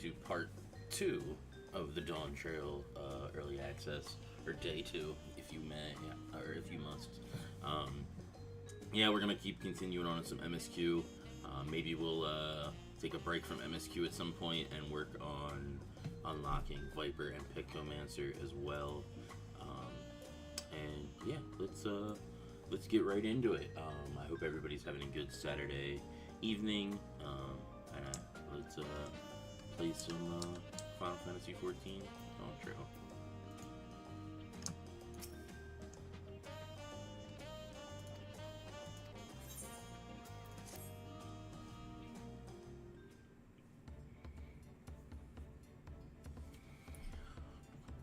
to part 2 of the Dawntrail early access, or day 2, if you may, yeah, or if you must. Yeah, we're gonna keep continuing on some MSQ. Maybe we'll take a break from MSQ at some point and work on unlocking Viper and Pictomancer as well. And yeah, let's get right into it. I hope everybody's having a good Saturday evening. And let's play some Final Fantasy XIV Dawntrail.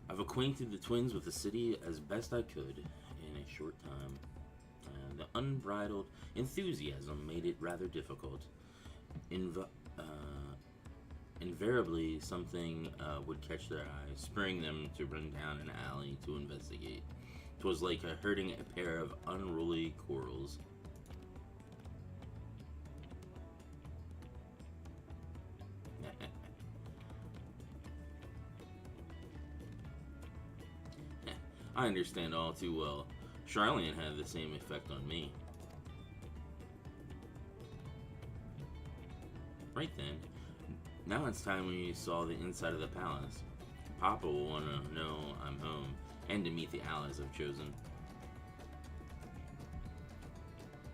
I've acquainted the twins with the city as best I could in a short time. The unbridled enthusiasm made it rather difficult. Invariably, something would catch their eye, spurring them to run down an alley to investigate. 'Twas like herding a pair of unruly corals. I understand all too well. Charlene had the same effect on me. Right then, now it's time we saw the inside of the palace. Papa will want to know I'm home, and to meet the allies I've chosen.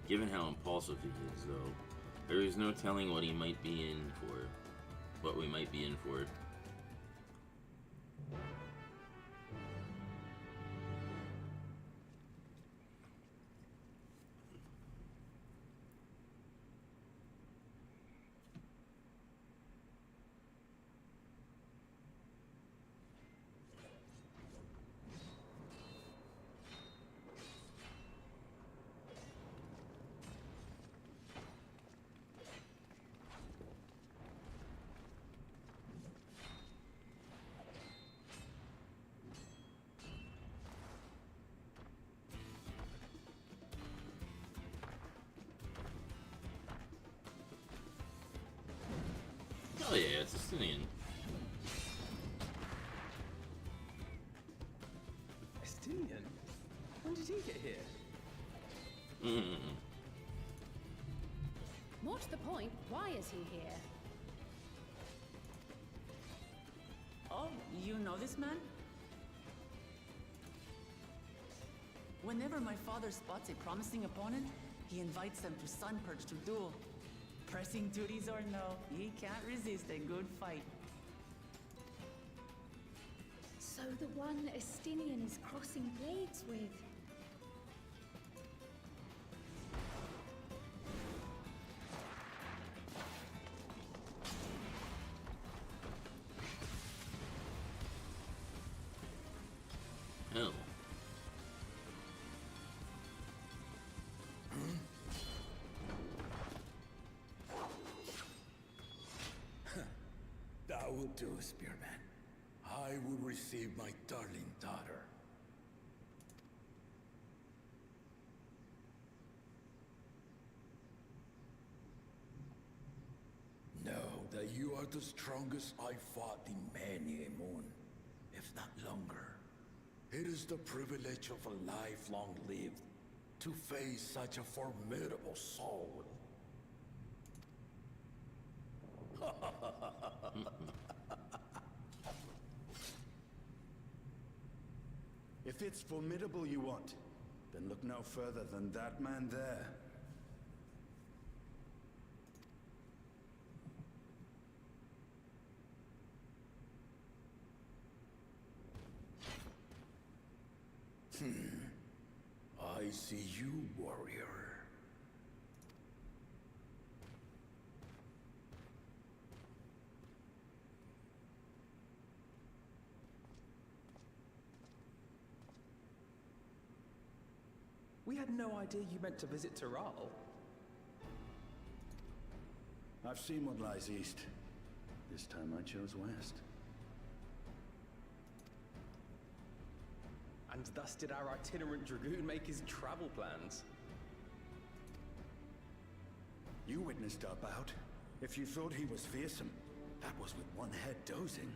Given how impulsive he is, though, there is no telling what he might be in for. What we might be in for. Oh yeah, it's a Estinian. Estinian? When did he get here? More to the point, why is he here? Oh, you know this man? Whenever my father spots a promising opponent, he invites them to Sunpurge to duel. Pressing duties or no, he can't resist a good fight. So the one Estinian is crossing blades with. Hell. That will do, Spearman. I will receive my darling daughter. Know that you are the strongest I fought in many a moon, if not longer. It is the privilege of a life long lived to face such a formidable soul. If it's formidable you want, then look no further than that man there. I see you, warrior. We had no idea you meant to visit Taral. I've seen what lies east. This time I chose west. And thus did our itinerant dragoon make his travel plans. You witnessed our bout. If you thought he was fearsome, That was with one head dozing.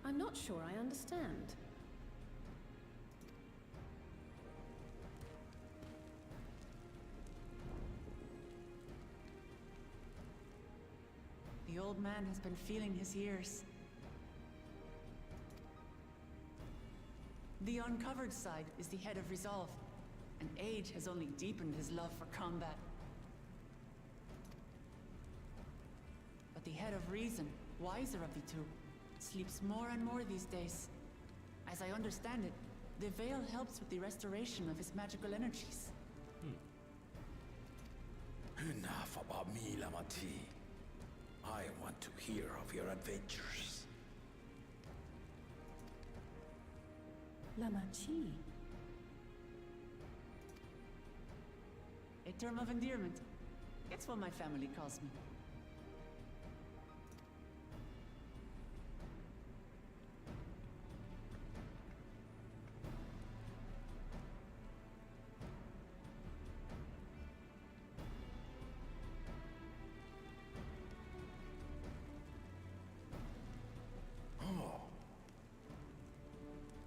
I'm not sure I understand. The old man has been feeling his years. The uncovered side is the head of resolve, and age has only deepened his love for combat. But the head of reason, wiser of the two, sleeps more and more these days. As I understand it, the veil helps with the restoration of his magical energies. Enough about me, Lamati. I want to hear of your adventures. Lamachi. A term of endearment. It's what my family calls me.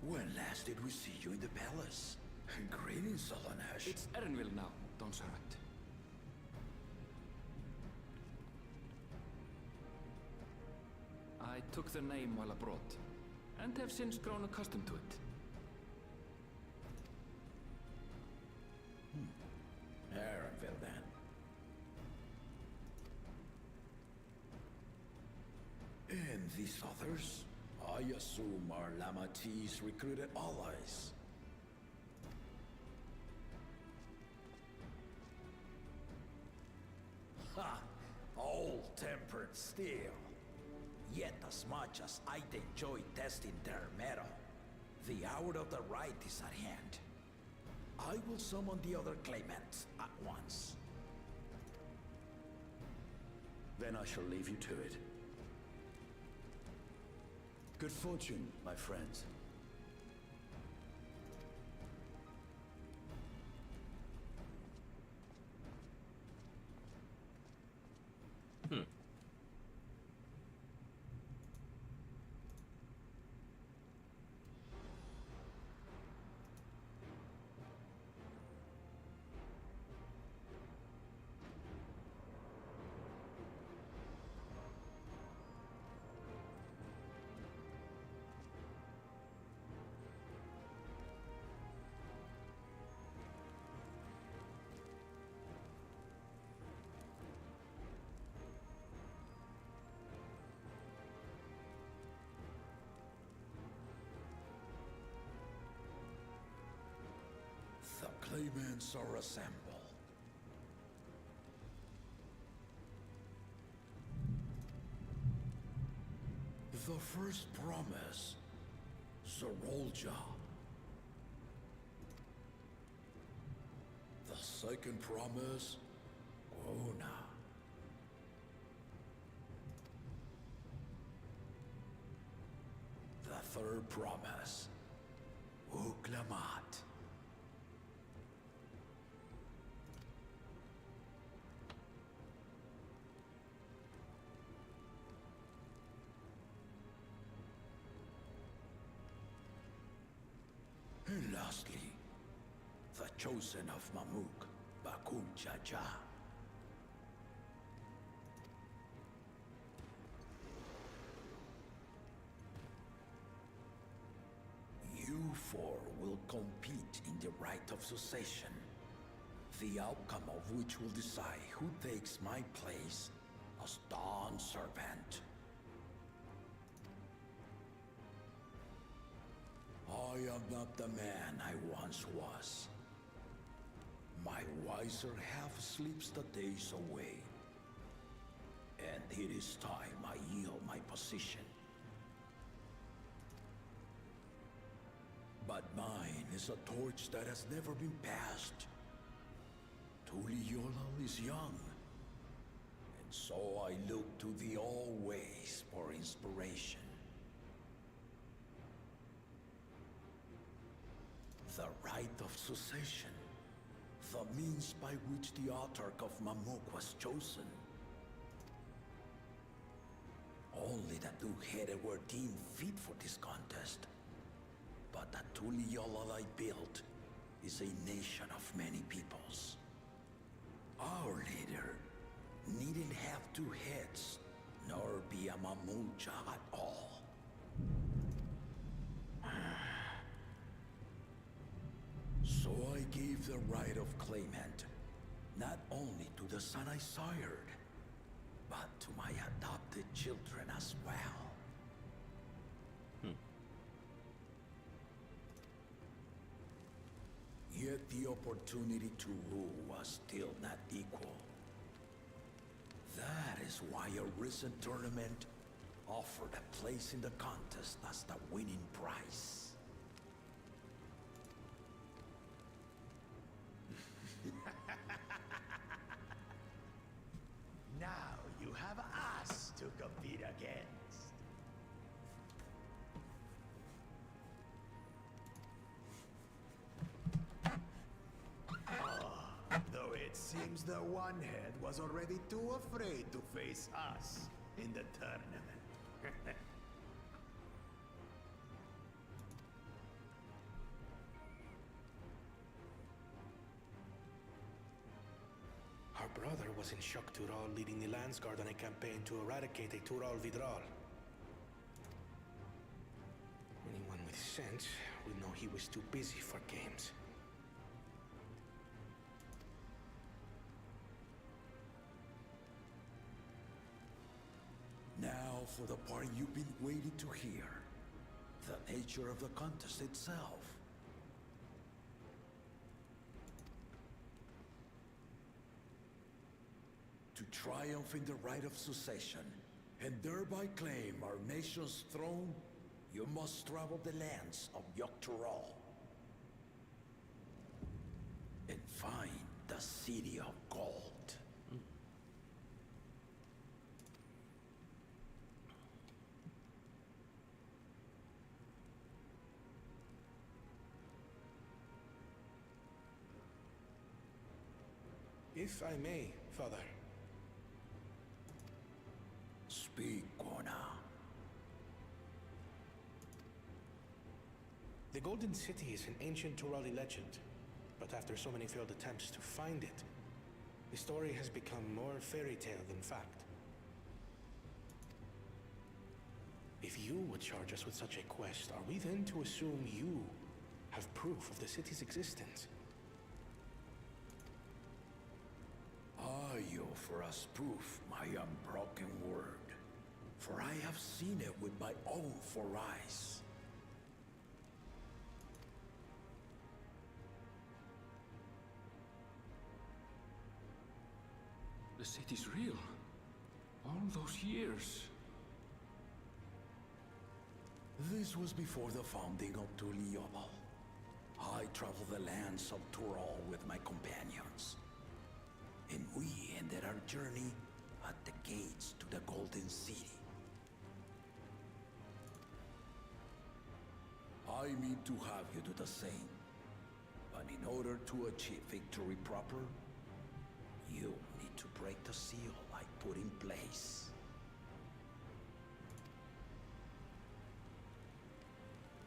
When last did we see you in the palace? Greetings, Solonesh. It's Erenville now, Don Servant. I took the name while abroad, and have since grown accustomed to it. Erenville, then. And these others? I assume are Lamati's recruited allies. Ha! All-tempered steel. Yet as much as I'd enjoy testing their metal, the hour of the right is at hand. I will summon the other claimants at once. Then I shall leave you to it. Good fortune, my friends. The claimants are assembled. The first promise, Zorolja. The second promise, Ona. The third promise, Uklamat. And lastly, the chosen of Mamuk, Bakun Jaja. You four will compete in the right of succession, the outcome of which will decide who takes my place as Dawn Servant. I am not the man I once was. My wiser half sleeps the days away. And it is time I yield my position. But mine is a torch that has never been passed. Tuliyola is young. And so I look to the always for inspiration. The right of succession, The means by which the Autarch of Mamuk was chosen. Only the two-headed were deemed fit for this contest. But the Tuliyollal I built is a nation of many peoples. Our leader needn't have two heads, nor be a Mamuja at all. So I gave the right of claimant, not only to the son I sired, but to my adopted children as well. Yet the opportunity to rule was still not equal. That is why a recent tournament offered a place in the contest as the winning prize. Now you have us to compete against. Though it seems the one-head was already too afraid to face us in the tournament. Our brother was in Shock Tural leading the Landsguard on a campaign to eradicate a Tural Vidral. Anyone with sense would know he was too busy for games. Now for the part you've been waiting to hear. The nature of the contest itself. To triumph in the right of succession, and thereby claim our nation's throne, you must travel the lands of Yogg-Tural and find the City of Gold. If I may, Father. Speak, Kona. The Golden City is an ancient Turali legend, but after so many failed attempts to find it, the story has become more fairy tale than fact. If you would charge us with such a quest, are we then to assume you have proof of the city's existence? I offer us proof, my unbroken word, for I have seen it with my own four eyes. The city's real. All those years. This was before the founding of Tuliyollal. I traveled the lands of Tural with my companions. And we ended our journey at the gates to the Golden City. I mean to have you do the same. But in order to achieve victory proper, you need to break the seal I put in place.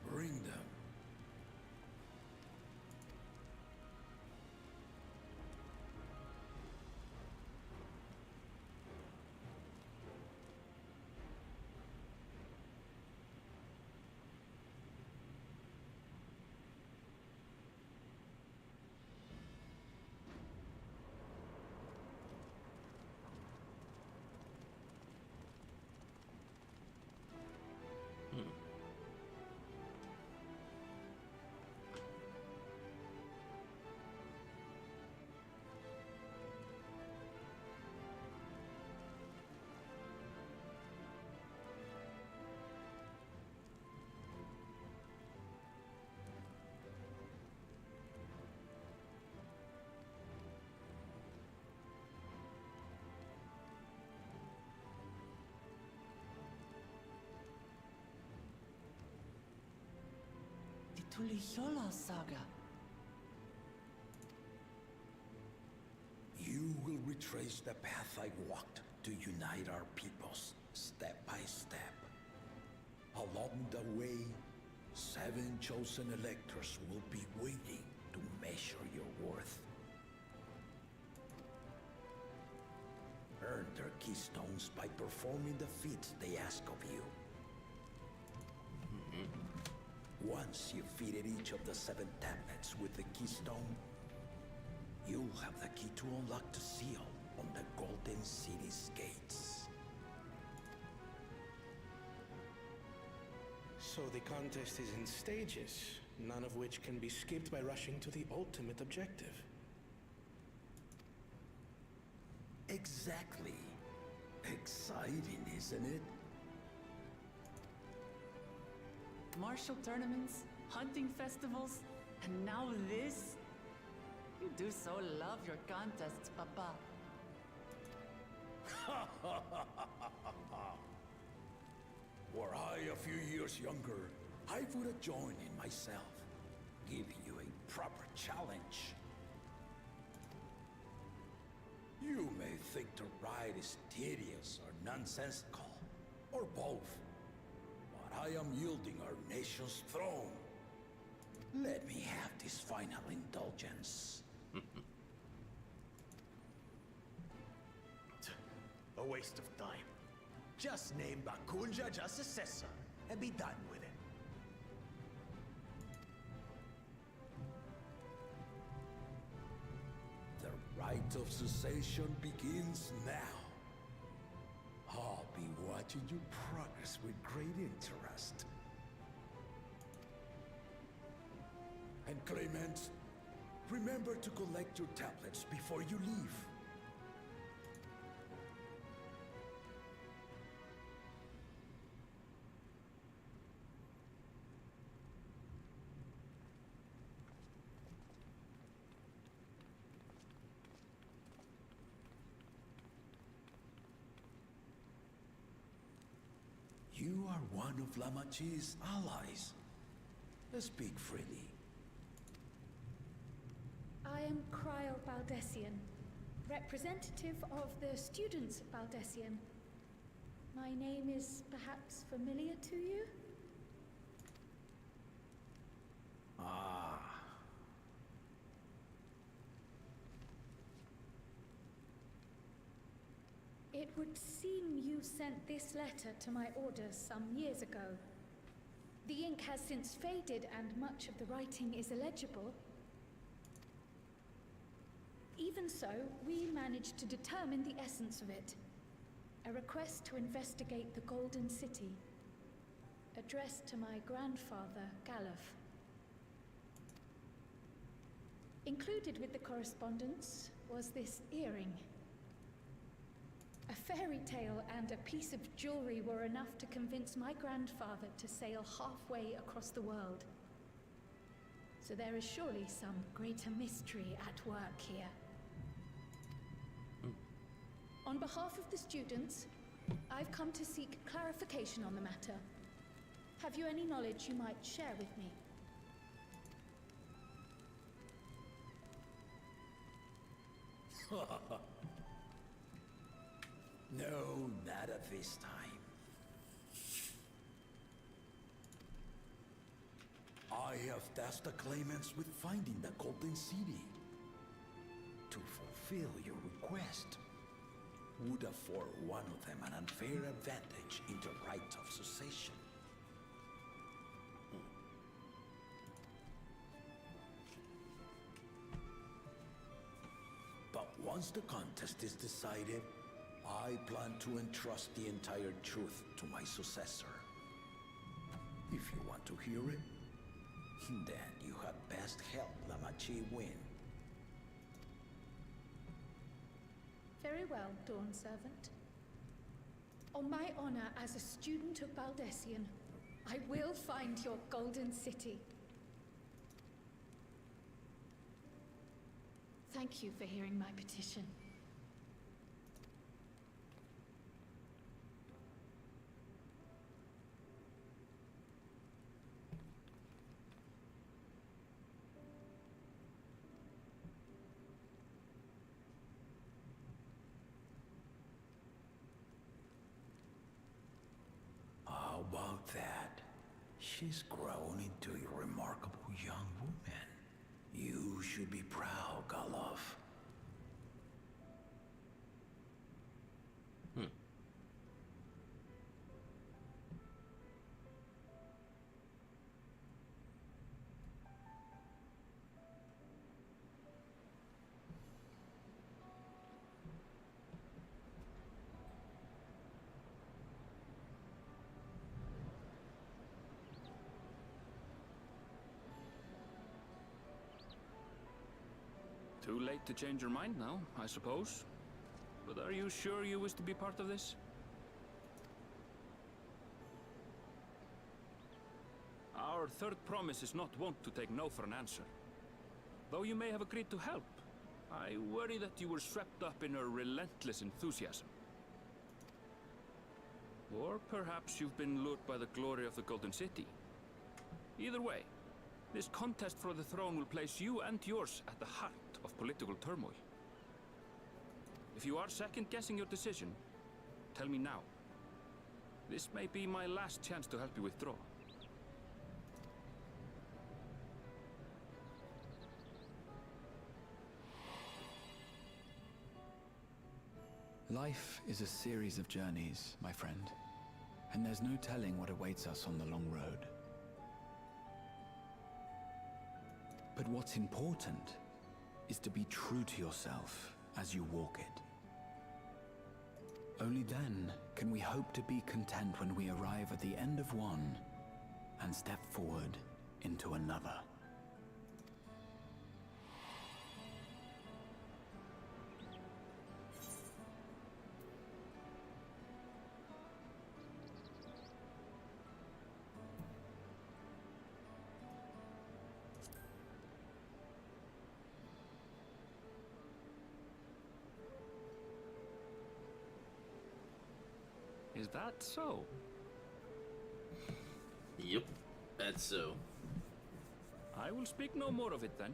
Bring them. The Tuliyollal saga. retrace the path I walked to unite our peoples step by step. Along the way, 7 chosen electors will be waiting to measure your worth. Earn their keystones by performing the feats they ask of you. Once you've fitted each of the 7 tablets with the keystone, you'll have the key to unlock the seal on the Golden City's gates. So the contest is in stages, none of which can be skipped by rushing to the ultimate objective. Exactly. Exciting, isn't it? Martial tournaments, hunting festivals, and now this? You do so love your contests, Papa. Were I a few years younger, I would have joined in myself, giving you a proper challenge. You may think the ride is tedious or nonsensical, or both, but I am yielding our nation's throne. Let me have this final indulgence. A waste of time. Just name Bakunja just successor and be done with it. The rite of cessation begins now. I'll be watching you progress with great interest. And Clement, remember to collect your tablets before you leave. You are one of Lamachi's allies. Speak freely. I am Cryo Baldessian, representative of the students of Baldessian. My name is perhaps familiar to you? Ah. It would seem you sent this letter to my orders some years ago. The ink has since faded and much of the writing is illegible. Even so, we managed to determine the essence of it. A request to investigate the Golden City, addressed to my grandfather, Galuf. Included with the correspondence was this earring. A fairy tale and a piece of jewelry were enough to convince my grandfather to sail halfway across the world. So there is surely some greater mystery at work here. On behalf of the students, I've come to seek clarification on the matter. Have you any knowledge you might share with me? No, not at this time. I have tasked the claimants with finding the Golden City. To fulfill your request would afford one of them an unfair advantage in the rite of succession. But once the contest is decided, I plan to entrust the entire truth to my successor. If you want to hear it, then you had best help Lamachi win. Very well, Dawn Servant. On my honor as a student of Baldessian, I will find your Golden City. Thank you for hearing my petition. She's grown into a remarkable young woman. You should be proud, Galov. Too late to change your mind now, I suppose. But are you sure you wish to be part of this? Our third promise is not wont to take no for an answer. Though you may have agreed to help, I worry that you were swept up in her relentless enthusiasm. Or perhaps you've been lured by the glory of the Golden City. Either way, this contest for the throne will place you and yours at the heart of political turmoil. If you are second-guessing your decision, tell me now. This may be my last chance to help you withdraw. Life is a series of journeys, my friend, and there's no telling what awaits us on the long road. But what's important is to be true to yourself as you walk it. Only then can we hope to be content when we arrive at the end of one and step forward into another. Is that so? Yep, that's so. I will speak no more of it then.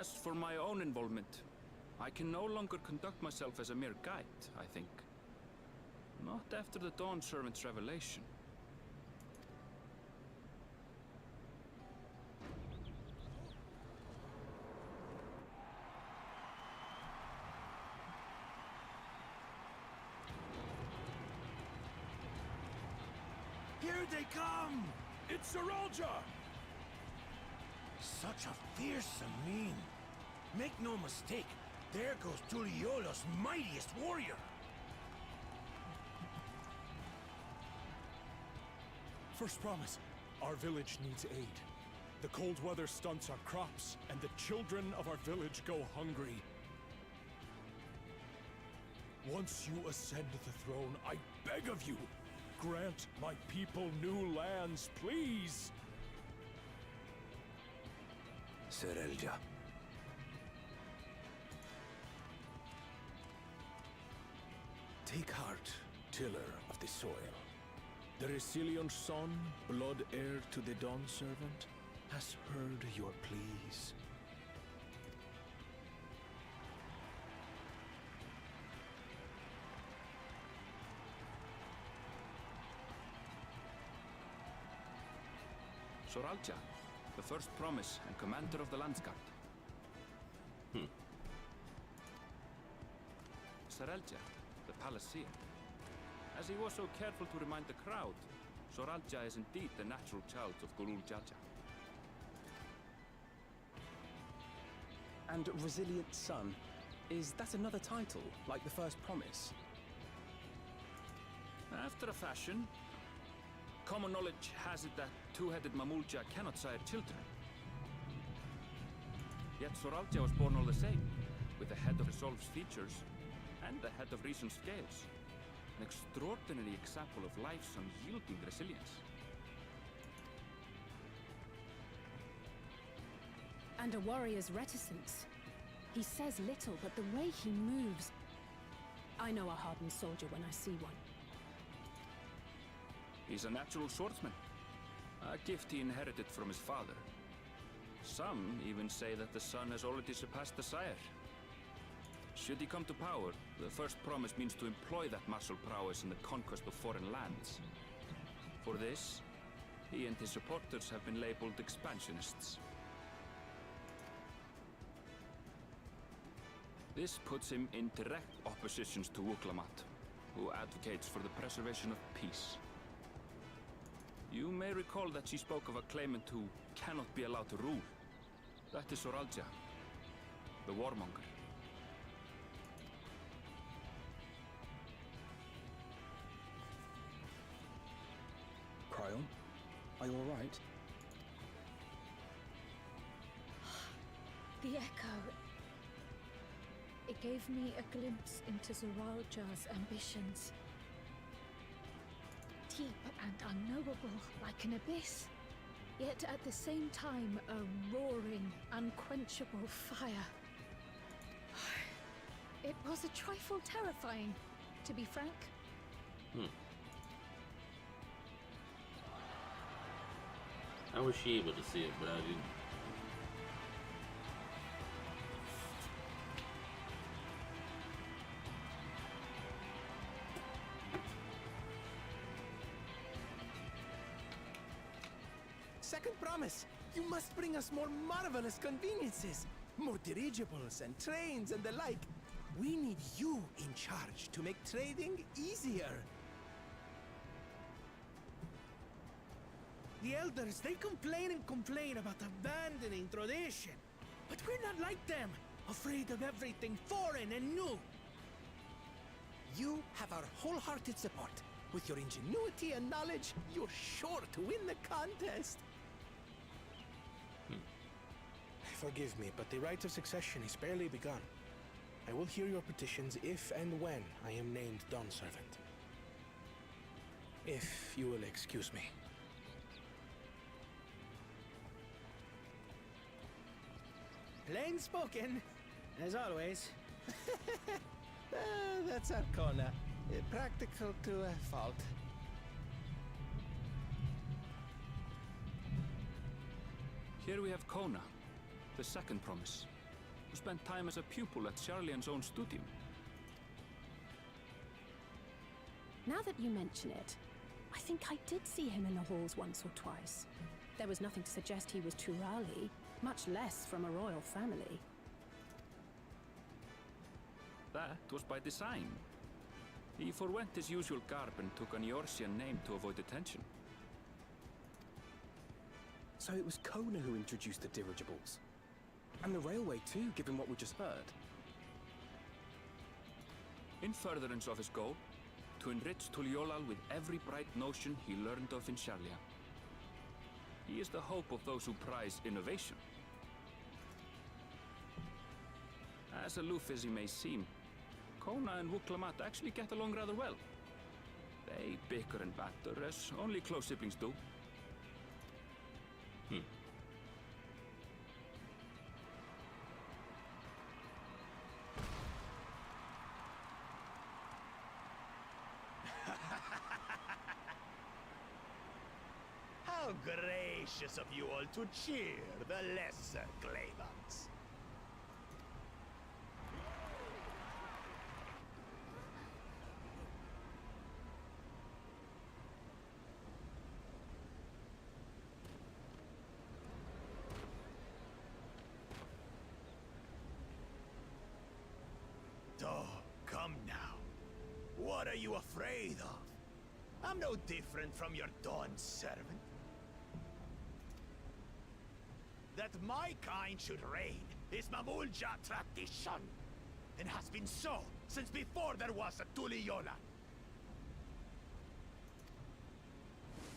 As for my own involvement, I can no longer conduct myself as a mere guide, I think. Not after the Dawn Servant's revelation. Here they come! It's Saralja! Such a fearsome mien. Make no mistake, there goes Tuliola's mightiest warrior. First promise, our village needs aid. The cold weather stunts our crops, and the children of our village go hungry. Once you ascend the throne, I beg of you, grant my people new lands, please! Saralja. Take heart, tiller of the soil. The Resilion son, blood heir to the Dawn Servant, has heard your pleas. Soralja, the first promise and commander of the Landsguard. Saralja, the Palaceer. As he was so careful to remind the crowd, Soralja is indeed the natural child of Gulul Jaja. And Resilient Son, is that another title, like the first promise? After a fashion, common knowledge has it that two-headed Mamulja cannot sire children. Yet Soralja was born all the same, with the head of Resolve's features and the head of Reason's scales. An extraordinary example of life's unyielding resilience. And a warrior's reticence. He says little, but the way he moves... I know a hardened soldier when I see one. He's a natural swordsman, a gift he inherited from his father. Some even say that the son has already surpassed the sire. Should he come to power, the first promise means to employ that martial prowess in the conquest of foreign lands. For this, he and his supporters have been labeled expansionists. This puts him in direct opposition to Wuklamat, who advocates for the preservation of peace. You may recall that she spoke of a claimant who cannot be allowed to rule. That is Soralja, the warmonger. Cryon, are you all right? The echo. It gave me a glimpse into Zoralja's ambitions. Deep and unknowable, like an abyss. Yet at the same time, a roaring, unquenchable fire. It was a trifle terrifying, to be frank. How was she able to see it, but I didn't? Second promise, you must bring us more marvelous conveniences. More dirigibles and trains and the like. We need you in charge to make trading easier. The elders, they complain and complain about abandoning tradition. But we're not like them, afraid of everything foreign and new. You have our wholehearted support. With your ingenuity and knowledge, you're sure to win the contest. Forgive me, but the right of succession is barely begun. I will hear your petitions if and when I am named Dawn Servant. If you will excuse me. Plain spoken, as always. That's Arcona. Practical to a fault. Here we have Kona, the second promise, who spent time as a pupil at Charlian's own studium. Now that you mention it, I think I did see him in the halls once or twice. There was nothing to suggest he was Turali, much less from a royal family. That was by design. He forwent his usual garb and took an Eorzean name to avoid attention. So it was Kona who introduced the dirigibles. And the railway too, given what we just heard. In furtherance of his goal, to enrich Tuliolal with every bright notion he learned of in Charlia. He is the hope of those who prize innovation. As aloof as he may seem, Kona and Wuklamat actually get along rather well. They bicker and banter as only close siblings do. How gracious of you all to cheer the lesser claimants. Oh, come now. What are you afraid of? I'm no different from your Dawn servant. That my kind should reign is Mamulja tradition, and has been so since before there was a Tuliola.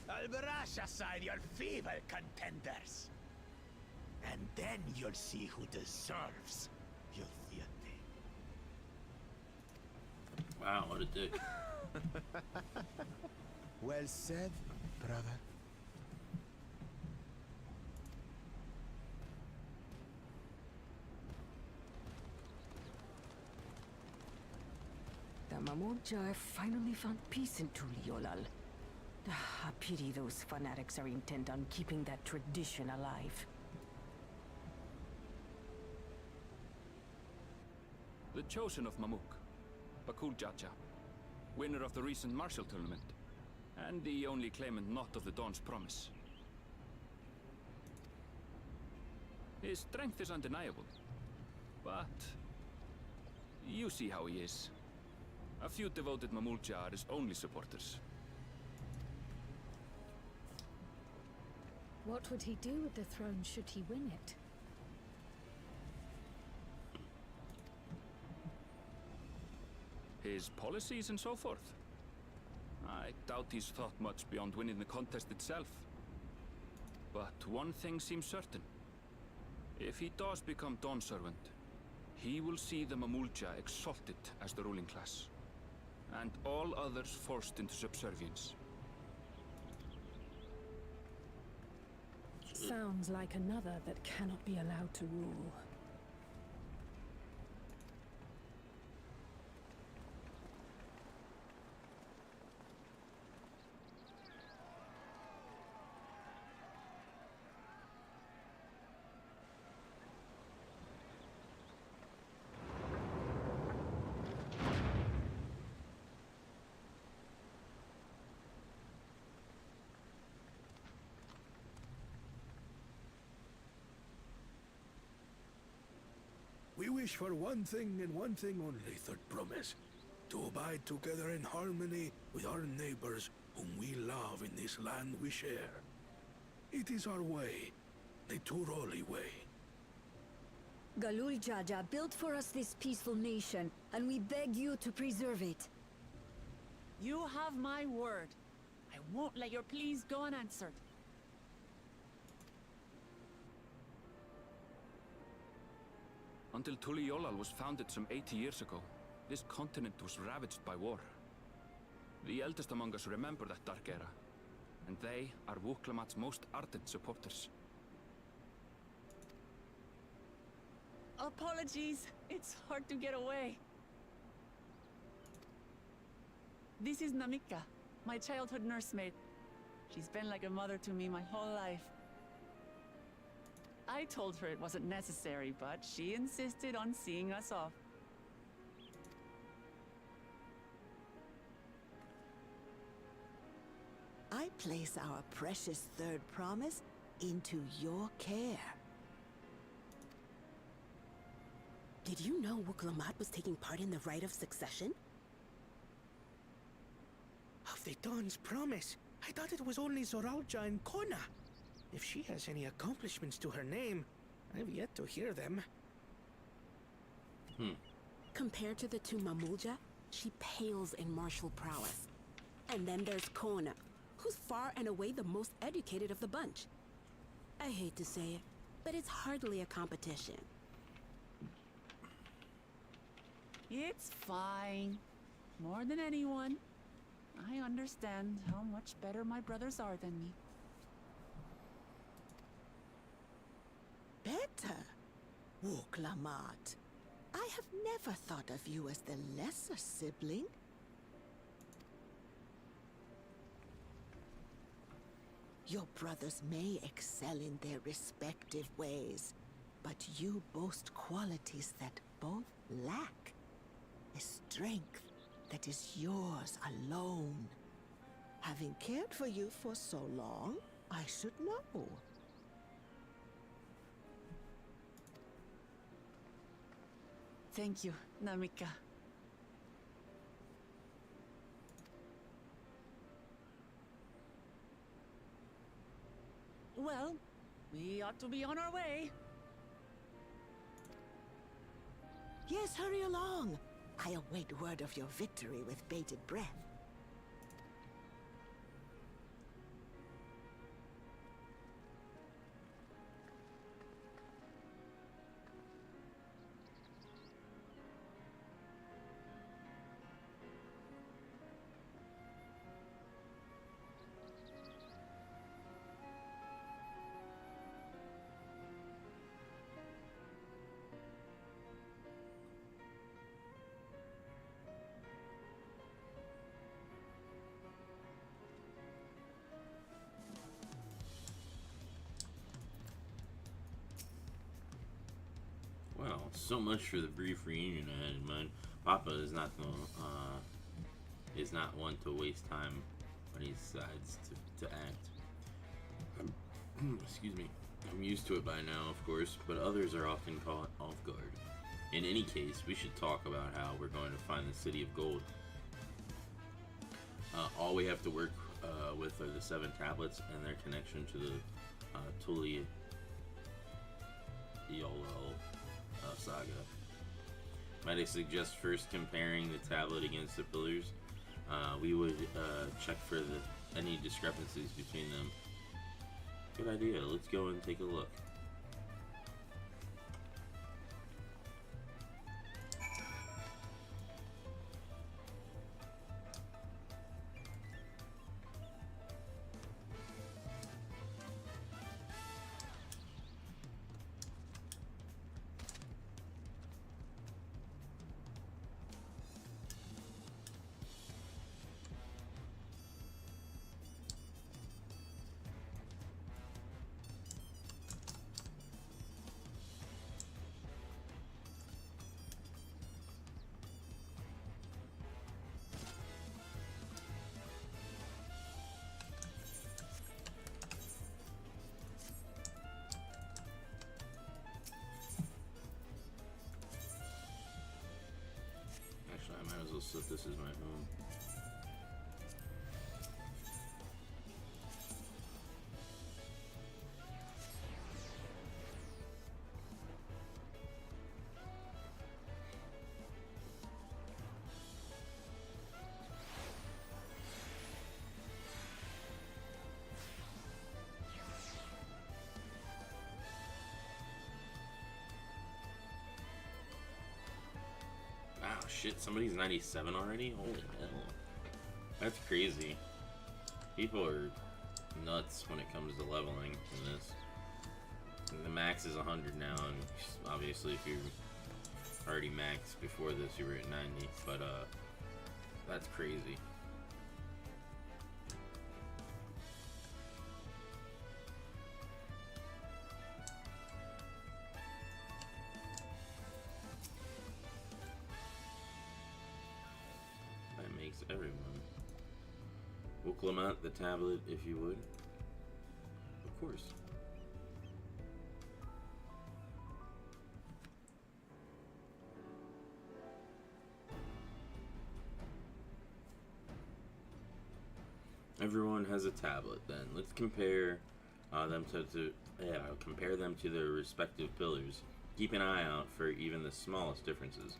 I'll brush aside your feeble contenders, and then you'll see who deserves your fealty. Wow, what a dick. Well said, brother. The Mamurja finally found peace in Tuliolal. I pity those fanatics are intent on keeping that tradition alive. The chosen of Mamuk, Bakul Jaja, winner of the recent martial tournament, and the only claimant not of the Dawn's promise. His strength is undeniable, but you see how he is. A few devoted Mamulja are his only supporters. What would he do with the throne should he win it? His policies and so forth. I doubt he's thought much beyond winning the contest itself. But one thing seems certain. If he does become Dawn Servant, he will see the Mamulja exalted as the ruling class, and all others forced into subservience. Sounds like another that cannot be allowed to rule. We wish for one thing and one thing only, Third Promise. To abide together in harmony with our neighbors whom we love in this land we share. It is our way, the Turoli way. Galul Jaja built for us this peaceful nation, and we beg you to preserve it. You have my word. I won't let your pleas go unanswered. Until Tuliolal was founded some 80 years ago, this continent was ravaged by war. The eldest among us remember that dark era, and they are Wuklamat's most ardent supporters. Apologies, it's hard to get away. This is Namika, my childhood nursemaid. She's been like a mother to me my whole life. I told her it wasn't necessary, but she insisted on seeing us off. I place our precious third promise into your care. Did you know Wuklamat was taking part in the rite of succession? Of the Dawn's promise? I thought it was only Zoralja and Kona. If she has any accomplishments to her name, I've yet to hear them. Compared to the two Mamulja, she pales in martial prowess. And then there's Kona, who's far and away the most educated of the bunch. I hate to say it, but it's hardly a competition. It's fine. More than anyone, I understand how much better my brothers are than me. Better? Wuklamat. I have never thought of you as the lesser sibling. Your brothers may excel in their respective ways, but you boast qualities that both lack. A strength that is yours alone. Having cared for you for so long, I should know. Thank you, Namika. Well, we ought to be on our way. Yes, hurry along. I await word of your victory with bated breath. Well, so much for the brief reunion I had in mind. Papa is not one to waste time when he decides to act. Excuse me. I'm used to it by now, of course, but others are often caught off guard. In any case, we should talk about how we're going to find the City of Gold. All we have to work with are the 7 tablets and their connection to the Tuli Yolel saga. Might I suggest first comparing the tablet against the pillars? We would check for any discrepancies between them. Good idea. Let's go and take a look. I might as well set this as my home. Wow, shit, somebody's 97 already? Holy hell. That's crazy. People are nuts when it comes to leveling in this. And the max is 100 now, and obviously if you're already maxed before this, you were at 90, but that's crazy. Everyone. We'll Clement the tablet if you would. Of course. Everyone has a tablet then. Let's compare them compare them to their respective pillars. Keep an eye out for even the smallest differences.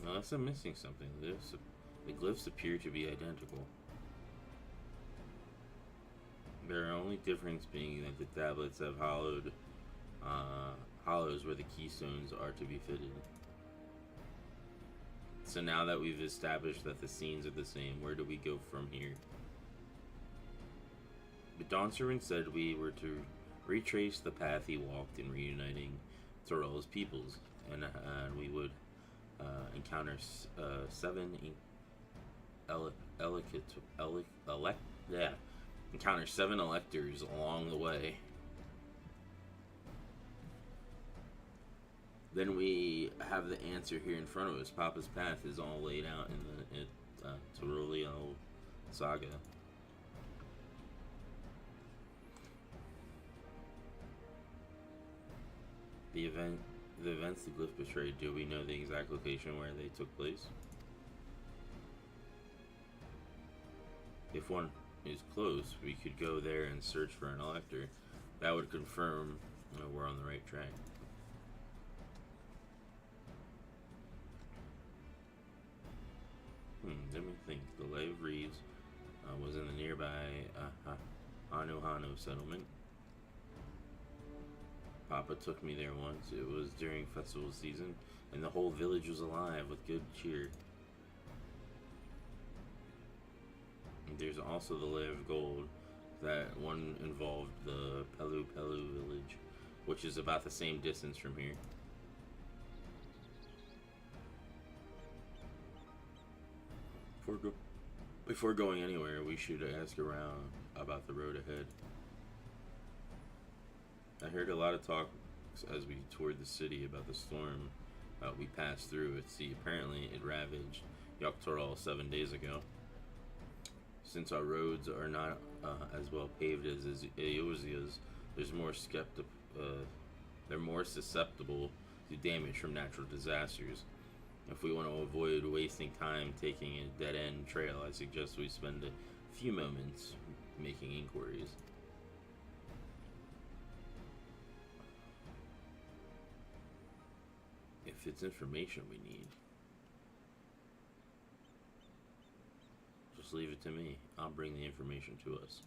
Unless I'm missing something. The glyphs appear to be identical. Their only difference being that the tablets have hollows where the keystones are to be fitted. So now that we've established that the scenes are the same, where do we go from here? The Dawnservant said we were to retrace the path he walked in reuniting Torel's peoples, and we would encounter 7 encounter 7 electors along the way. Then we have the answer here in front of us. Papa's path is all laid out in the Torelio saga. The events the glyph betrayed, do we know the exact location where they took place? If one is close, we could go there and search for an elector. That would confirm we're on the right track. was in the nearby Hanu settlement. Papa took me there once. It was during festival season, and the whole village was alive with good cheer. And there's also the Layer of Gold. That one involved the Pelu village, which is about the same distance from here. Before going anywhere, we should ask around about the road ahead. I heard a lot of talk as we toured the city about the storm we passed through at sea. Apparently, it ravaged Yogg-Toroil 7 days ago. Since our roads are not as well paved as Eosia's, they're more susceptible to damage from natural disasters. If we want to avoid wasting time taking a dead-end trail, I suggest we spend a few moments making inquiries. If it's information we need, just leave it to me. I'll bring the information to us.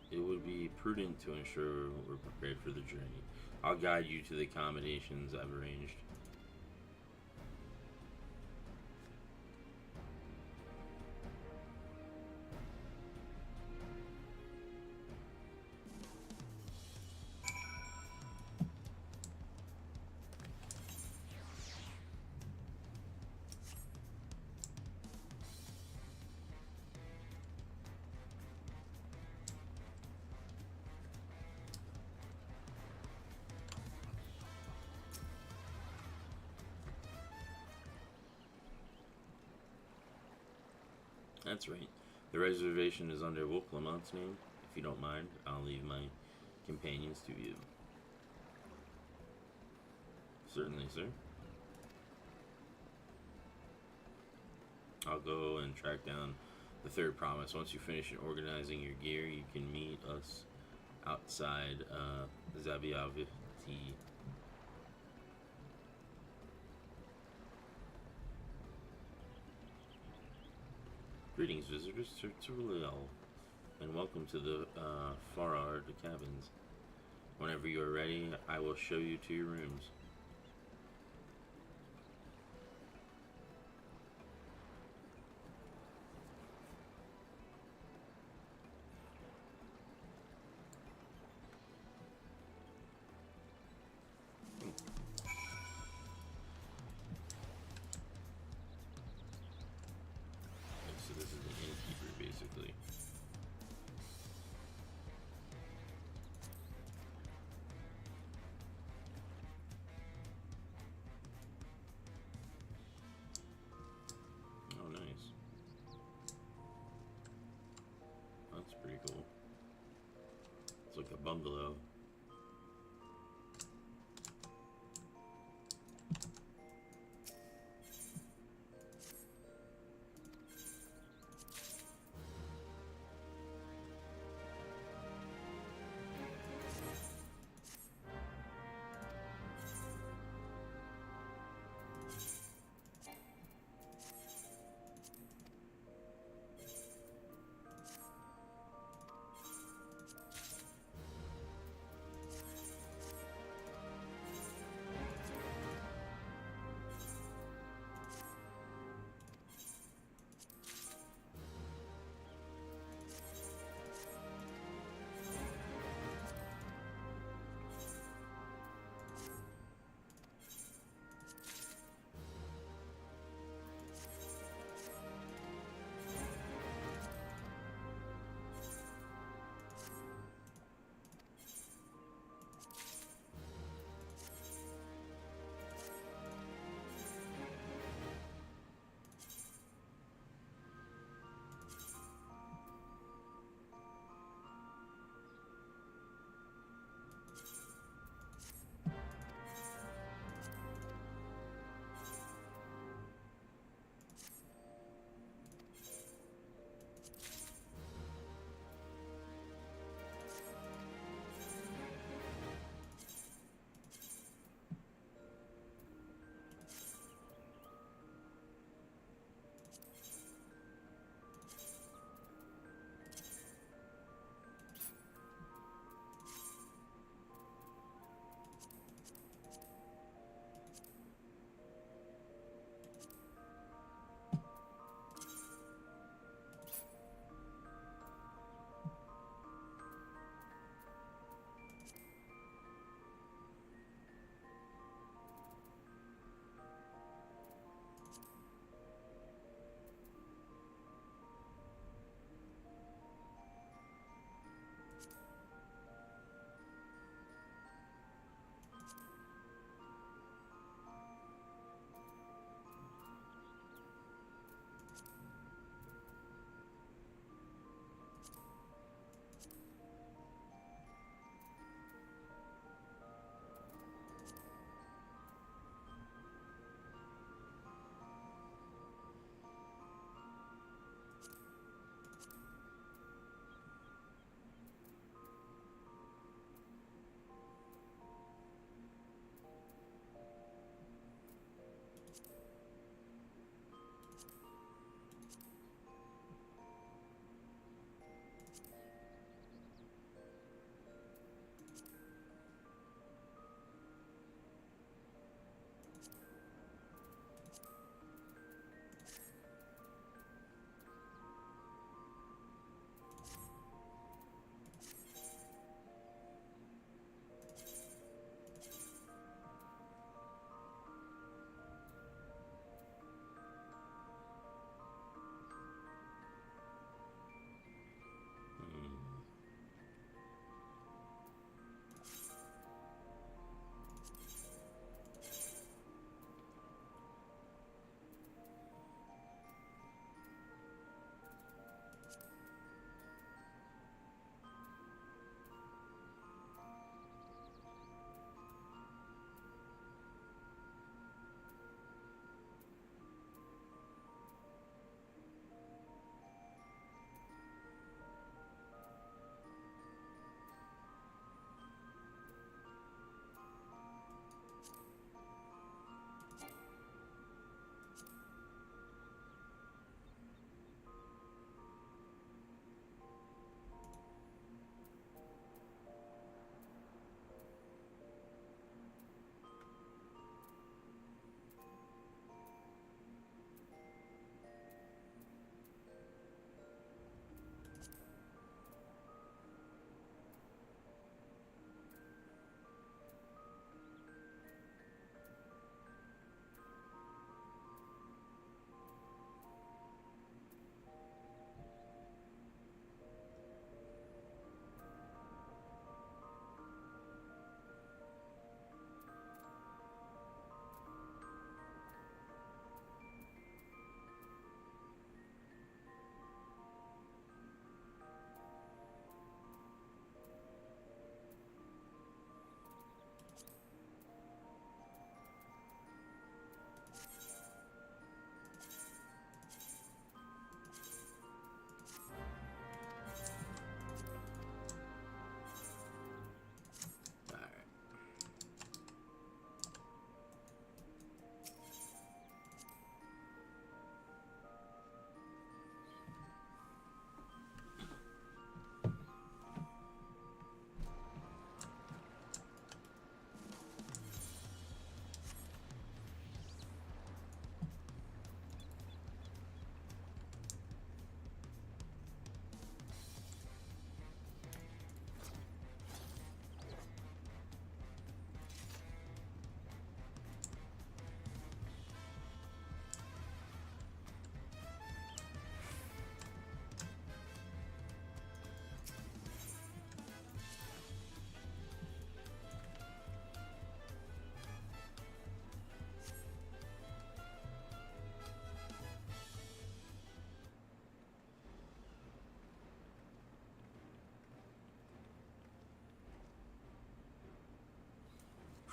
It would be prudent to ensure we're prepared for the journey. I'll guide you to the accommodations I've arranged. That's right. The reservation is under Wolflamont's name. If you don't mind, I'll leave my companions to you. Certainly, sir. I'll go and track down the third promise. Once you finish organizing your gear, you can meet us outside Zabiaviti. Greetings, visitors to Turlial, and welcome to the Farard cabins. Whenever you are ready, I will show you to your rooms. So this is the innkeeper, basically. Oh, nice. That's pretty cool. It's like a bungalow.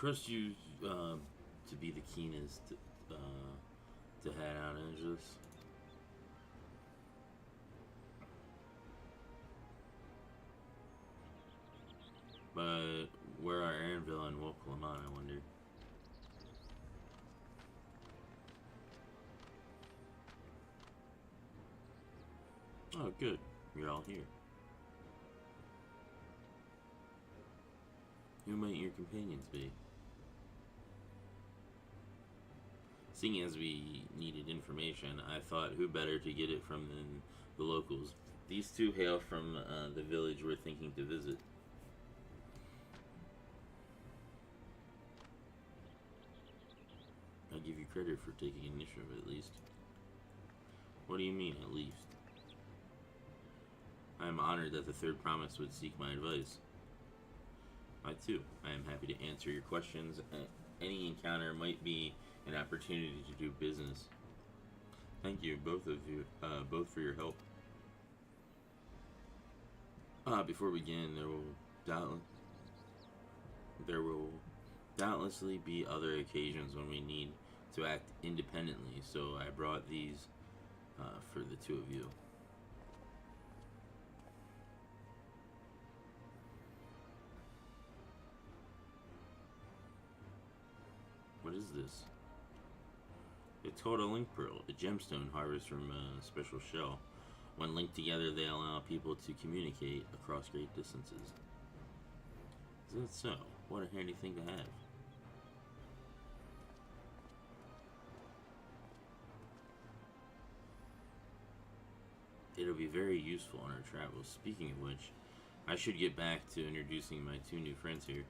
trust you to be the keenest to head out, Angelus. But where are Aaronville and Wolf Clement, I wonder? Oh, good. You're all here. Who might your companions be? Seeing as we needed information, I thought who better to get it from than the locals. These two hail from the village we're thinking to visit. I give you credit for taking initiative, at least. What do you mean, at least? I am honored that the Third Promise would seek my advice. I too. I am happy to answer your questions. Any encounter might be an opportunity to do business. Thank you, both of you, both for your help. Before we begin, there will doubtlessly be other occasions when we need to act independently, so I brought these for the two of you. What is this? It's called a link pearl, a gemstone harvested from a special shell. When linked together, they allow people to communicate across great distances. Is that so? What a handy thing to have. It'll be very useful on our travels. Speaking of which, I should get back to introducing my two new friends here.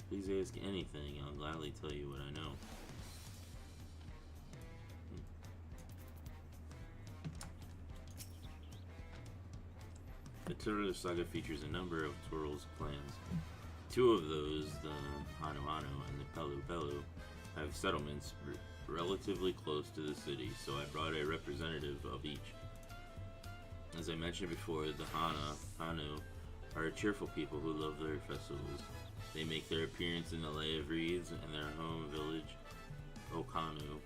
Please ask anything, I'll gladly tell you what I know. The Turtle Saga features a number of Turtle's clans. Two of those, the Hanu Hanu and the Pelu Pelu, have settlements relatively close to the city, so I brought a representative of each. As I mentioned before, the Hanu are a cheerful people who love their festivals. They make their appearance in the Lay of Reeds and their home village, Okanu,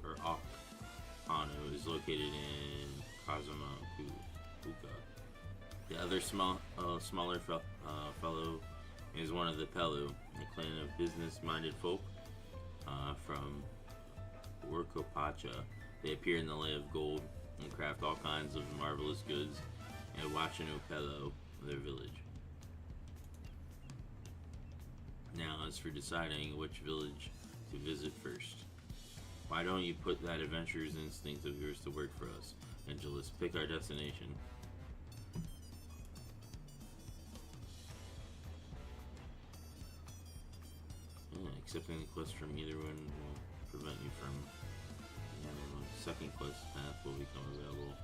or Okhanu, is located in Kazuma-kuka. The other smaller fellow is one of the Pelu, a clan of business-minded folk from Workopacha. They appear in the Lay of Gold and craft all kinds of marvelous goods at Wachanupelo, their village. Now, as for deciding which village to visit first, why don't you put that adventurer's instinct of yours to work for us, Angelus? Pick our destination. Yeah, accepting the quest from either one will prevent you from second quest path will become available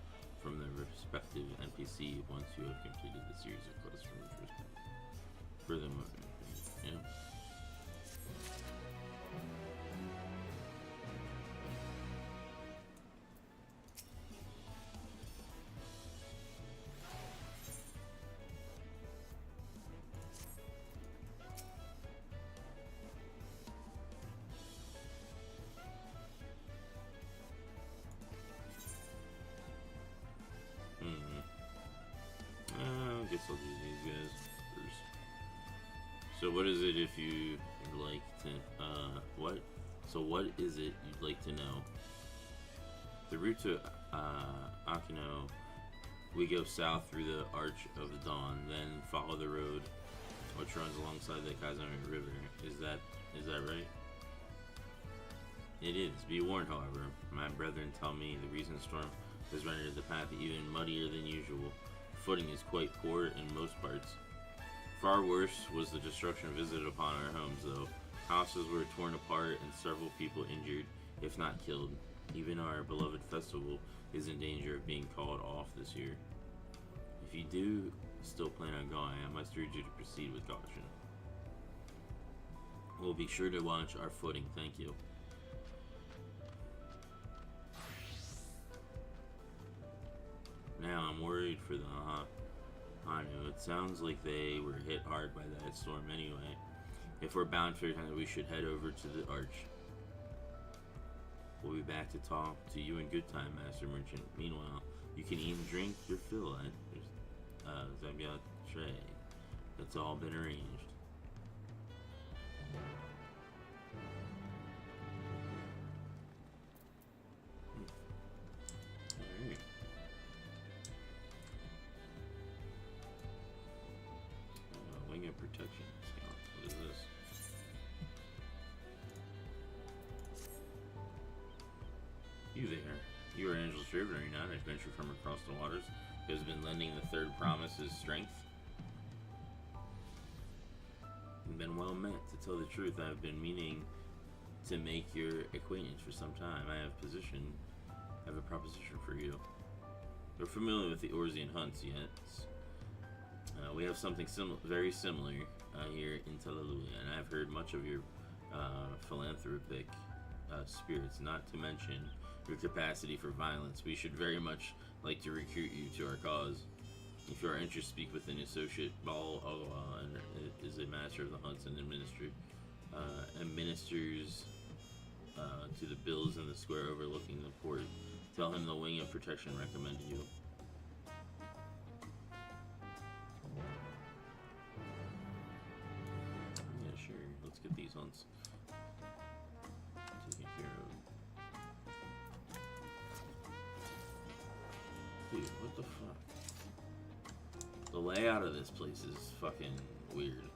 from the respective NPC once you have completed the series of quests from the first path. Furthermore, yeah. I guess I'll do these guys first. So what is it if you'd like to, what? So what is it you'd like to know? The route to Akino, we go south through the Arch of the Dawn, then follow the road which runs alongside the Kazumi River. Is that right? It is. Be warned, however. My brethren tell me the recent storm has rendered the path even muddier than usual. Footing is quite poor in most parts. Far worse was the destruction visited upon our homes, though. Houses were torn apart and several people injured, if not killed. Even our beloved festival is in danger of being called off this year. If you do still plan on going, I must urge you to proceed with caution. We'll be sure to watch our footing, thank you. Yeah, I'm worried for the Hanu. It sounds like they were hit hard by that storm anyway. If we're bound for time, we should head over to the Arch. We'll be back to talk to you in good time, Master Merchant. Meanwhile, you can eat and drink your fill at Zabia Tray. That's all been arranged. Alright. Wing of Protection. What is this? You there. You are Angel's River, not an adventure from across the waters who has been lending the third promise his strength. You've been well met. To tell the truth, I have been meaning to make your acquaintance for some time. I have a proposition for you. You're familiar with the Orsian hunts yet? We have something very similar here in Talaluya, and I've heard much of your philanthropic spirits, not to mention your capacity for violence. We should very much like to recruit you to our cause. If you are interested, speak with an associate Bal and is a master of the hunts and administers to the bills in the square overlooking the port. Tell him the Wing of Protection recommended you. Yeah, sure. Let's get these hunts taken care of. Dude, what the fuck? The layout of this place is fucking weird.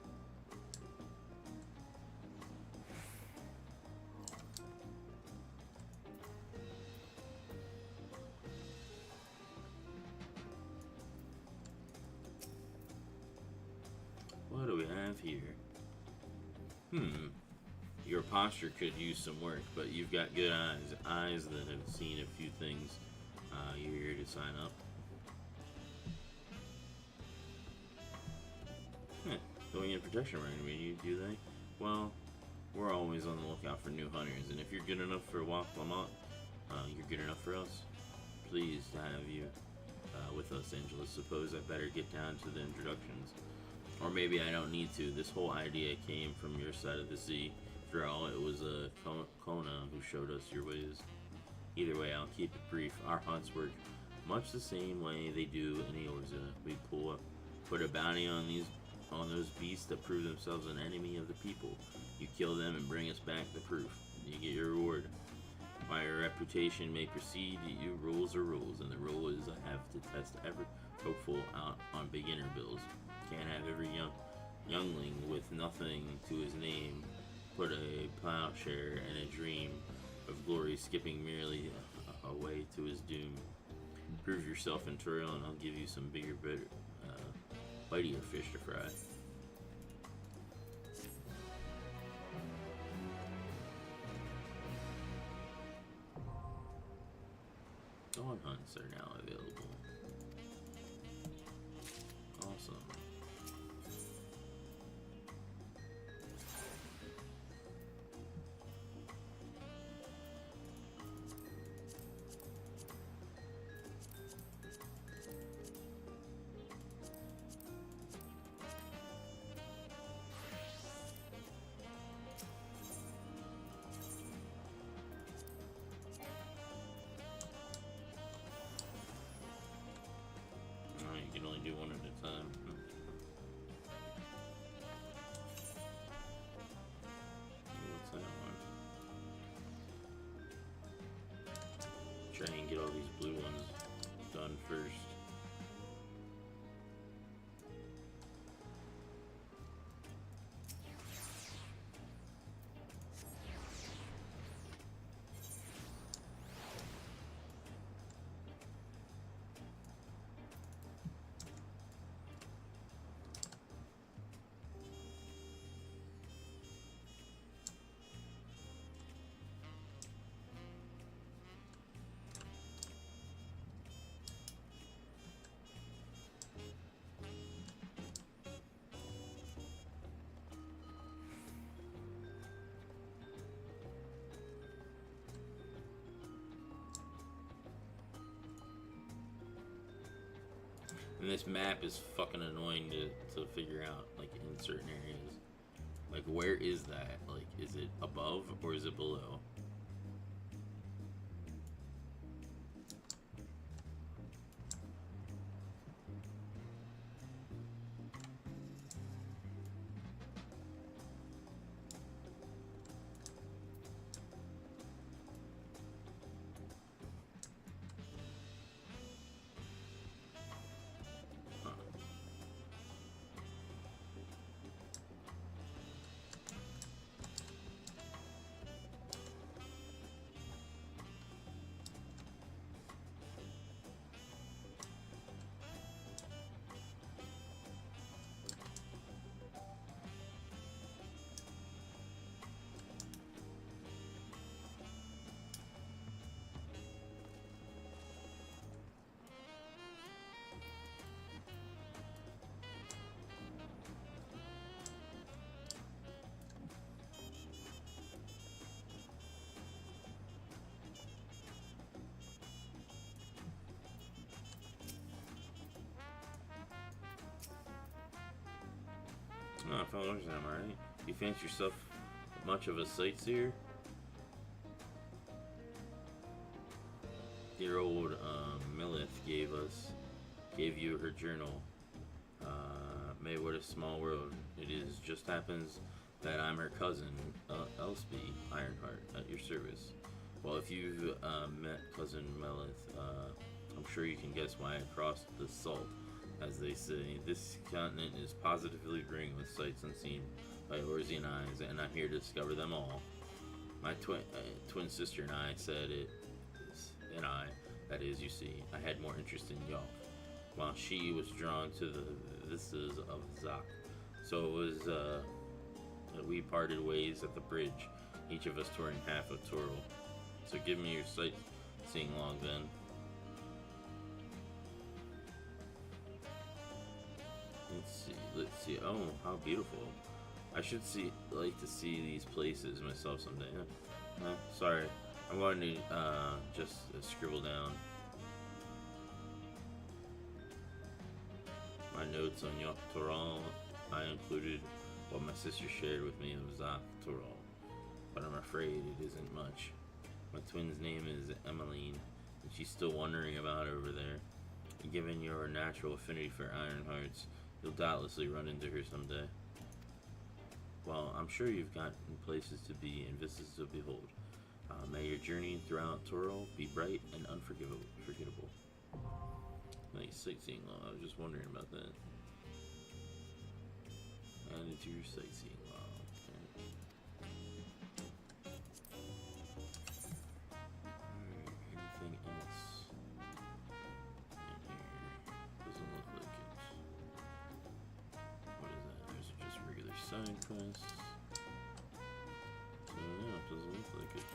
What do we have here? Your posture could use some work, but you've got good eyes. Eyes that have seen a few things. You're here to sign up. Going in protection range, you do they? Well, we're always on the lookout for new hunters, and if you're good enough for Wak Lamont, you're good enough for us. Pleased to have you with us, Angela. Suppose I better get down to the introductions. Or maybe I don't need to. This whole idea came from your side of the sea. After all, it was Kona who showed us your ways. Either way, I'll keep it brief. Our hunts work much the same way they do in Eorza. We put a bounty on those beasts that prove themselves an enemy of the people. You kill them and bring us back the proof. You get your reward. While your reputation may proceed, rules are rules, and the rule is I have to test every hopeful out on beginner bills. Can't have every youngling with nothing to his name put a plowshare and a dream of glory skipping merely away to his doom. Prove yourself in Trail, and I'll give you some bigger, better, bitier fish to fry. Dawn hunts are now available. Awesome. You can only do one at a time. What's that one? Try and get all these blue ones done first. And this map is fucking annoying to figure out, like, in certain areas. Like, where is that? Like, is it above or is it below? Oh, fellas, am I right? You fancy yourself much of a sightseer? Dear old Millith gave you her journal. May what a small world it is. Just happens that I'm her cousin, Elspie Ironheart, at your service. Well, if you've met cousin Millith, I'm sure you can guess why I crossed the salt. As they say, this continent is positively green with sights unseen by Orsian eyes, and I'm here to discover them all. My twin sister and I that is, you see, I had more interest in Yalk, while she was drawn to the vistas of Zak. So it was that we parted ways at the bridge, each of us touring half of Toril. So give me your sightseeing log then. Let's see. Oh, how beautiful! I should like to see these places myself someday. Sorry, I'm going to just scribble down my notes on Yalk Toril. I included what my sister shared with me of Zak Toril, but I'm afraid it isn't much. My twin's name is Emmeline, and she's still wondering about over there. And given your natural affinity for Ironhearts, you'll doubtlessly run into her someday. Well, I'm sure you've got places to be and vistas to behold. May your journey throughout Toril be bright and unforgettable. Nice sightseeing log. I was just wondering about that. Add it to your sightseeing log. Anything else in here? Doesn't look like it. What is that? Those are just regular side quests. So yeah, it doesn't look like it.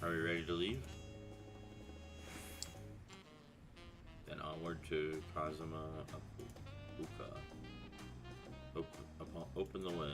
Are we ready to leave? Then onward to Kazuma Apuka. Open the way.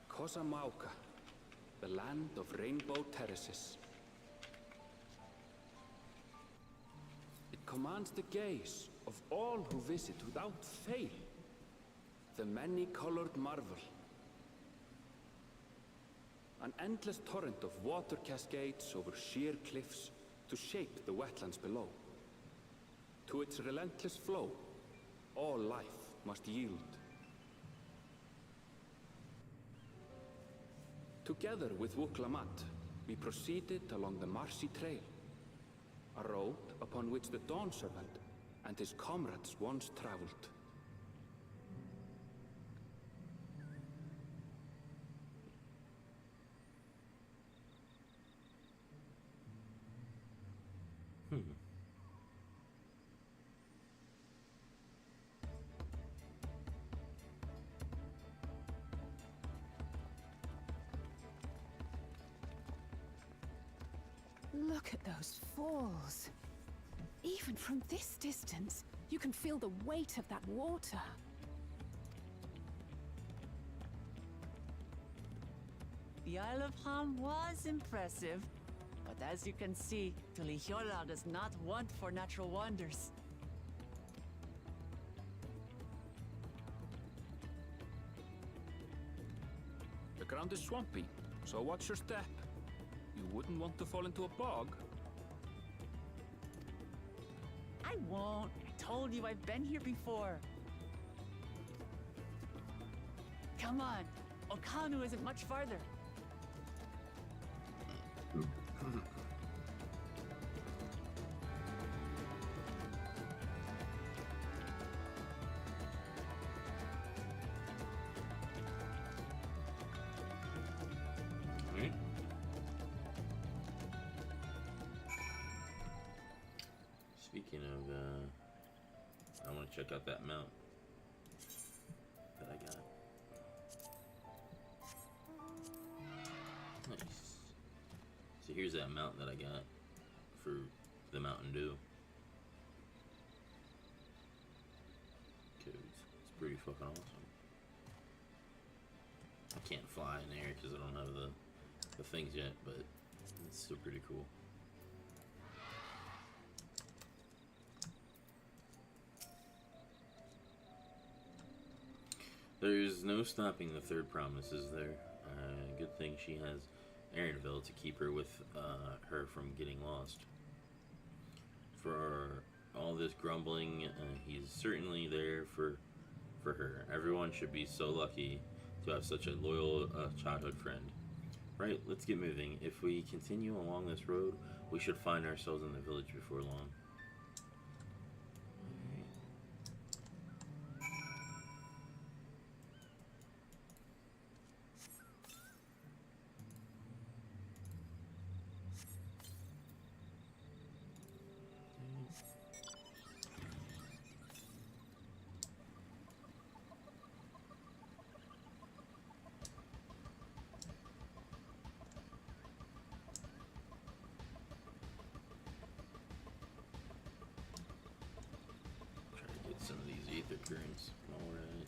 Kosamauka, the land of rainbow terraces. It commands the gaze of all who visit without fail. The many-colored marvel. An endless torrent of water cascades over sheer cliffs to shape the wetlands below. To its relentless flow, all life must yield. Together with Wuklamat, we proceeded along the marshy trail, a road upon which the Dawn Servant and his comrades once traveled. Look at those falls. Even from this distance, you can feel the weight of that water. The Isle of Ham was impressive, but as you can see, Tulihiola does not want for natural wonders. The ground is swampy, so watch your step. You wouldn't want to fall into a bog. I won't. I told you I've been here before. Come on. Okanu isn't much farther. Speaking of, I want to check out that mount that I got. Nice. So here's that mount that I got for the Mountain Dew. It's pretty fucking awesome. I can't fly in there because I don't have the things yet, but it's still pretty cool. There's no stopping the third promise, is there? Good thing she has Aaronville to keep her with her from getting lost. For all this grumbling, he's certainly there for her. Everyone should be so lucky to have such a loyal childhood friend. Right, let's get moving. If we continue along this road, we should find ourselves in the village before long. Some of these ether currents while we're at it.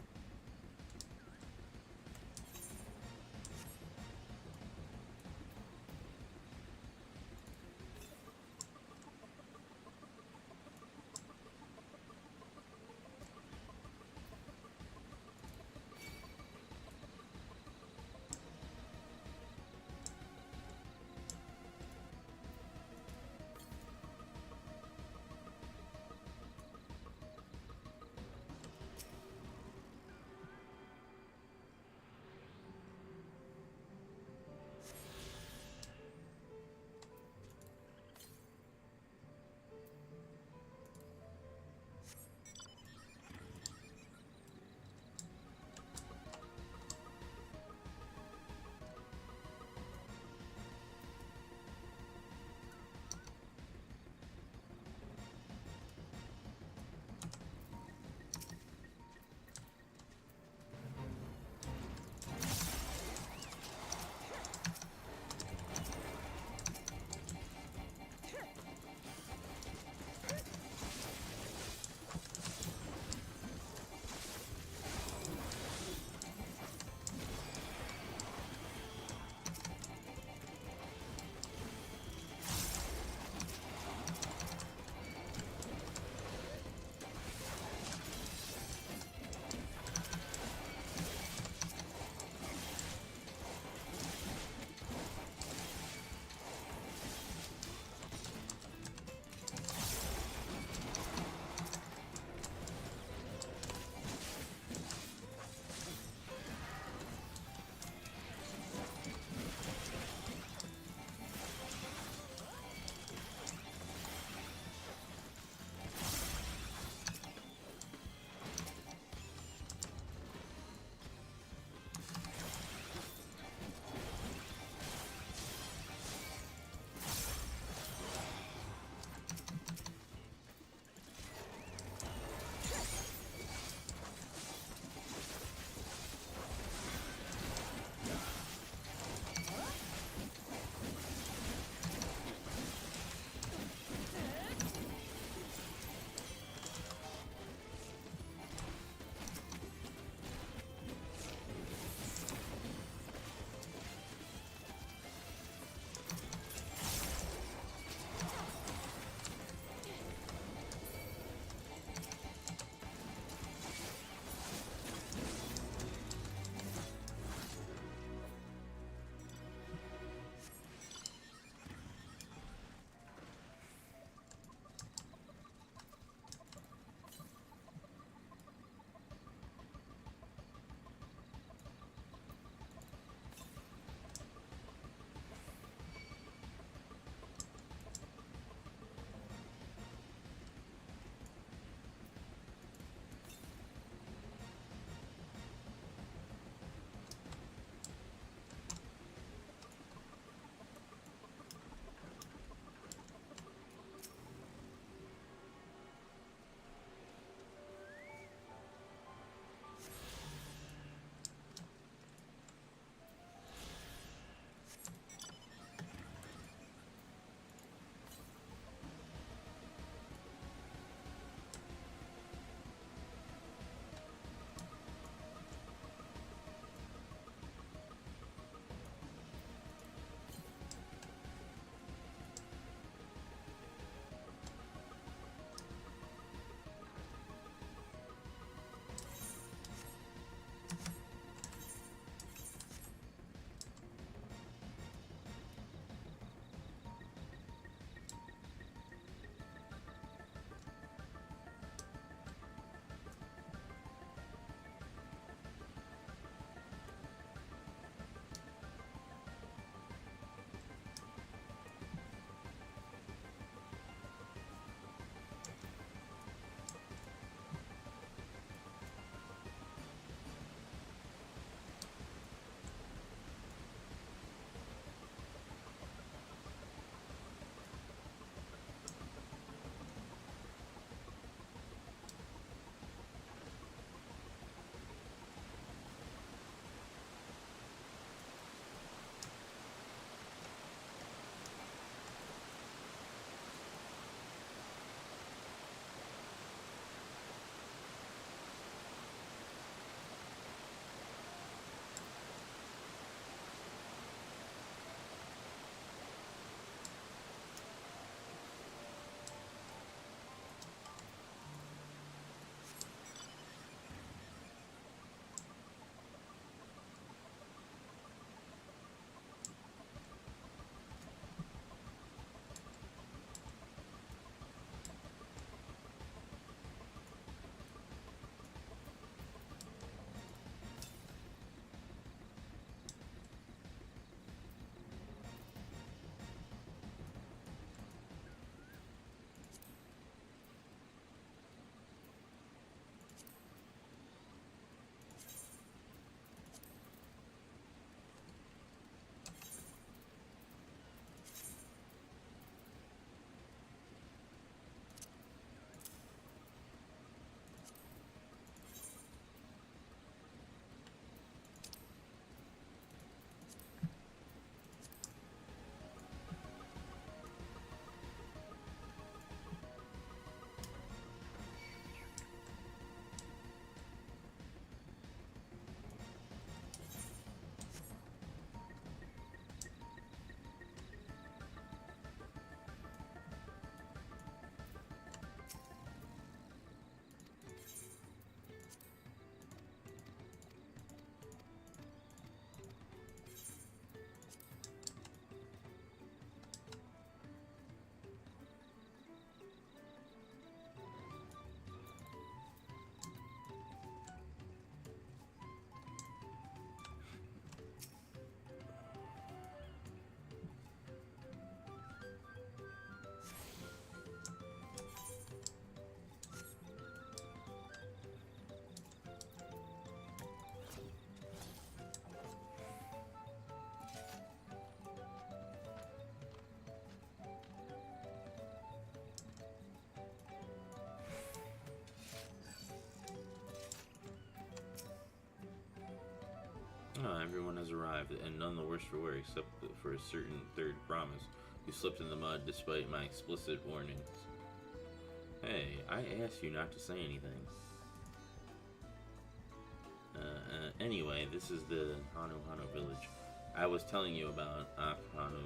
everyone has arrived, and none the worse for wear except for a certain third promise who slipped in the mud despite my explicit warnings. Hey, I asked you not to say anything. Anyway, this is the Hano village I was telling you about. Hano.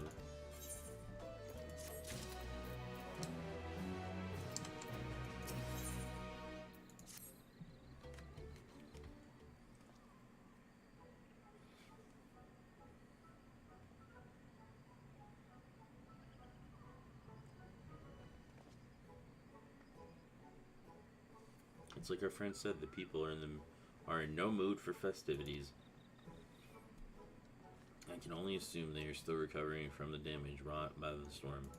It's like our friend said, the people are in no mood for festivities. I can only assume they are still recovering from the damage wrought by the storm.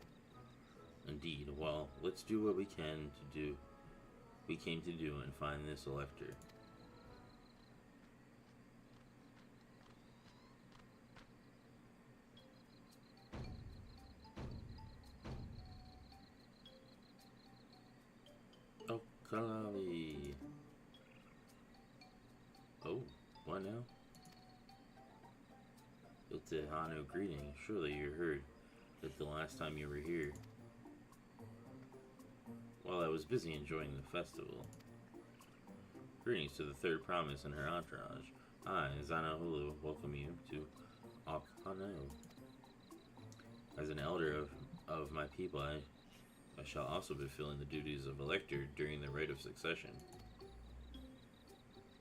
Indeed, well, let's do what we came to do and find this elector. Oh, Kalali. Oh, what now? It's a Hano greeting. Surely you heard that the last time you were here. While I was busy enjoying the festival. Greetings to the third promise and her entourage. I, Zanahulu, welcome you to Akano. As an elder of my people, I shall also be filling the duties of elector during the rite of succession.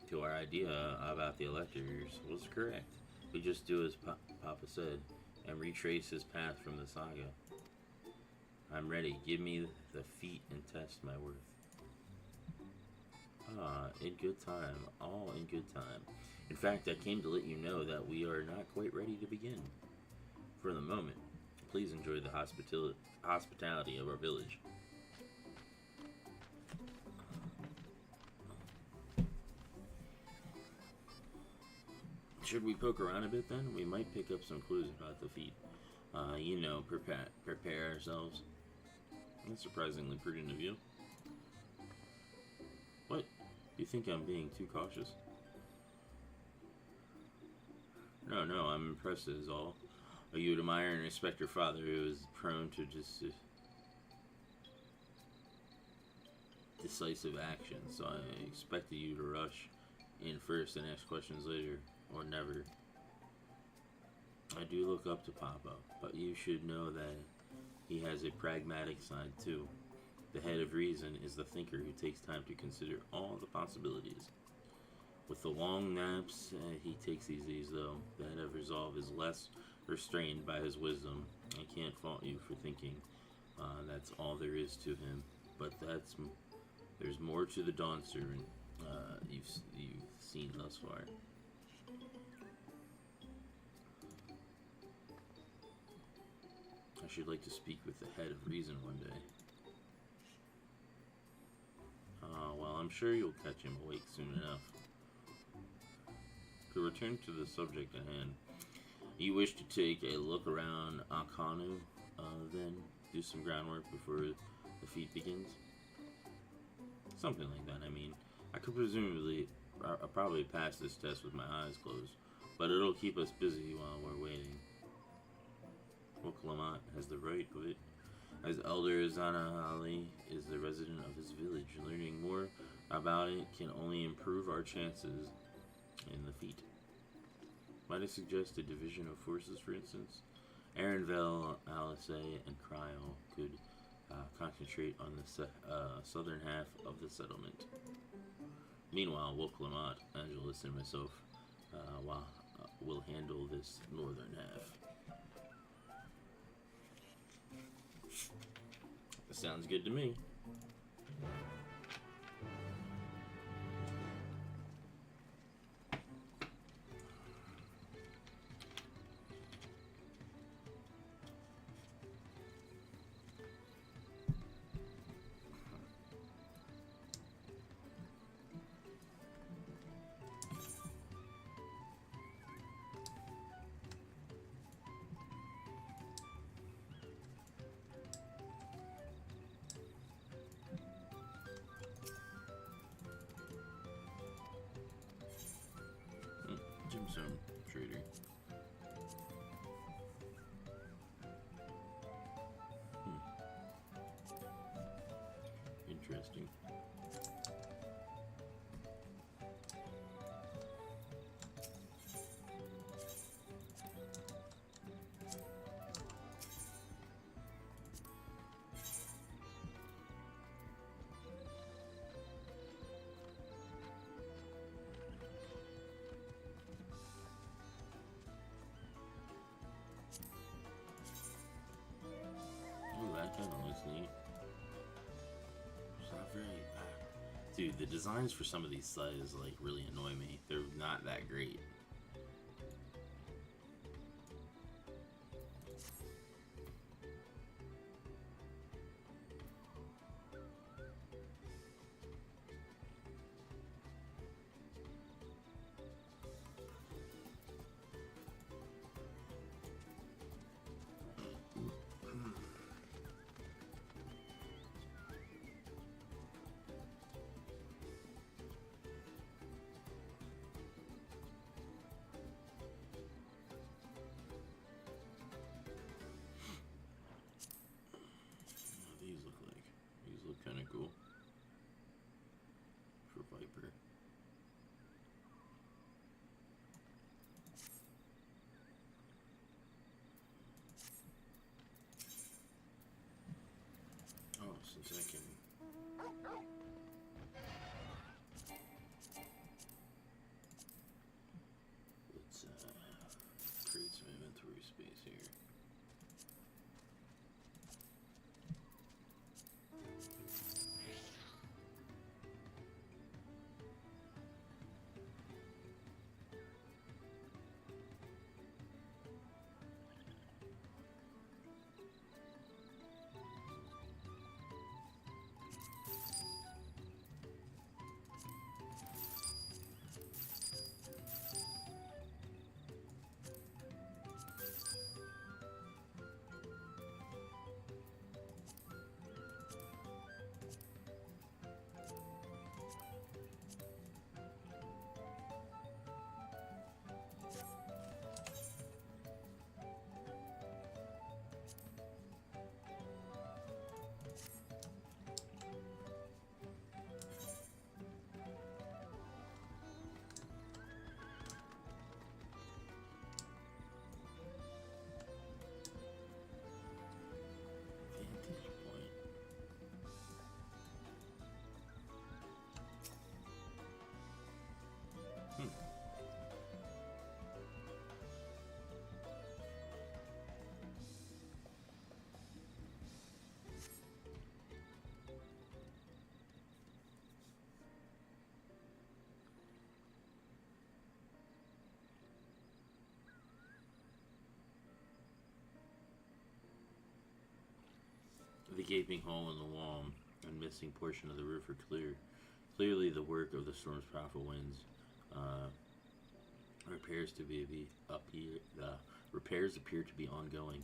To our idea about the electors was correct. We just do as Papa said, and retrace his path from the saga. I'm ready. Give me the feat and test my worth. In good time. All in good time. In fact, I came to let you know that we are not quite ready to begin. For the moment, please enjoy the hospitality of our village. Should we poke around a bit then? We might pick up some clues about the feat. Prepare ourselves. That's surprisingly prudent of you. What? You think I'm being too cautious? No, I'm impressed is all. You would admire and respect your father, who is prone to just decisive action, so I expected you to rush in first and ask questions later. Or never. I do look up to Papa, but you should know that he has a pragmatic side too. The head of reason is the thinker who takes time to consider all the possibilities. With the long naps he takes these days, though, the head of resolve is less restrained by his wisdom. I can't fault you for thinking that's all there is to him, but there's more to the Dawn Servant you've seen thus far. I should like to speak with the head of reason one day. Well, I'm sure you'll catch him awake soon enough. To return to the subject at hand, you wish to take a look around Akanu, then do some groundwork before the feat begins? Something like that, I mean. I could presumably probably pass this test with my eyes closed, but it'll keep us busy while we're waiting. Woklamat has the right of it. As Elder Zanahali is the resident of this village, learning more about it can only improve our chances in the feat. Might I suggest a division of forces, for instance? Arenville, Alice, and Cryo could concentrate on the southern half of the settlement. Meanwhile, Woklamat, Angelus, and myself will handle this northern half. That sounds good to me. kind of looks neat. It's not very... Dude, the designs for some of these slides, like, really annoy me. They're not that great. Kind of cool for Viper. Oh, since I can let's create some inventory space here. The gaping hole in the wall and missing portion of the roof are clear. Clearly the work of the storm's powerful winds. Repairs appear to be ongoing.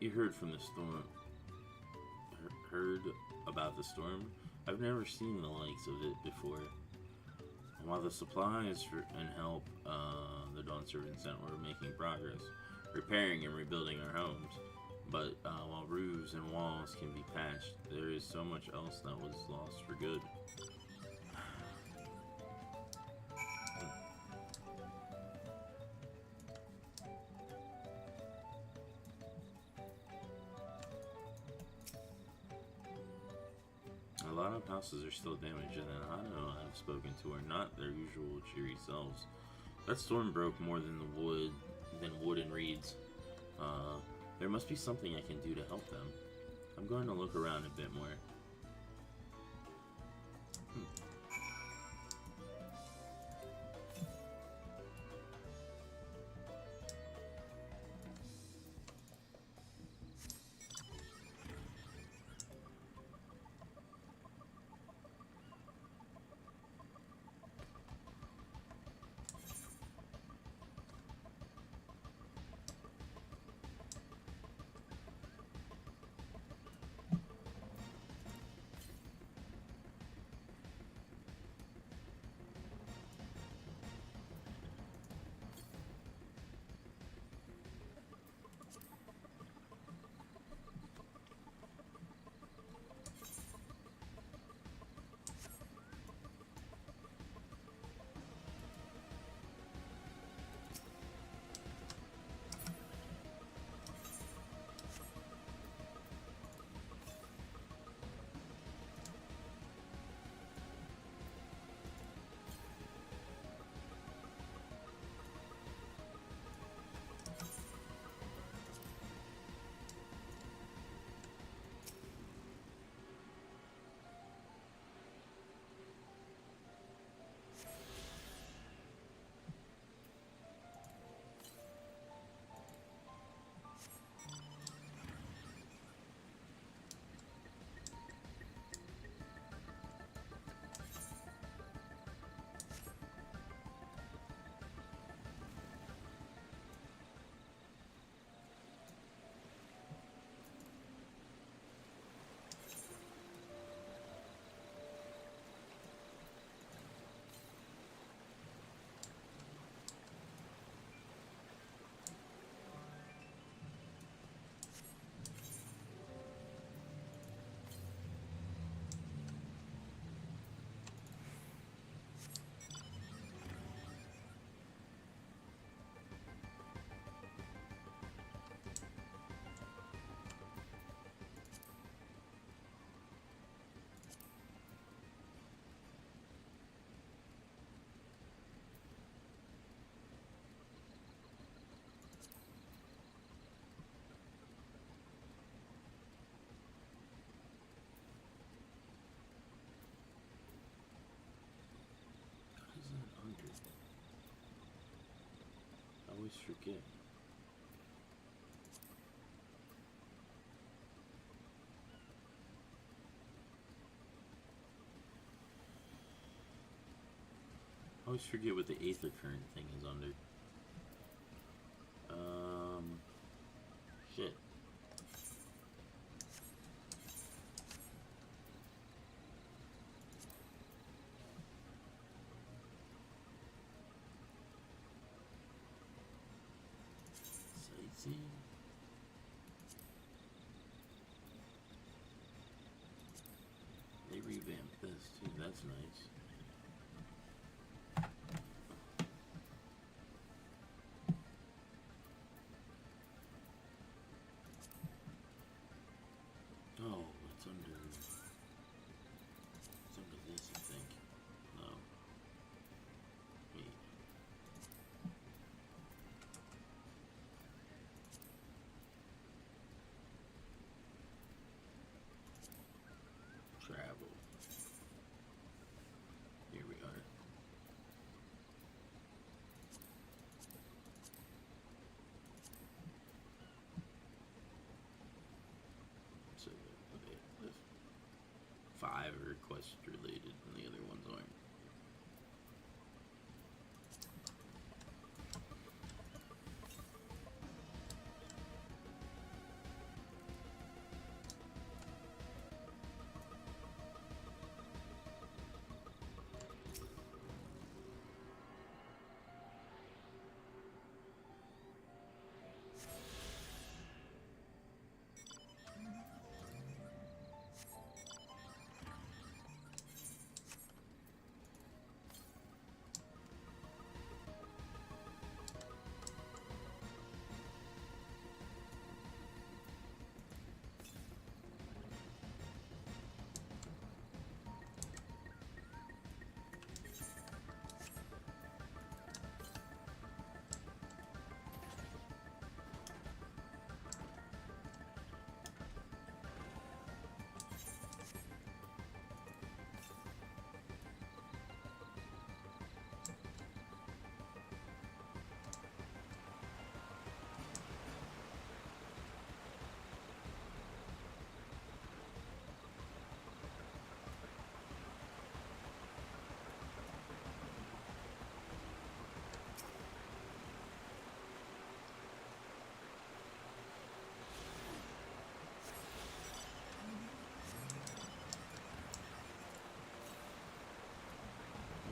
You heard from the storm. Heard about the storm? I've never seen the likes of it before. While the supplies and help the Dawn Servant sent were making progress, repairing and rebuilding our homes. But while roofs and walls can be patched, there is so much else that was lost for good. A lot of houses are still damaged, and the Hano I've spoken to are not their usual cheery selves. That storm broke more than wood and reeds. There must be something I can do to help them. I'm going to look around a bit more. always forget. I always forget what the Aether Current thing is under. Shit. Sightseeing. They revamped this too, that's nice. Oh, it's under this, I think. No. Wait. Travel. Here we are. So, okay, this 5 are quest related, and the other ones aren't.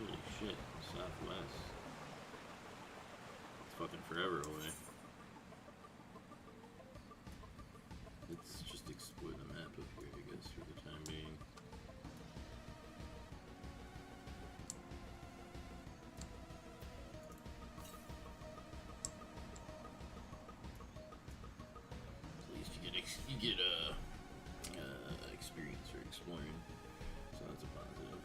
Holy shit, southwest. It's fucking forever away. Let's just explore the map up here, I guess, for the time being. At least you get experience for exploring, so that's a positive.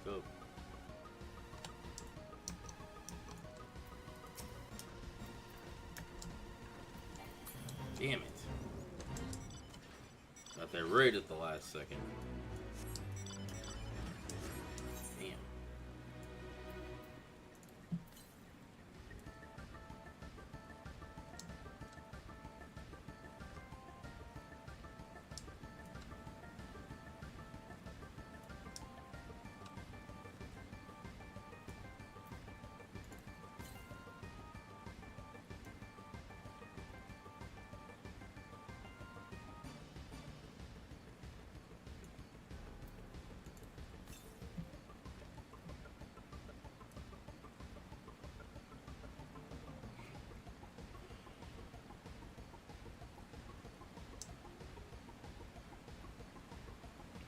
up. Damn it. Got there right at the last second. Damn.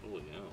Holy hell.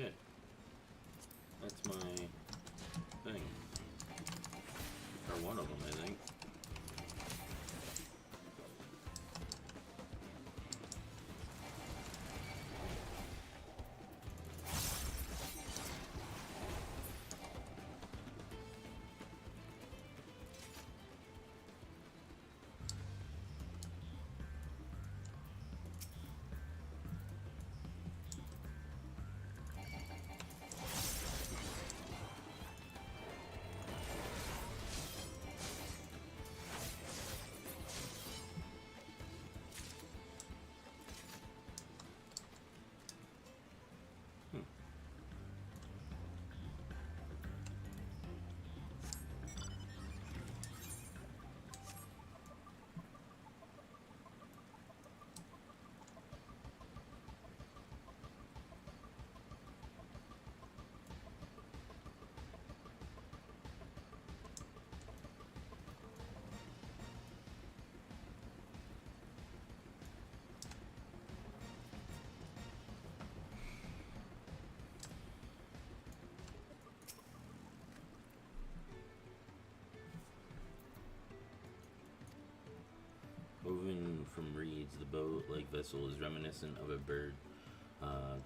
shit. That's my thing. Or one of them, I think. Woven from reeds, the boat-like vessel is reminiscent of a bird.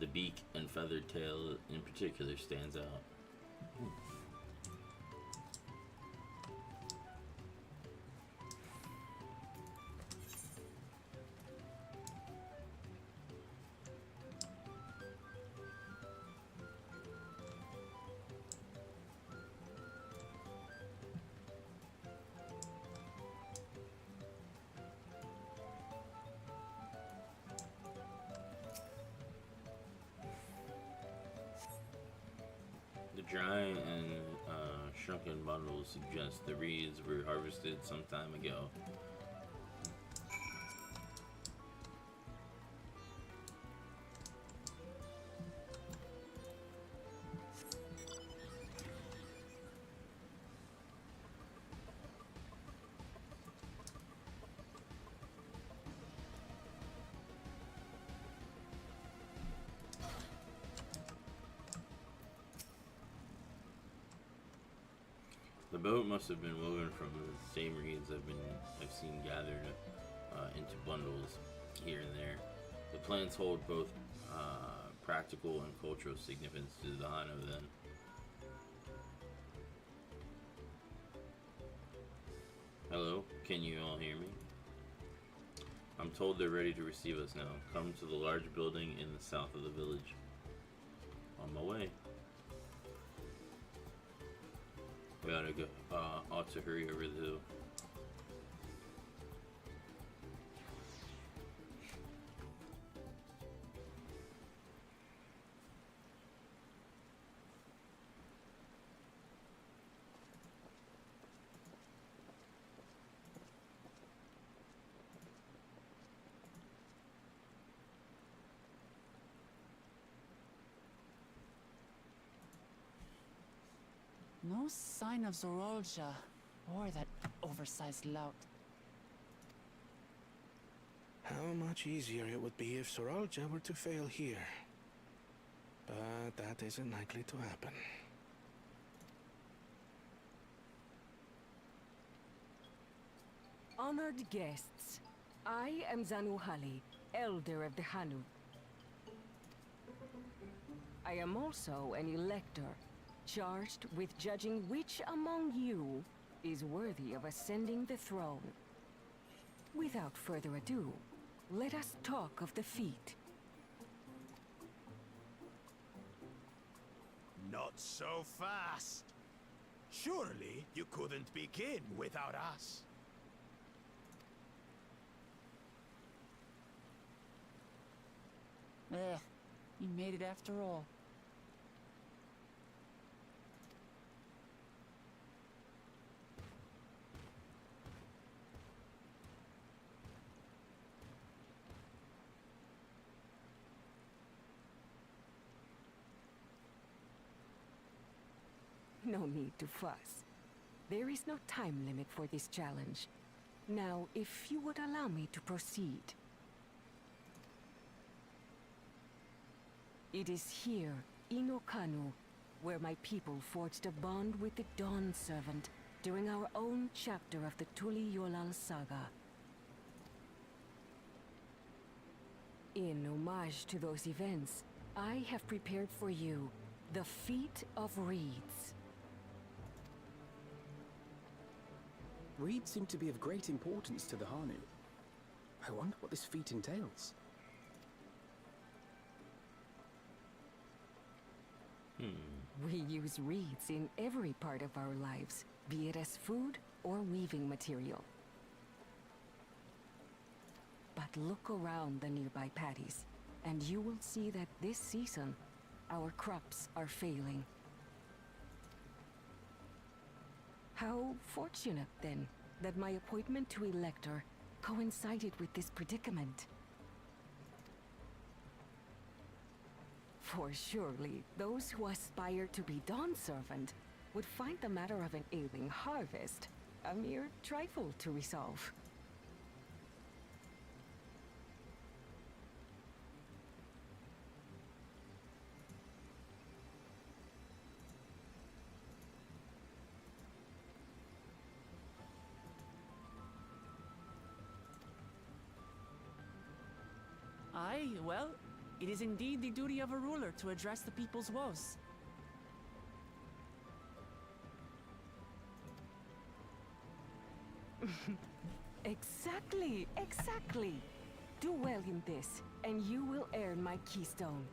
The beak and feathered tail in particular stands out. Dry and shrunken bundles suggest the reeds were harvested some time ago. The boat must have been woven from the same reeds I've seen gathered into bundles here and there. The plants hold both practical and cultural significance to the Hano then. Hello, can you all hear me? I'm told they're ready to receive us now. Come to the large building in the south of the village. On my way. We ought to hurry over the hill. No sign of Zorolja or that oversized lout. How much easier it would be if Zorolja were to fail here. But that isn't likely to happen. Honored guests, I am Zanuhali, Elder of the Hanu. I am also an elector, charged with judging which among you is worthy of ascending the throne. Without further ado, let us talk of the feat. Not so fast. Surely you couldn't begin without us. You made it after all. No need to fuss. There is no time limit for this challenge. Now, if you would allow me to proceed. It is here Inokanu, where my people forged a bond with the Dawn Servant during our own chapter of the Tuli Yolal saga. In homage to those events, I have prepared for you the Feat of Reeds. Reeds seem to be of great importance to the Hanu. I wonder what this feat entails. We use reeds in every part of our lives, be it as food or weaving material. But look around the nearby paddies, and you will see that this season, our crops are failing. How fortunate, then, that my appointment to Elector coincided with this predicament. For surely, those who aspire to be Dawn Servant would find the matter of an ailing harvest a mere trifle to resolve. Aye, well, it is indeed the duty of a ruler to address the people's woes. Exactly, exactly. Do well in this, and you will earn my keystone.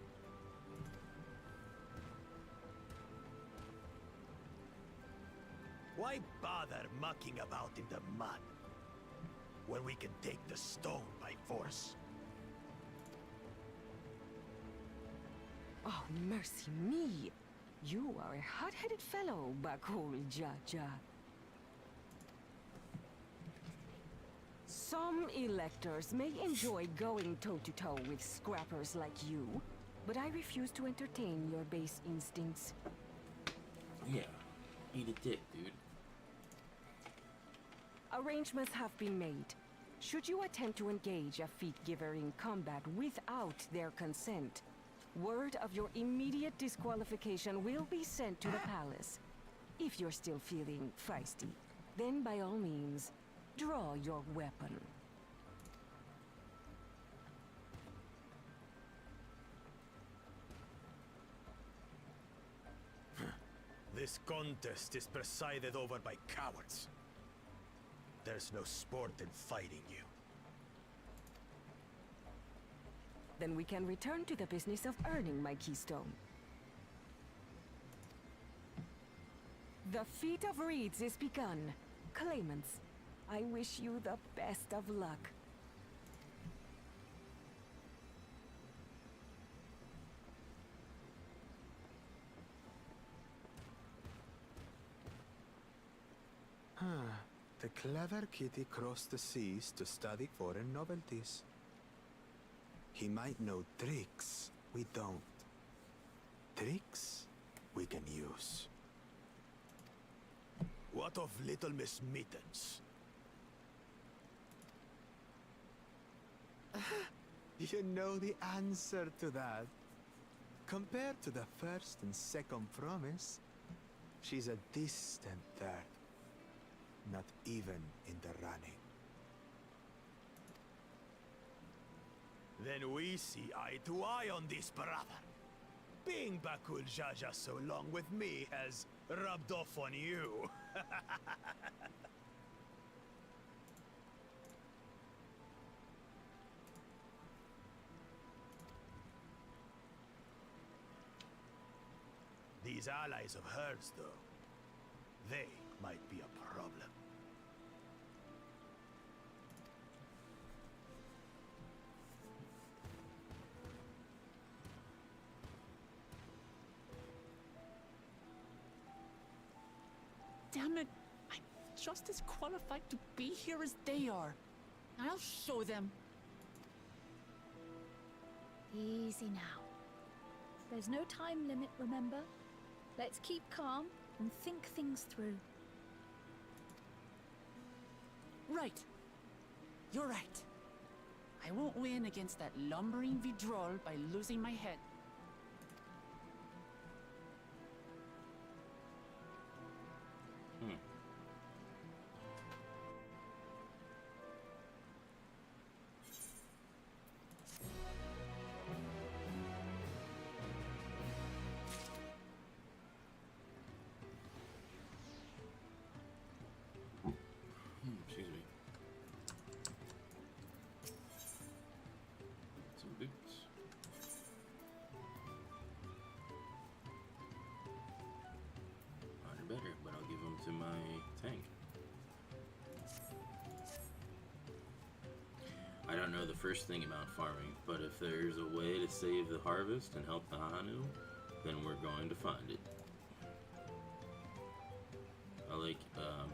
Why bother mucking about in the mud when we can take the stone by force? Oh, mercy me! You are a hot-headed fellow, Bakul Jaja. Some electors may enjoy going toe-to-toe with scrappers like you, but I refuse to entertain your base instincts. Yeah, eat a dick, dude. Arrangements have been made. Should you attempt to engage a feat giver in combat without their consent, word of your immediate disqualification will be sent to the palace. If you're still feeling feisty, then by all means, draw your weapon. This contest is presided over by cowards. There's no sport in fighting you. Then we can return to the business of earning my keystone. The Feat of Reeds is begun. Claimants, I wish you the best of luck. The clever kitty crossed the seas to study foreign novelties. He might know tricks we don't. Tricks we can use. What of Little Miss Mittens? You know the answer to that. Compared to the first and second promise, she's a distant third. Not even in the running. Then we see eye to eye on this, brother. Being Bakul Jaja so long with me has rubbed off on you. These allies of hers, though, they might be a problem. Damn it! I'm just as qualified to be here as they are. I'll show them. Easy now. There's no time limit, remember? Let's keep calm and think things through. Right. You're right. I won't win against that lumbering Vidrol by losing my head. don't know the first thing about farming, but if there's a way to save the harvest and help the Hanu, then we're going to find it. I like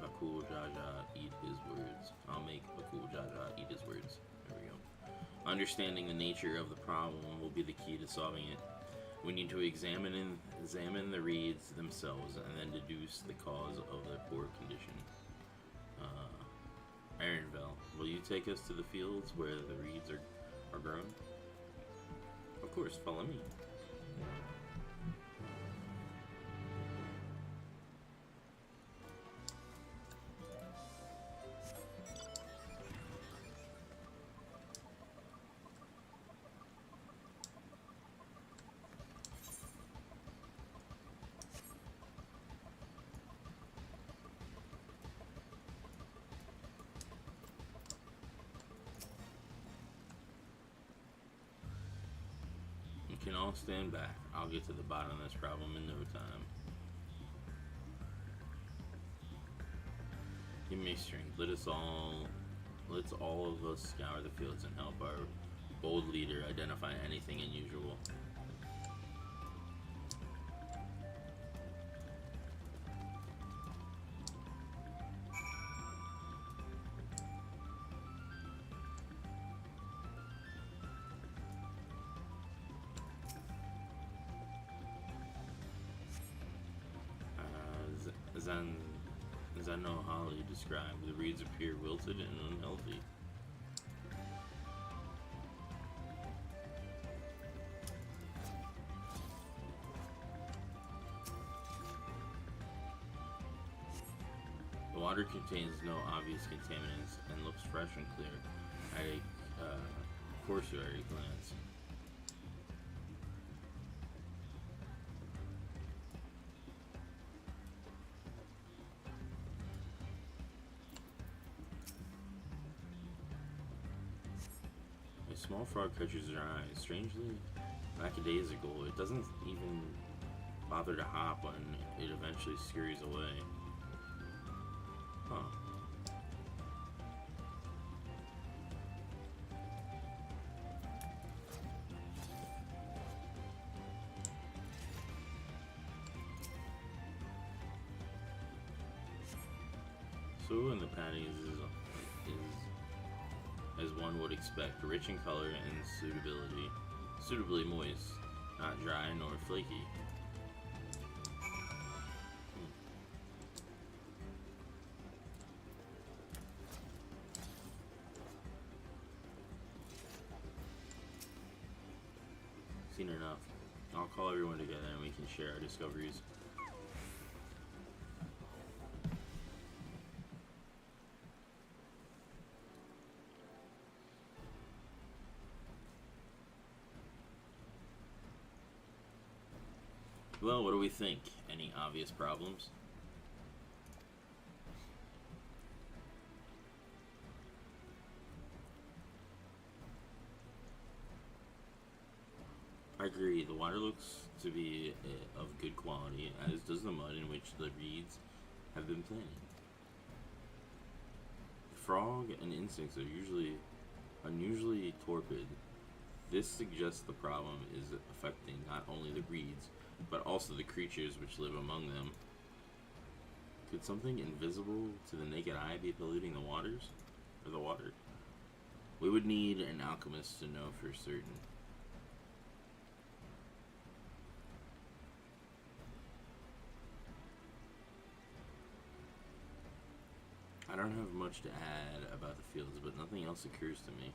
Bakul Jaja eat his words. I'll make Bakul Jaja eat his words. There we go. Understanding the nature of the problem will be the key to solving it. We need to examine the reeds themselves and then deduce the cause of their poor condition. Ironville, will you take us to the fields where the reeds are grown? Of course, follow me. You can all stand back. I'll get to the bottom of this problem in no time. Give me strength. Let's all of us scour the fields and help our bold leader identify anything unusual. As I know Holly described, the reeds appear wilted and unhealthy. The water contains no obvious contaminants and looks fresh and clear at a cursory glance. A small frog catches your eye. Strangely, lackadaisical, it doesn't even bother to hop when it eventually scurries away. Huh. So in the patties is as one would expect, rich in color and suitably moist, not dry nor flaky. Seen enough. I'll call everyone together and we can share our discoveries. Well, what do we think? Any obvious problems? I agree, the water looks to be of good quality, as does the mud in which the reeds have been planted. The frog and insects are unusually torpid. This suggests the problem is affecting not only the reeds, but also the creatures which live among them. Could something invisible to the naked eye be polluting the waters? Or the water? We would need an alchemist to know for certain. I don't have much to add about the fields, but nothing else occurs to me.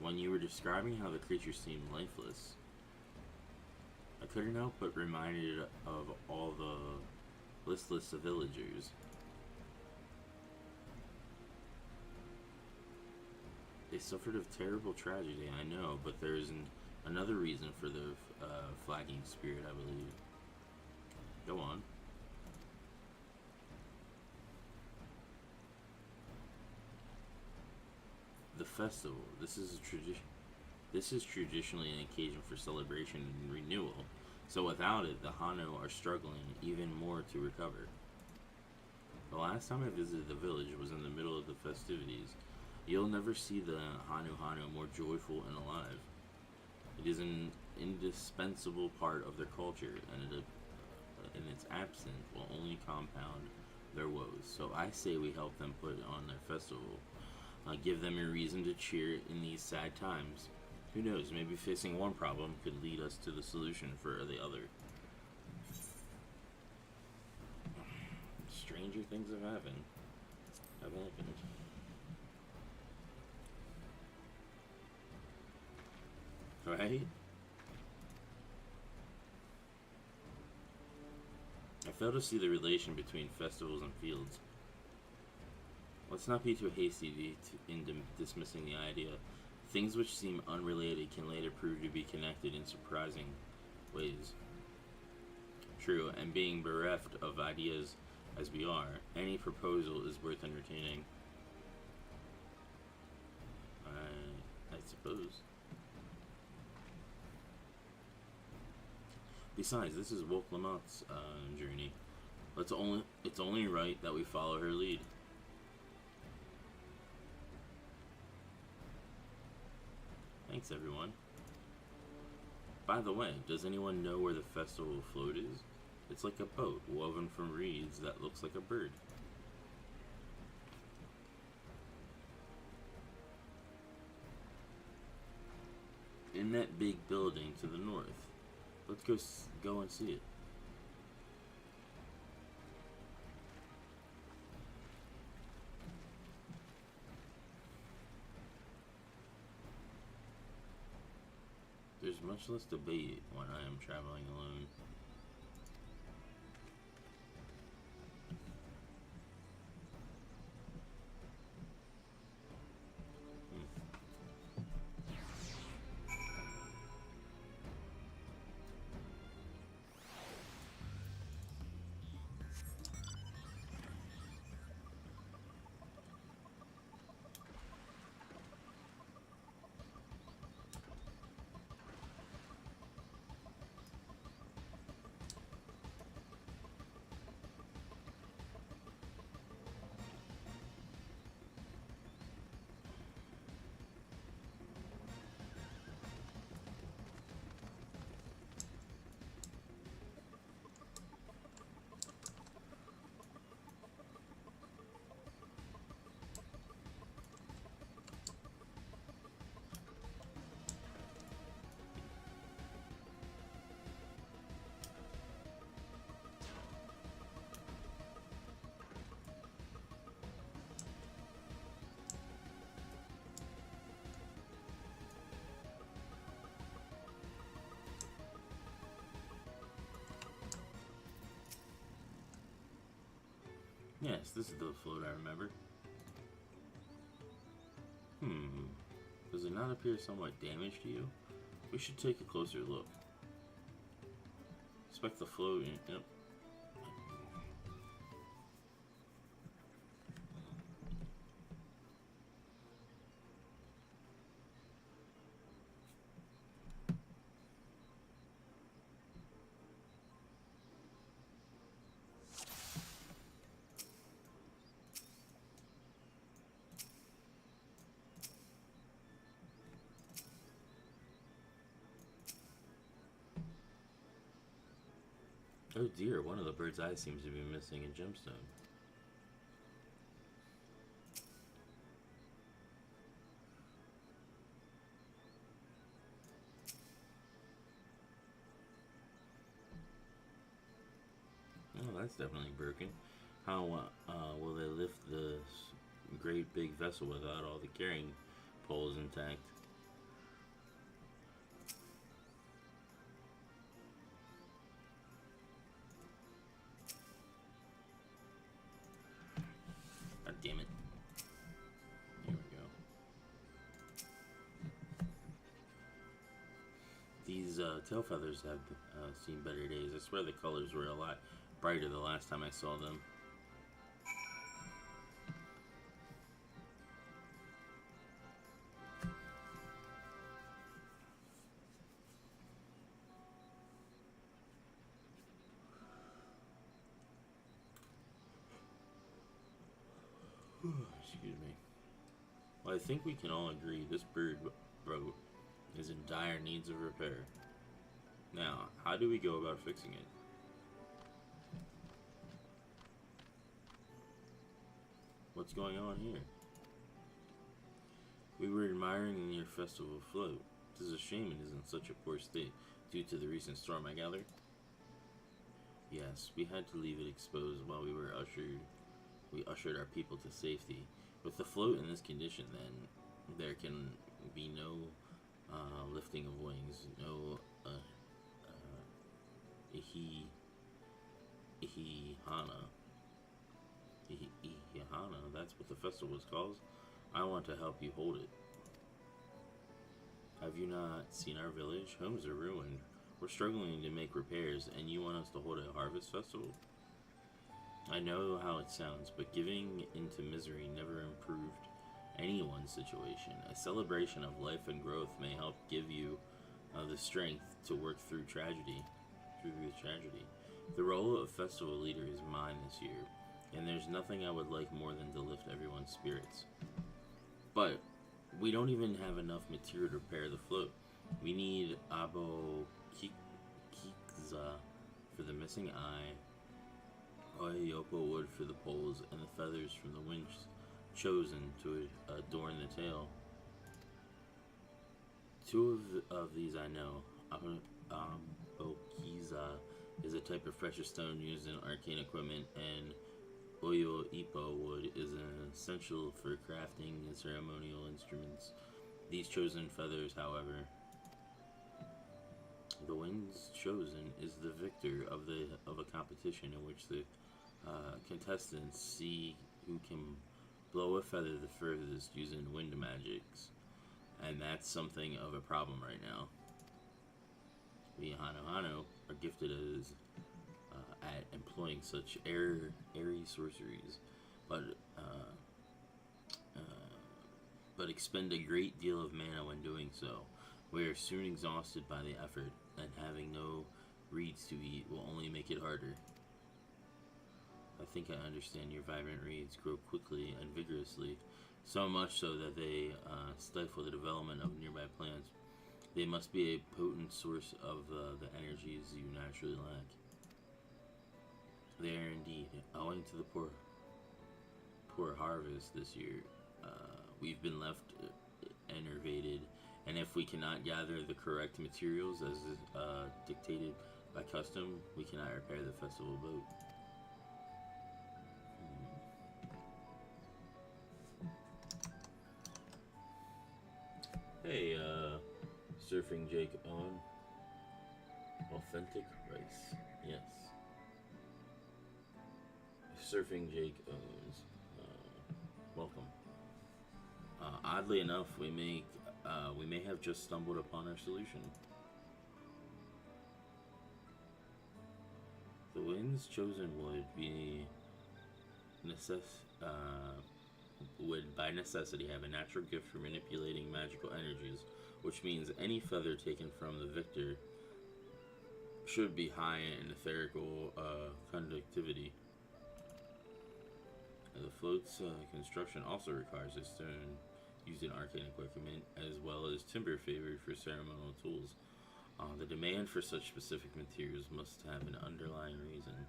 When you were describing how the creatures seemed lifeless, I couldn't help but reminded of all the listless villagers. They suffered a terrible tragedy, I know, but there is another reason for their flagging spirit, I believe. Go on. The festival. This is traditionally an occasion for celebration and renewal, so without it, the Hano are struggling even more to recover. The last time I visited the village was in the middle of the festivities, You'll never see the Hanu Hanu more joyful and alive. It is an indispensable part of their culture, and its absence will only compound their woes. So I say we help them put on their festival. Give them a reason to cheer in these sad times. Who knows, maybe facing one problem could lead us to the solution for the other. Stranger things have happened. Right? I fail to see the relation between festivals and fields. Let's not be too hasty in dismissing the idea. Things which seem unrelated can later prove to be connected in surprising ways. True, and being bereft of ideas as we are, any proposal is worth entertaining. I suppose. Besides, this is Woke Lamont's journey. It's only right that we follow her lead. Thanks, everyone. By the way, does anyone know where the festival float is? It's like a boat woven from reeds that looks like a bird. In that big building to the north. Let's go and see it. There's much less debate when I am traveling alone. Yes, this is the float I remember. Does it not appear somewhat damaged to you? We should take a closer look. Inspect the float. Yep. Oh dear, one of the bird's eyes seems to be missing a gemstone. Oh, that's definitely broken. How will they lift the great big vessel without all the carrying poles intact? God damn it. There we go. These tail feathers have seen better days. I swear the colors were a lot brighter the last time I saw them. Excuse me. Well, I think we can all agree this bird boat is in dire needs of repair. Now, how do we go about fixing it? What's going on here? We were admiring your festival float. It is a shame it is in such a poor state due to the recent storm, I gather. Yes, we had to leave it exposed while we ushered our people to safety. With the float in this condition, then, there can be no lifting of wings, no Ihihana, that's what the festival is called. I want to help you hold it. Have you not seen our village? Homes are ruined. We're struggling to make repairs, and you want us to hold a harvest festival? I know how it sounds, but giving into misery never improved anyone's situation. A celebration of life and growth may help give you the strength to work through tragedy. The role of festival leader is mine this year, and there's nothing I would like more than to lift everyone's spirits. But we don't even have enough material to repair the float. We need abo kikza for the missing eye, oyopo wood for the poles, and the feathers from the winch chosen to adorn the tail. Two of these I know. Abokiza is a type of precious stone used in arcane equipment, and Oyo-Ipo wood is an essential for crafting and ceremonial instruments. These chosen feathers, however, the ones chosen is the victor of a competition in which the contestants see who can blow a feather the furthest using wind magics, and that's something of a problem right now. We Hano are gifted as at employing such airy sorceries, but expend a great deal of mana when doing so. We are soon exhausted by the effort, and having no reeds to eat will only make it harder. I think I understand your vibrant reeds grow quickly and vigorously, so much so that they stifle the development of nearby plants. They must be a potent source of the energies you naturally lack. They are indeed. Owing to the poor harvest this year, we've been left enervated, and if we cannot gather the correct materials as dictated by custom, we cannot repair the festival boat. Hey, Surfing Jake on authentic rice. Yes. Surfing Jake owns. Welcome. Oddly enough, we may have just stumbled upon our solution. The wind's chosen would by necessity have a natural gift for manipulating magical energies, which means any feather taken from the victor should be high in etherical conductivity. The float's construction also requires a stone used in arcane equipment, as well as timber favored for ceremonial tools. The demand for such specific materials must have an underlying reason.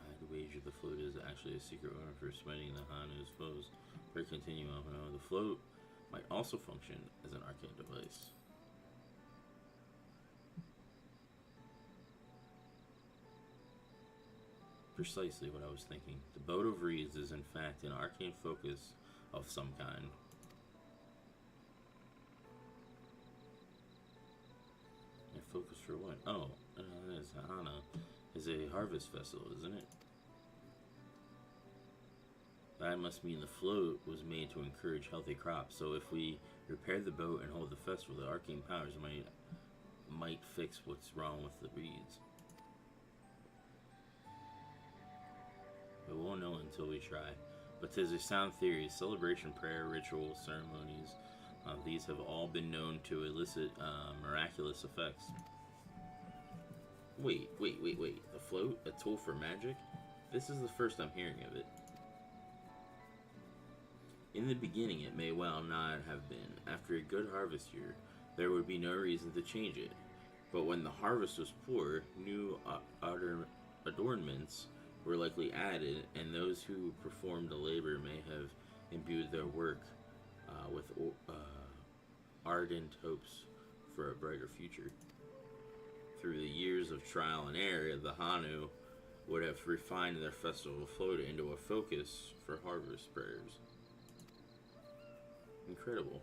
I'd wager the float is actually a secret weapon for smiting the Hanu's foes. Per continue on, the float might also function as an arcane device. Precisely what I was thinking. The boat of reeds is in fact an arcane focus of some kind. A focus for what? Oh, this Hana is a harvest festival, isn't it? That must mean the float was made to encourage healthy crops. So if we repair the boat and hold the festival, the arcane powers might fix what's wrong with the reeds. We won't know until we try. But 'tis a sound theory. Celebration, prayer, ritual, ceremonies, these have all been known to elicit miraculous effects. Wait. The float? A tool for magic? This is the first I'm hearing of it. In the beginning, it may well not have been. After a good harvest year, there would be no reason to change it. But when the harvest was poor, new adornments were likely added, and those who performed the labor may have imbued their work with ardent hopes for a brighter future. Through the years of trial and error, the Hanu would have refined their festival float into a focus for harvest prayers. Incredible.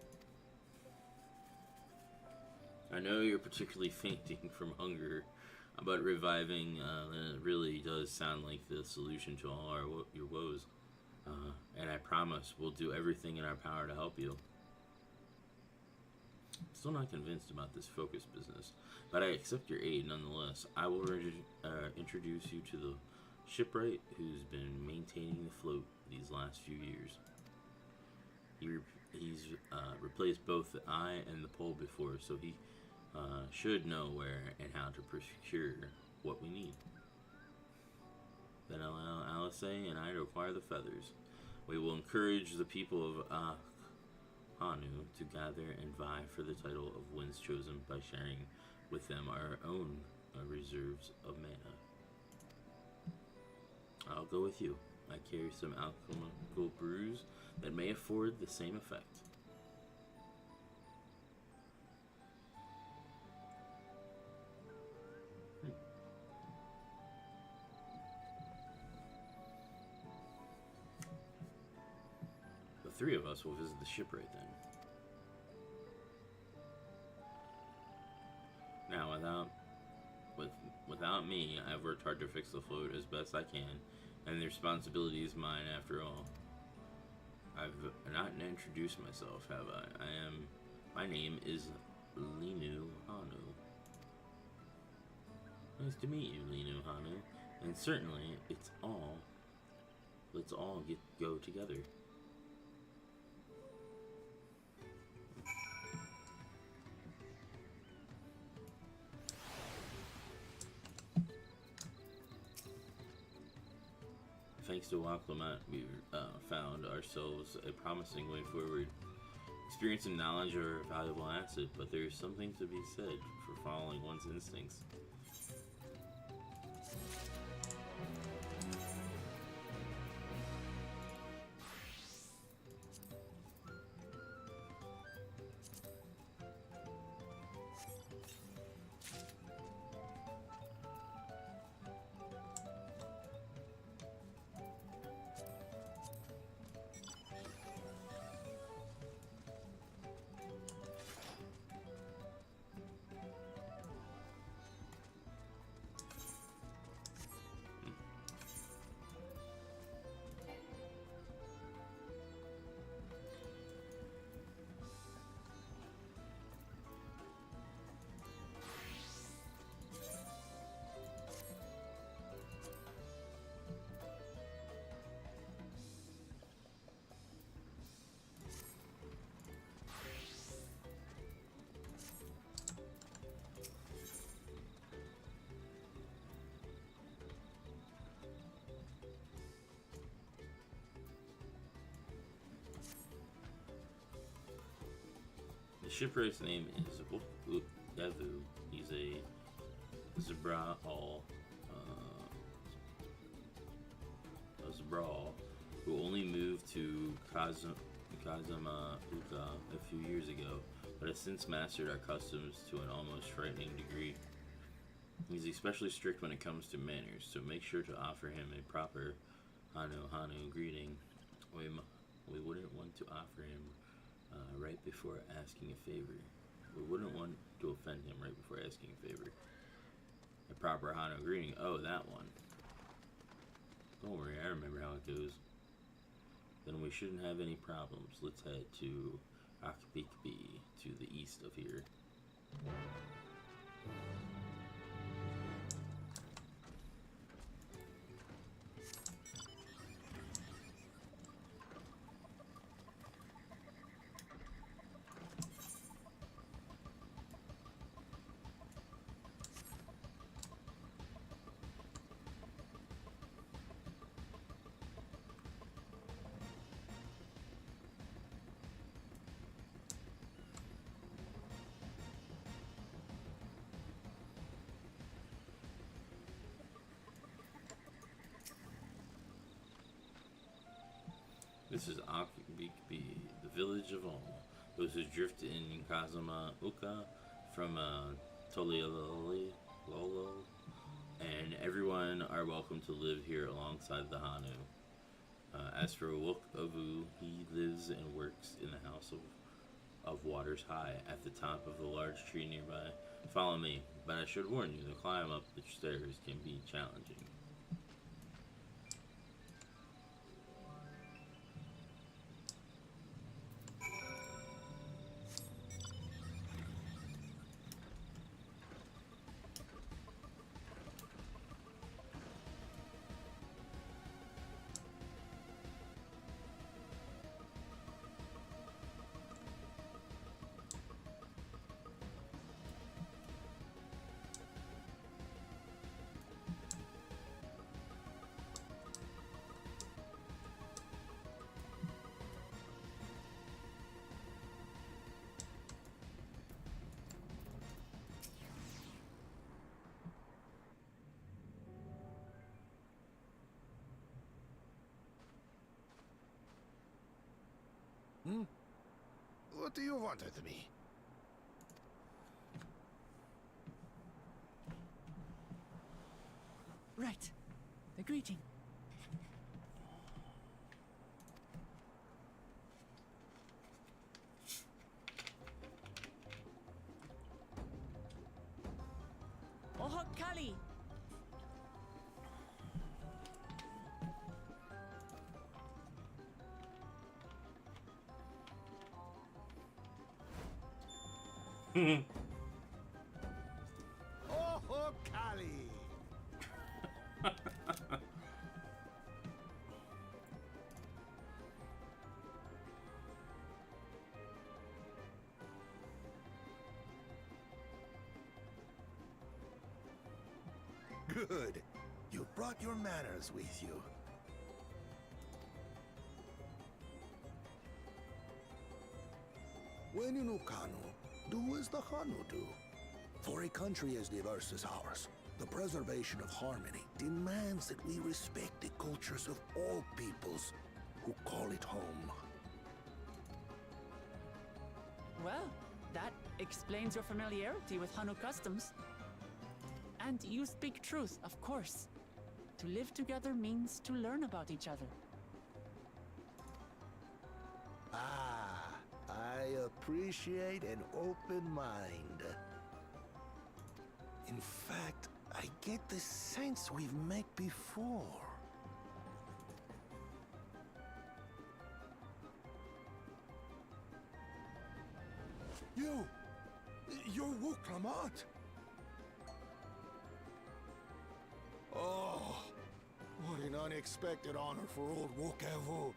I know you're particularly fainting from hunger, but reviving really does sound like the solution to all your woes. And I promise we'll do everything in our power to help you. Still not convinced about this focus business, but I accept your aid nonetheless. I will introduce you to the shipwright who's been maintaining the float these last few years. He's replaced both the eye and the pole before, so he should know where and how to procure what we need. Then allow Alice and I to acquire the feathers. We will encourage the people of Hanu to gather and vie for the title of Winds Chosen by sharing with them our own reserves of mana. I'll go with you. I carry some alchemical brews that may afford the same effect. The three of us will visit the shipwright then. Now, without me, I've worked hard to fix the float as best I can, and the responsibility is mine after all. I've not introduced myself, have I? My name is Linu Hanu. Nice to meet you, Linu Hanu. And certainly, let's all go together. Thanks to Waklamat, we found ourselves a promising way forward. Experience and knowledge are a valuable asset, but there's something to be said for following one's instincts. The shipwright's name is Evu. He's a Zabral who only moved to Kazama Uka a few years ago, but has since mastered our customs to an almost frightening degree. He's especially strict when it comes to manners, so make sure to offer him a proper Hanu greeting. We wouldn't want to offer him right before asking a favor. We wouldn't want to offend him right before asking a favor. A proper Hanu greeting. Oh, that one. Don't worry, I remember how it goes. Then we shouldn't have any problems. Let's head to Akbikbi, to the east of here. This is Akbikbi, the village of all. Those who drift in Kazuma Uka from Toliololi, Lolo, and everyone are welcome to live here alongside the Hanu. As for Wook Avu, he lives and works in the house of Waters High, at the top of the large tree nearby. Follow me, but I should warn you, the climb up the stairs can be challenging. What do you want with me? Right. The greeting. Oho Kali! Oh, Kali! Good. You brought your manners with you. When in Ukanu, do as the Hanu do. For a country as diverse as ours, the preservation of harmony demands that we respect the cultures of all peoples who call it home. Well, that explains your familiarity with Hanu customs. And you speak truth, of course. To live together means to learn about each other. Ah, I appreciate an open mind. In fact, I get the sense we've met before. You're Wook Lamat. Oh, what an unexpected honor for old Wook Evu.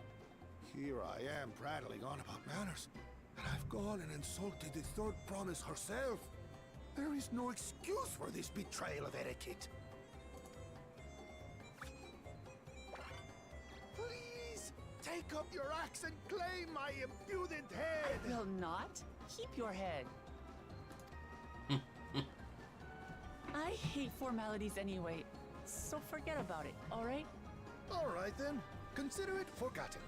Here I am prattling on about manners, and I've gone and insulted the third promise herself. There is no excuse for this betrayal of etiquette. Please, take up your axe and claim my impudent head! I will not. Keep your head. I hate formalities anyway, so forget about it, alright? Alright then. Consider it forgotten.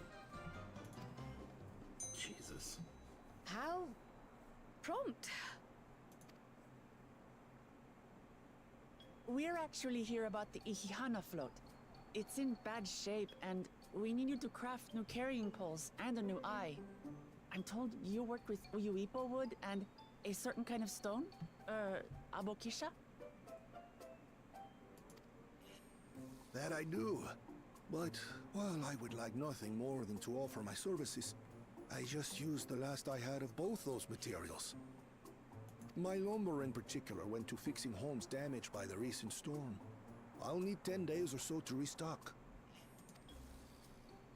Jesus. How prompt. We're actually here about the Ihihana float. It's in bad shape, and we need you to craft new carrying poles and a new eye. I'm told you worked with Uyuipo wood and a certain kind of stone? Abokisha? That I do. But, well, I would like nothing more than to offer my services. I just used the last I had of both those materials. My lumber in particular went to fixing homes damaged by the recent storm. I'll need 10 days or so to restock.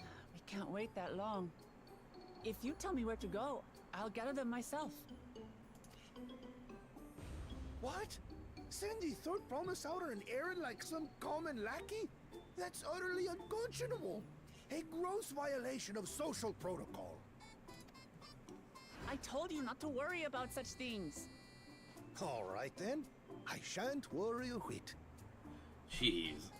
We can't wait that long. If you tell me where to go, I'll gather them myself. What? Send the third promise out on an errand like some common lackey? That's utterly unconscionable. A gross violation of social protocol. I told you not to worry about such things. All right then. I shan't worry a whit. Jeez.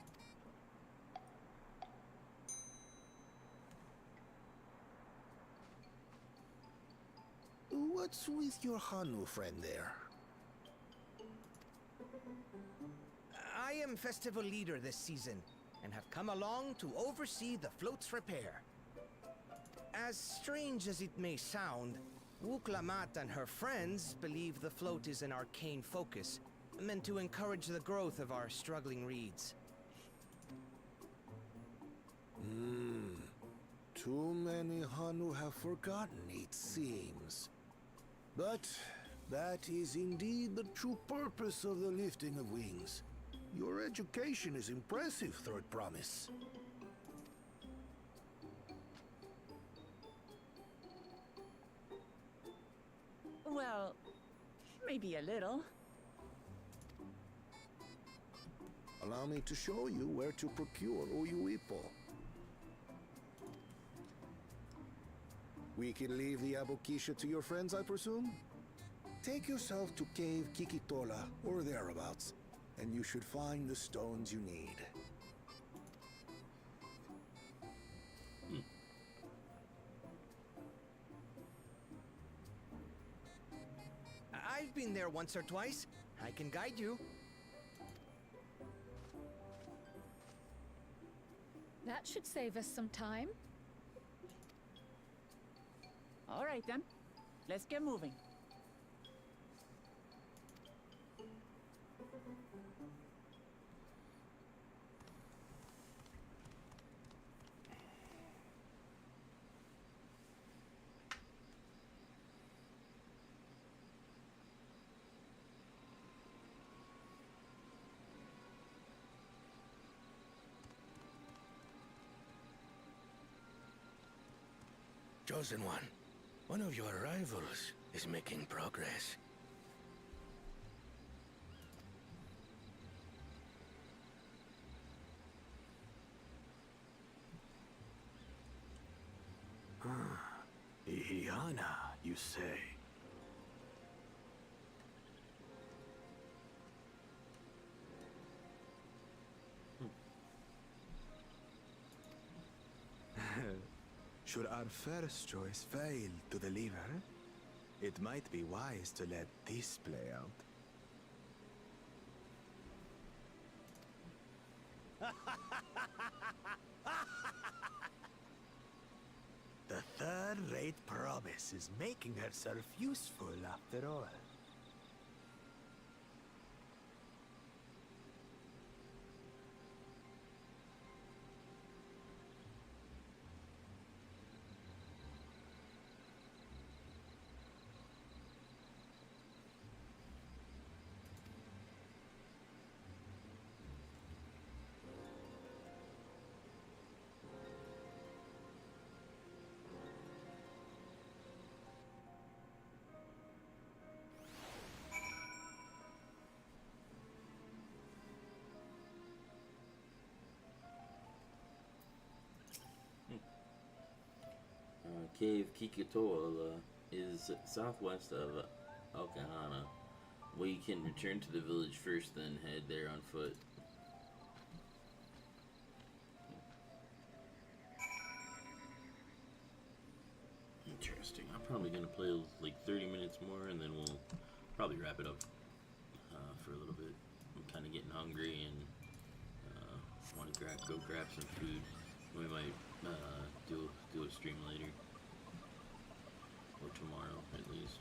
What's with your Hanu friend there? I am festival leader this season, and have come along to oversee the float's repair. As strange as it may sound, Wuklamat and her friends believe the float is an arcane focus, meant to encourage the growth of our struggling reeds. Too many Hanu have forgotten, it seems. But that is indeed the true purpose of the lifting of wings. Your education is impressive, Third Promise. Well, maybe a little. Allow me to show you where to procure Uyuipo. We can leave the Abokisha to your friends, I presume? Take yourself to Cave Kikitola, or thereabouts, and you should find the stones you need. I've been there once or twice. I can guide you. That should save us some time. All right then, let's get moving. Chosen one of your rivals is making progress. Ihiana, you say? Should our first choice fail to deliver, it might be wise to let this play out. The third-rate promise is making herself useful after all. Cave Kikitola is southwest of Okahana. We can return to the village first, then head there on foot. Interesting. I'm probably going to play like 30 minutes more, and then we'll probably wrap it up for a little bit. I'm kind of getting hungry and want to go grab some food. We might do a stream later. Or tomorrow, at least.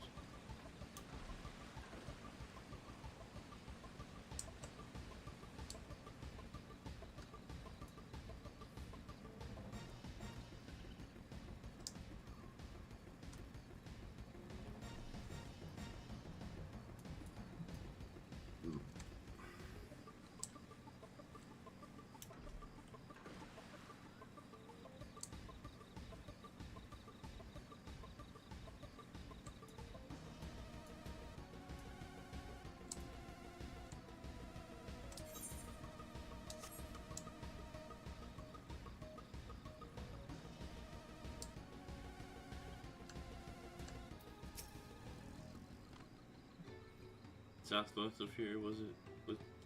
Southwest of here,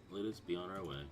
let us be on our way.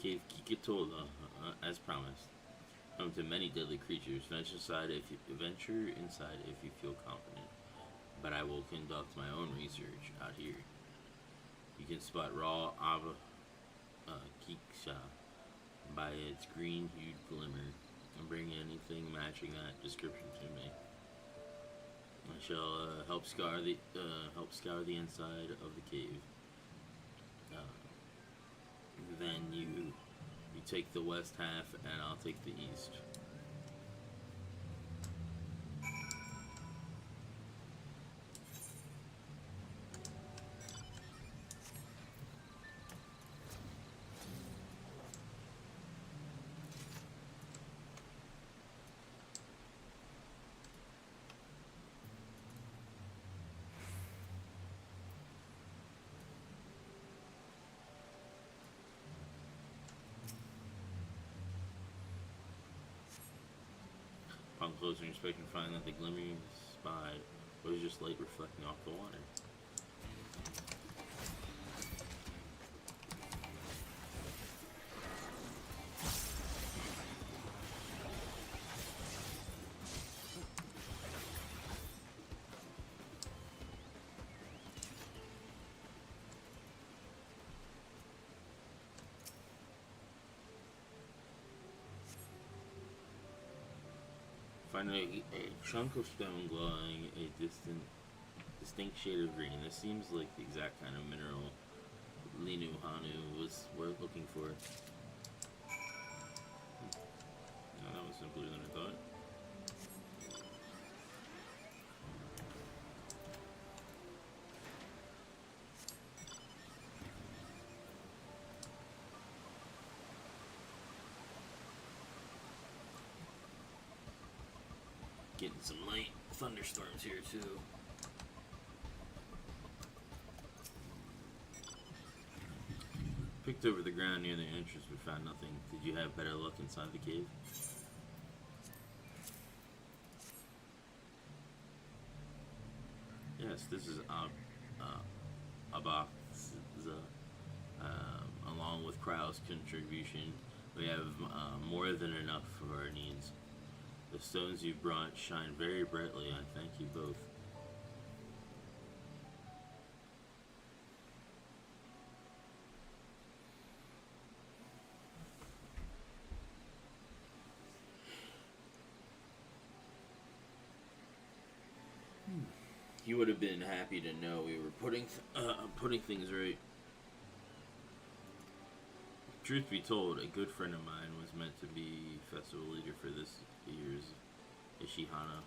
Cave Kikitola, as promised. Home to many deadly creatures. Venture inside if you feel confident. But I will conduct my own research out here. You can spot raw Ava Kiksha by its green-hued glimmer, and bring anything matching that description to me. I shall help scour the inside of the cave. Then you take the west half, and I'll take the east. Upon closer inspection, find that the glimmering spot was just light reflecting off the water. Find a chunk of stone glowing a distinct shade of green. This seems like the exact kind of mineral Linu Hanu was looking for. No, that was simpler than I thought. Getting some light thunderstorms here too. Picked over the ground near the entrance but found nothing. Did you have better luck inside the cave? Yes, this is Abaxza. Along with Krau's contribution, we have more than enough for our needs. The stones you brought shine very brightly. I thank you both. You would have been happy to know we were putting things right. Truth be told, a good friend of mine was meant to be festival leader for this year's Ishihana.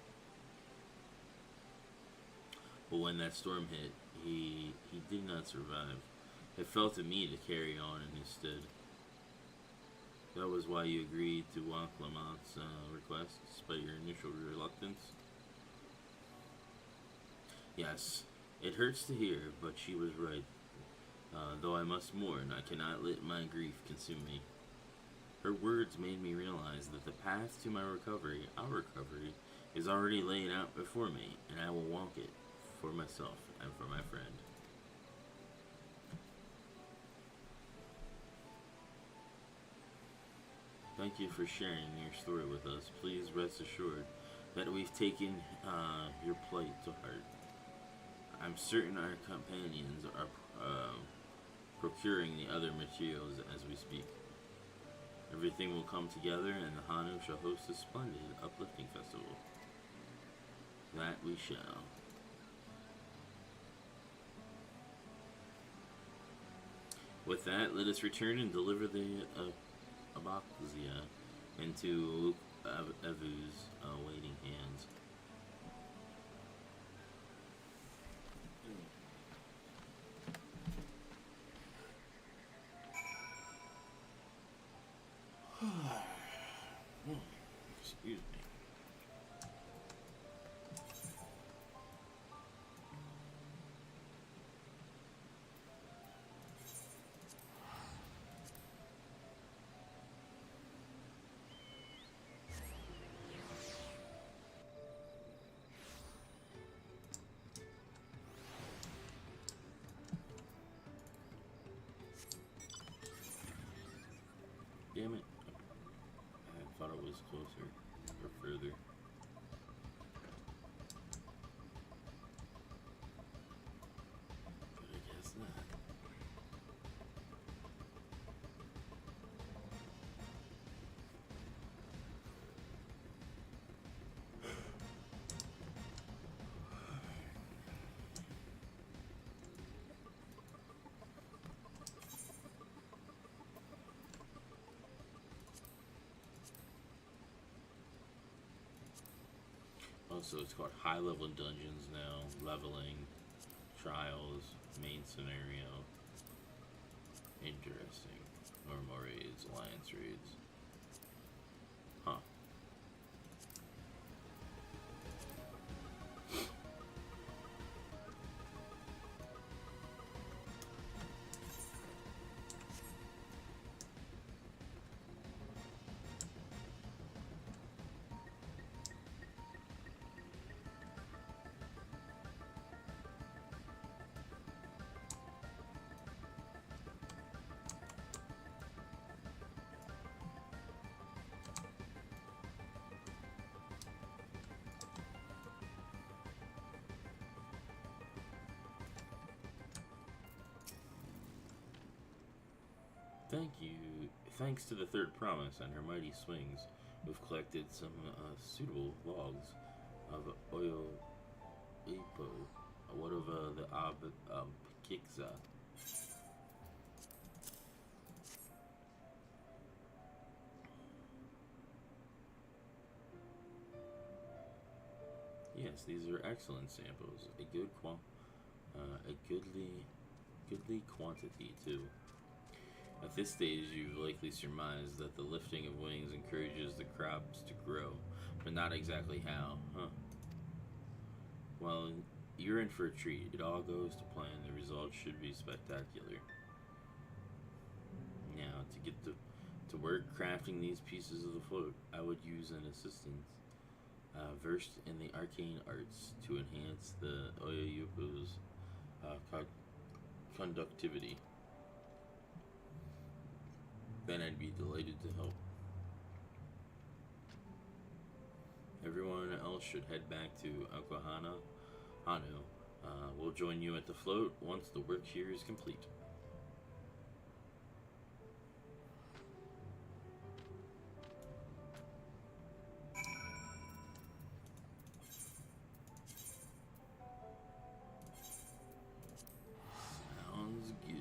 But when that storm hit, he did not survive. It fell to me to carry on in his stead. That was why you agreed to Juan Clement's request, despite your initial reluctance. Yes, it hurts to hear, but she was right. Though I must mourn, I cannot let my grief consume me. Her words made me realize that the path to my recovery, our recovery, is already laid out before me, and I will walk it for myself and for my friend. Thank you for sharing your story with us. Please rest assured that we've taken your plight to heart. I'm certain our companions are procuring the other materials as we speak. Everything will come together and the Hanu shall host a splendid, uplifting festival. That we shall. With that, let us return and deliver the Abaxia into Evu's waiting hands. Excuse me. Also, it's called high-level dungeons now, leveling, trials, main scenario. Interesting. Normal raids, alliance raids. Huh. Thanks to the third promise and her mighty swings, we've collected some suitable logs of Oyo Ipo, one of the Pictomancer. Yes, these are excellent samples. A goodly quantity too. At this stage, you've likely surmised that the lifting of wings encourages the crops to grow, but not exactly how, huh? Well, you're in for a treat. It all goes to plan. The results should be spectacular. Now, to get to work crafting these pieces of the float, I would use an assistant versed in the arcane arts to enhance the Oyoyopo's conductivity. Then I'd be delighted to help. Everyone else should head back to Hanu. We'll join you at the float once the work here is complete. Sounds good.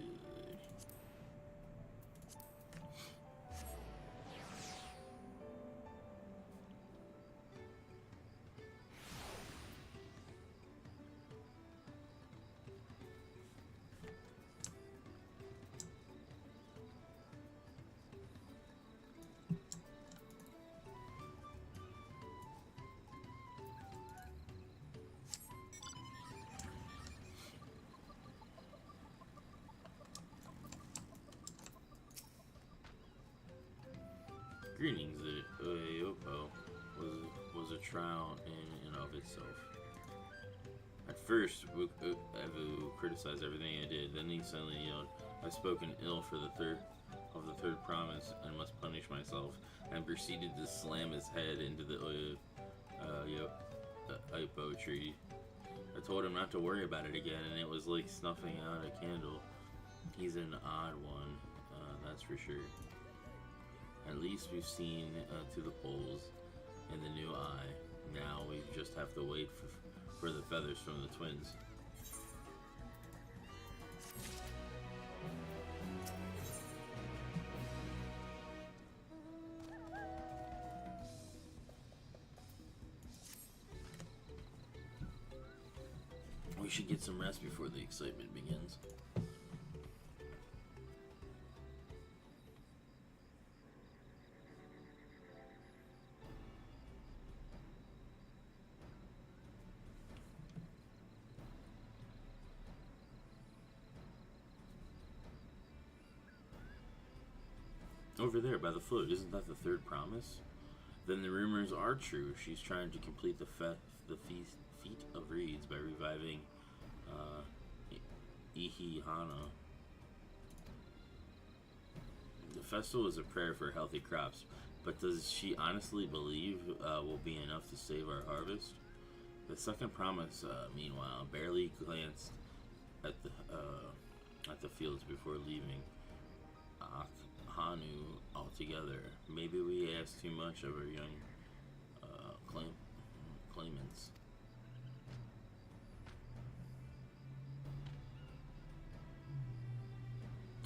Greetings, the Oyopo was a trial in and of itself. At first, Evu criticized everything I did, then he suddenly yelled, "I've spoken ill for the third promise and must punish myself," and proceeded to slam his head into the Oyopo tree. I told him not to worry about it again, and it was like snuffing out a candle. He's an odd one, that's for sure. At least we've seen to the poles in the new eye. Now we just have to wait for the feathers from the twins. We should get some rest before the excitement begins. Over there by the float, isn't that the third promise? Then the rumors are true. She's trying to complete the feat of reeds by reviving Ihihana. The festival is a prayer for healthy crops, but does she honestly believe will be enough to save our harvest? The second promise, meanwhile, barely glanced at the fields before leaving Hanu altogether. Maybe we asked too much of our young claimants.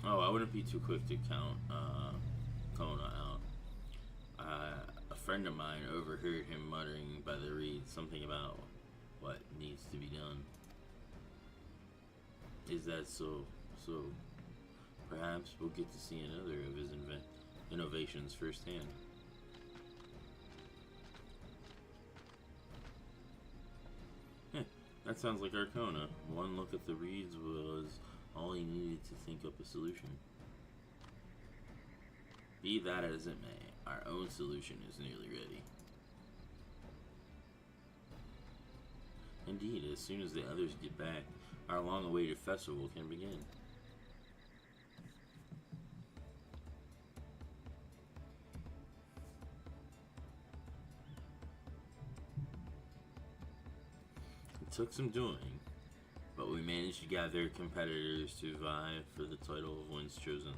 Oh, I wouldn't be too quick to count Kona out. A friend of mine overheard him muttering by the reeds something about what needs to be done. Is that so? So perhaps we'll get to see another of his innovations firsthand. That sounds like Arcona. One look at the reeds was all he needed to think up a solution. Be that as it may, our own solution is nearly ready. Indeed, as soon as the others get back, our long-awaited festival can begin. It took some doing, but we managed to gather competitors to vie for the title of ones chosen.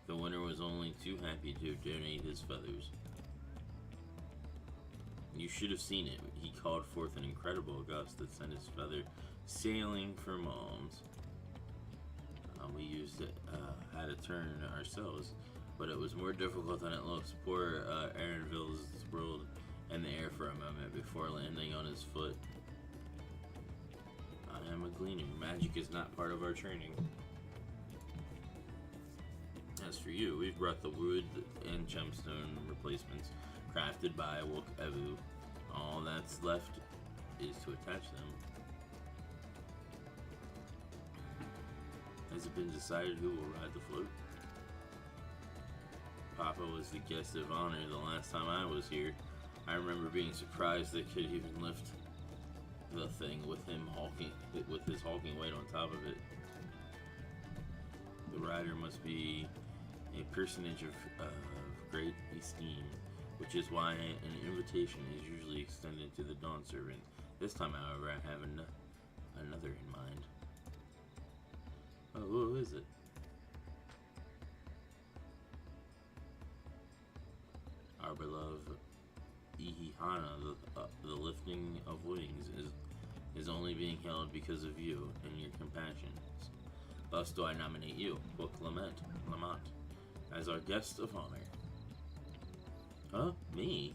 The winner was only too happy to donate his feathers. You should have seen it. He called forth an incredible gust that sent his feather sailing for Moms. We had a turn ourselves, but it was more difficult than it looks. Poor Aaronville's whirled in the air for a moment before landing on his foot. I am a gleaner. Magic is not part of our training. As for you, we've brought the wood and gemstone replacements crafted by Wook Evu. All that's left is to attach them. Has it been decided who will ride the float? Papa was the guest of honor the last time I was here. I remember being surprised they could even lift the thing with his hulking weight on top of it. The rider must be a personage of great esteem, which is why an invitation is usually extended to the Dawn Servant. This time, however, I have another in mind. Oh, who is it? Our beloved Ihihana, the lifting of wings, is only being held because of you and your compassion. Thus do I nominate you, Wook Lamont, as our guest of honor. Huh? Me?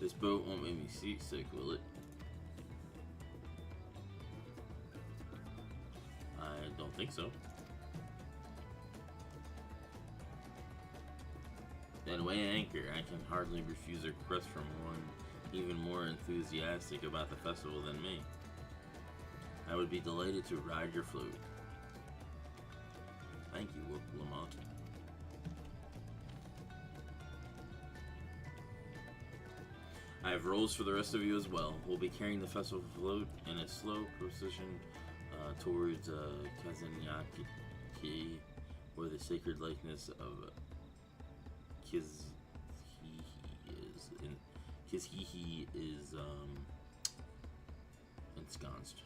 This boat won't make me seasick, will it? I don't think so. Then weigh anchor. I can hardly refuse a request from one even more enthusiastic about the festival than me. I would be delighted to ride your float. Thank you, Wook Lamont. I have roles for the rest of you as well. We'll be carrying the festival float in a slow procession towards Kazanyaki, where the sacred likeness of Kizhihi is ensconced.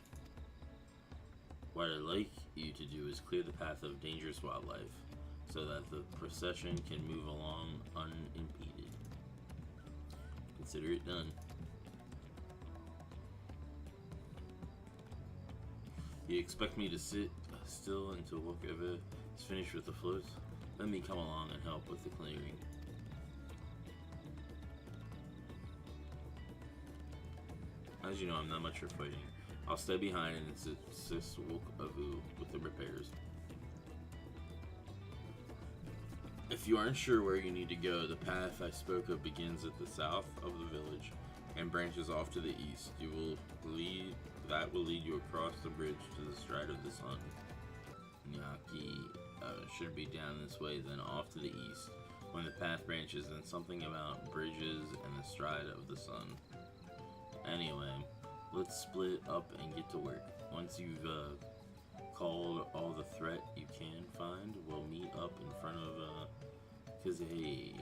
What I'd like you to do is clear the path of dangerous wildlife so that the procession can move along unimpeded. Consider it done. You expect me to sit still until Wook Evu is finished with the floats? Let me come along and help with the clearing. As you know, I'm not much for fighting. I'll stay behind and assist Wook Evu with the repairs. If you aren't sure where you need to go, the path I spoke of begins at the south of the village and branches off to the east. That will lead you across the bridge to the stride of the sun. Nyaki should be down this way, then off to the east. When the path branches, then something about bridges and the stride of the sun. Anyway, let's split up and get to work. Once you've called all the threat you can find, we'll meet up in front of Kizhihi.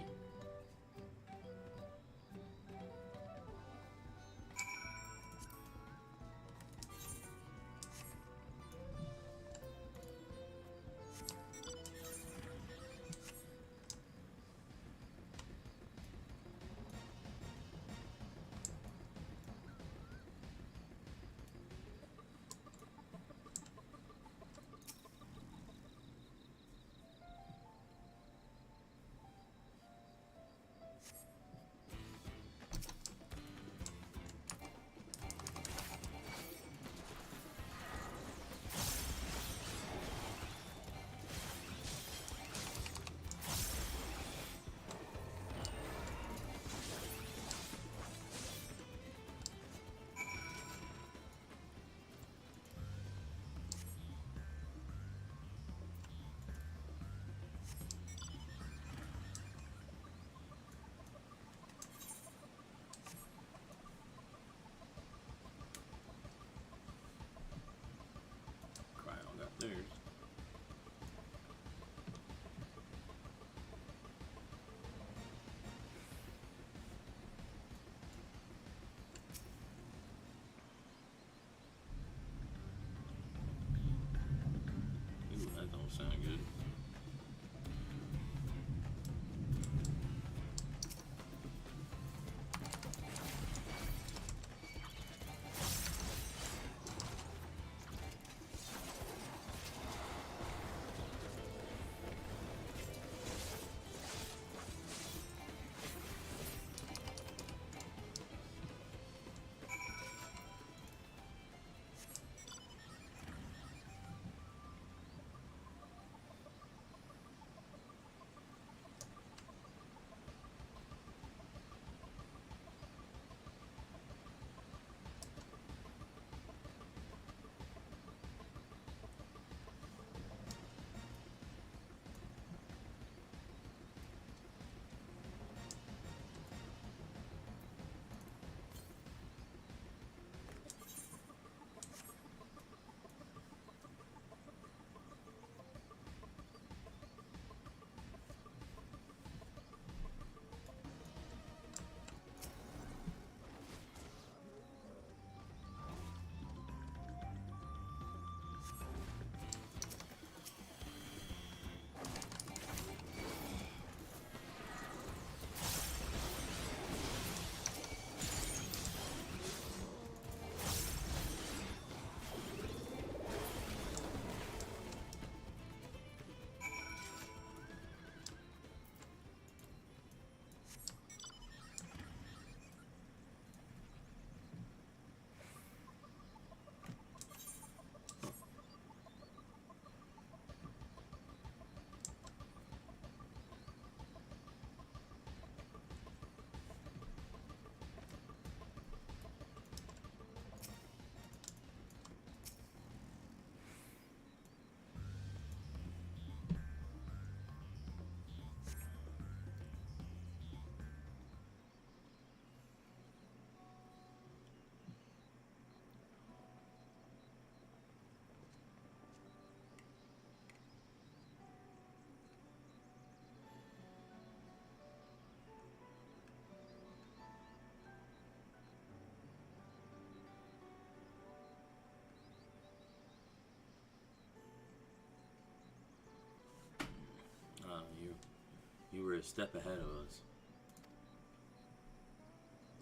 step ahead of us.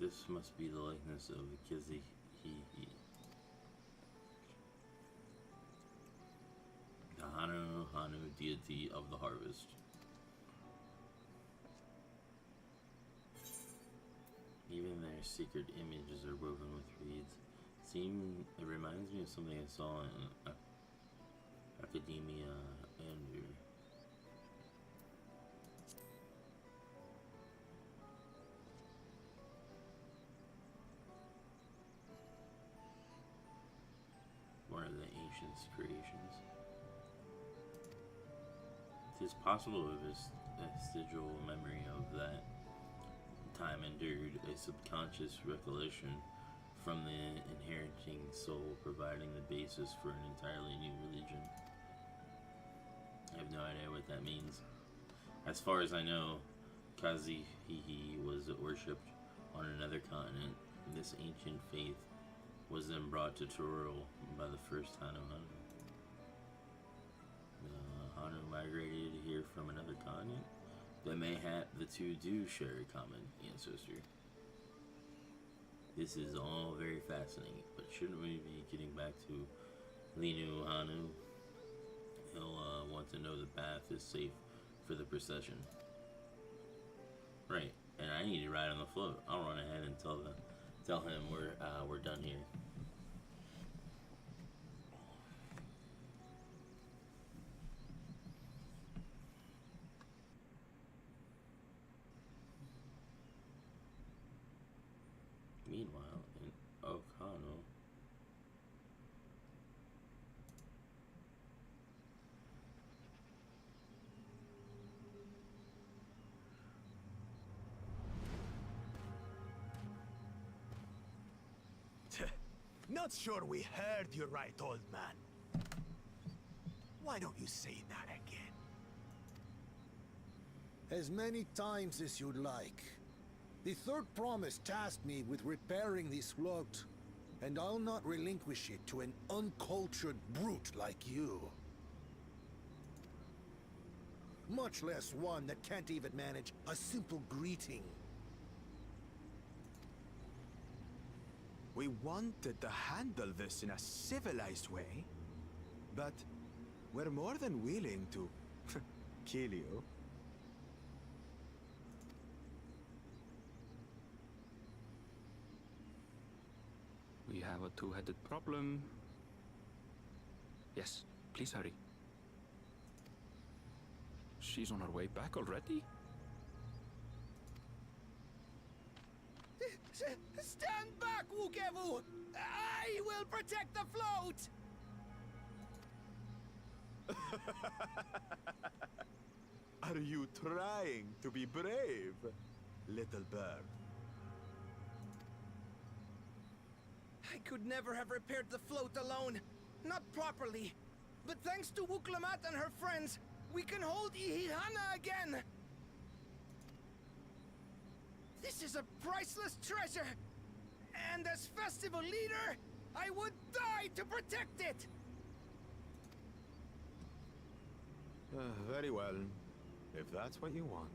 This must be the likeness of Kizi. The Hanu deity of the harvest. Even their secret images are woven with reeds. It reminds me of something I saw in Academia and one of the ancients' creations. It is possible of a vestigial memory of that time endured, a subconscious recollection from the inheriting soul, providing the basis for an entirely new religion. I have no idea what that means. As far as I know, Kazihihi was worshipped on another continent. This ancient faith was then brought to Toril by the first Hanu. The Hanu migrated here from another continent, but mayhap the two do share a common ancestor. This is all very fascinating, but shouldn't we be getting back to Linu Hanu? He'll want to know the path is safe for the procession. Right, and I need to ride on the float. I'll run ahead and tell him we're done here. Meanwhile, in Okano, Not sure we heard you right, old man. Why don't you say that again? As many times as you'd like. The third promise tasked me with repairing this float, and I'll not relinquish it to an uncultured brute like you. Much less one that can't even manage a simple greeting. We wanted to handle this in a civilized way, but we're more than willing to kill you. We have a two-headed problem. Yes, please hurry. She's on her way back already? Stand back, Wukevu! I will protect the float! Are you trying to be brave, little bird? I could never have repaired the float alone. Not properly. But thanks to Wuklamat and her friends, we can hold Ihihana again! This is a priceless treasure! And as festival leader, I would die to protect it! Very well, if that's what you want.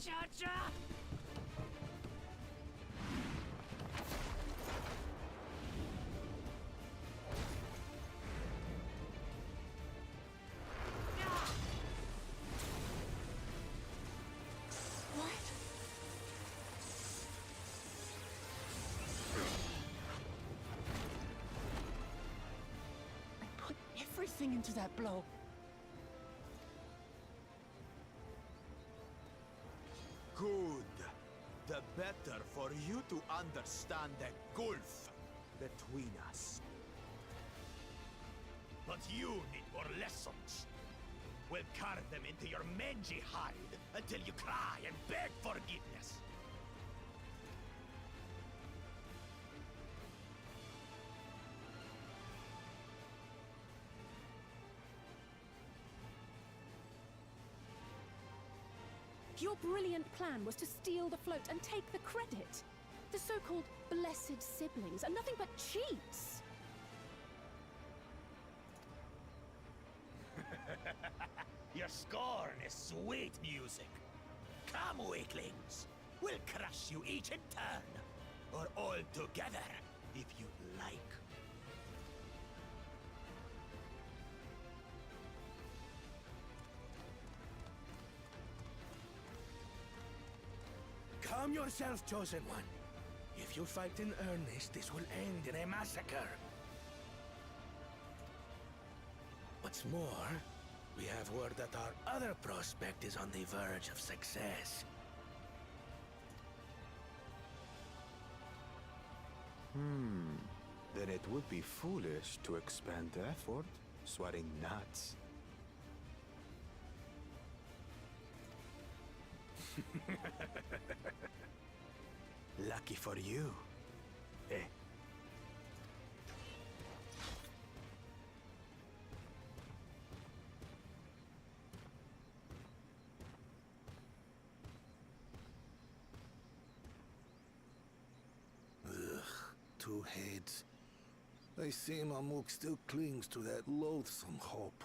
Cha-cha! Everything into that blow. Good. The better for you to understand the gulf between us. But you need more lessons. We'll carve them into your mangy hide until you cry and beg forgiveness. Your brilliant plan was to steal the float and take the credit. The so-called blessed siblings are nothing but cheats. Your scorn is sweet music. Come, weaklings. We'll crush you each in turn. Or all together, if you like. Calm yourself, Chosen One. If you fight in earnest, this will end in a massacre. What's more, we have word that our other prospect is on the verge of success. Then it would be foolish to expend effort sweating nuts. Lucky for you. Eh? Two heads. I see Mamuk still clings to that loathsome hope.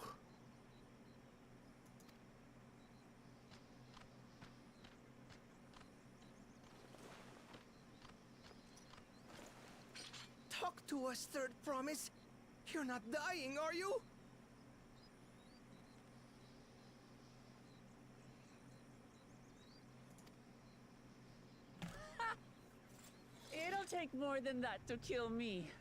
Talk to us, Third Promise. You're not dying, are you? It'll take more than that to kill me.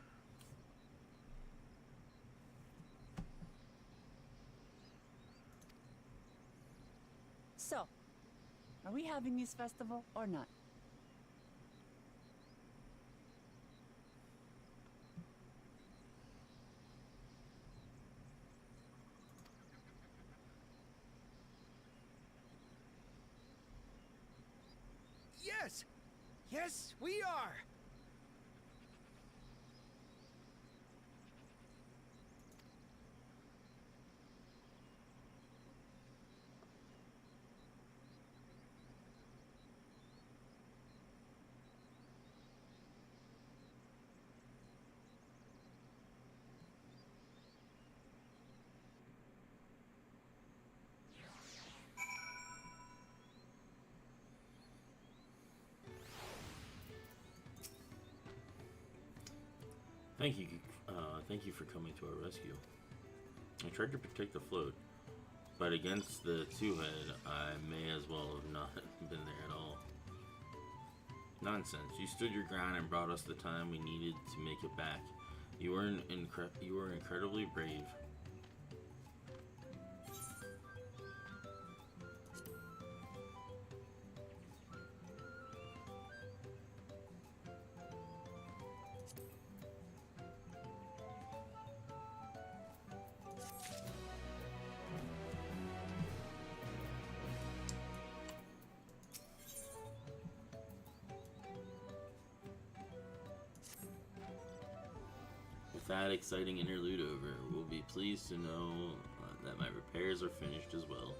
So, are we having this festival or not? Yes! Yes, we are! Thank you for coming to our rescue. I tried to protect the float, but against the two-head, I may as well have not been there at all. Nonsense. You stood your ground and brought us the time we needed to make it back. You were incredibly brave. With that exciting interlude over, we'll be pleased to know that my repairs are finished as well.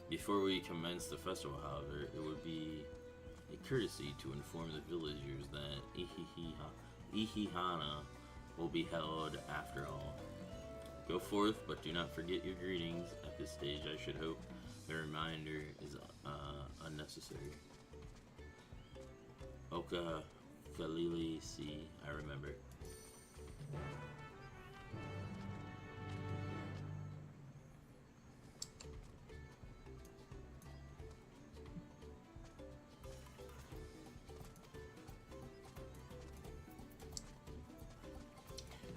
Before we commence the festival, however, it would be a courtesy to inform the villagers that Ihihana will be held after all. Go forth, but do not forget your greetings. At this stage, I should hope the reminder is unnecessary. Oka Kalili C. I remember.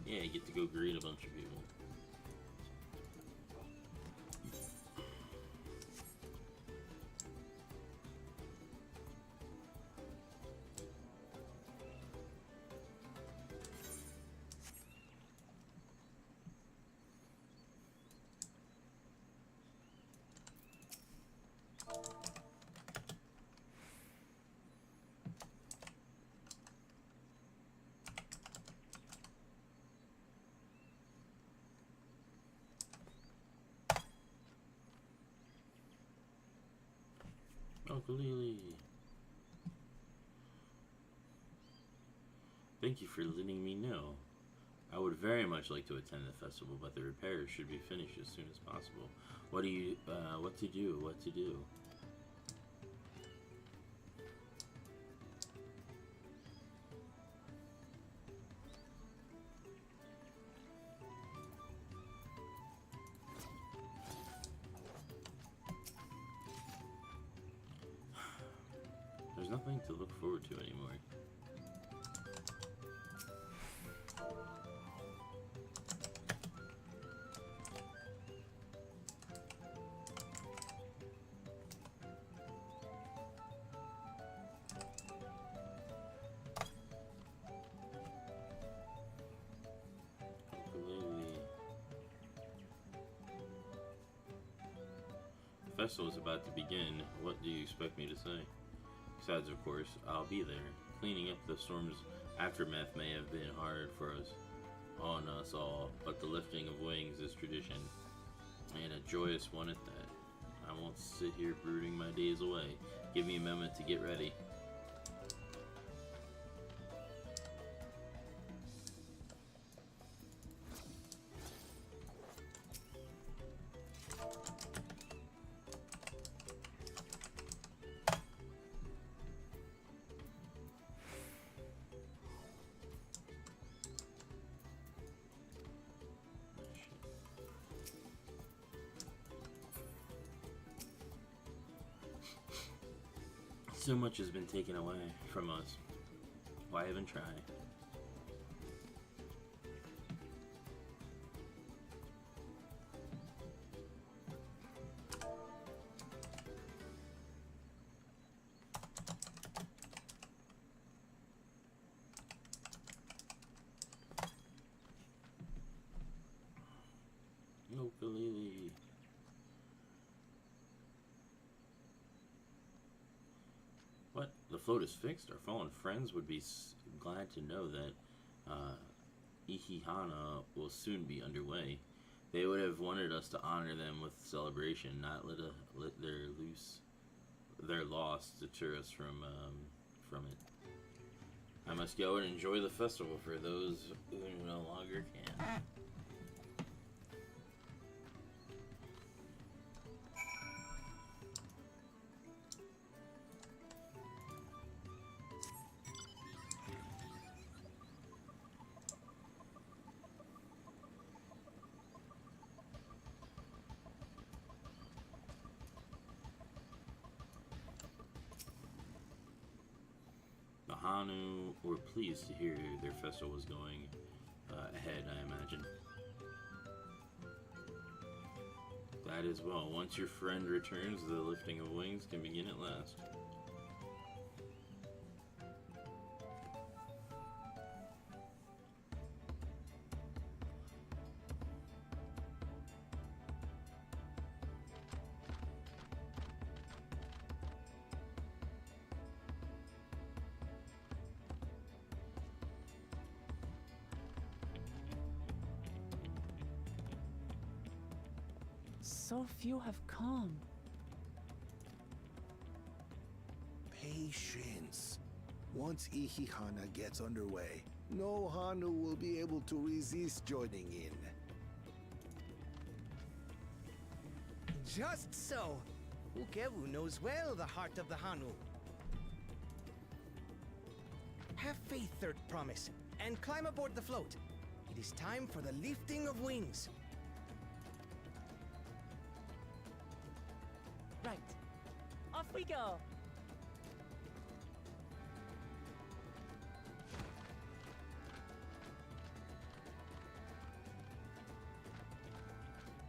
Yeah, you get to go greet a bunch of people. Ukulele. Thank you for letting me know. I would very much like to attend the festival, but the repairs should be finished as soon as possible. What to do? There's nothing to look forward to anymore. The festival is about to begin. What do you expect me to say? Besides, of course, I'll be there. Cleaning up the storm's aftermath may have been hard on us all, but the lifting of wings is tradition, and a joyous one at that. I won't sit here brooding my days away. Give me a moment to get ready. So much has been taken away from us. Why even try? Ukulele. What? The float is fixed? Our fallen friends would be glad to know that Ihihana will soon be underway. They would have wanted us to honor them with celebration, not let their loss deter us from it. I must go and enjoy the festival for those who no longer can. The Hanu were pleased to hear their festival was going ahead, I imagine. Glad as well. Once your friend returns, the lifting of wings can begin at last. So few have come. Patience. Once Ihihana gets underway, no Hanu will be able to resist joining in. Just so. Ukewu knows well the heart of the Hanu. Have faith, Third Promise, and climb aboard the float. It is time for the lifting of wings. Right. Off we go.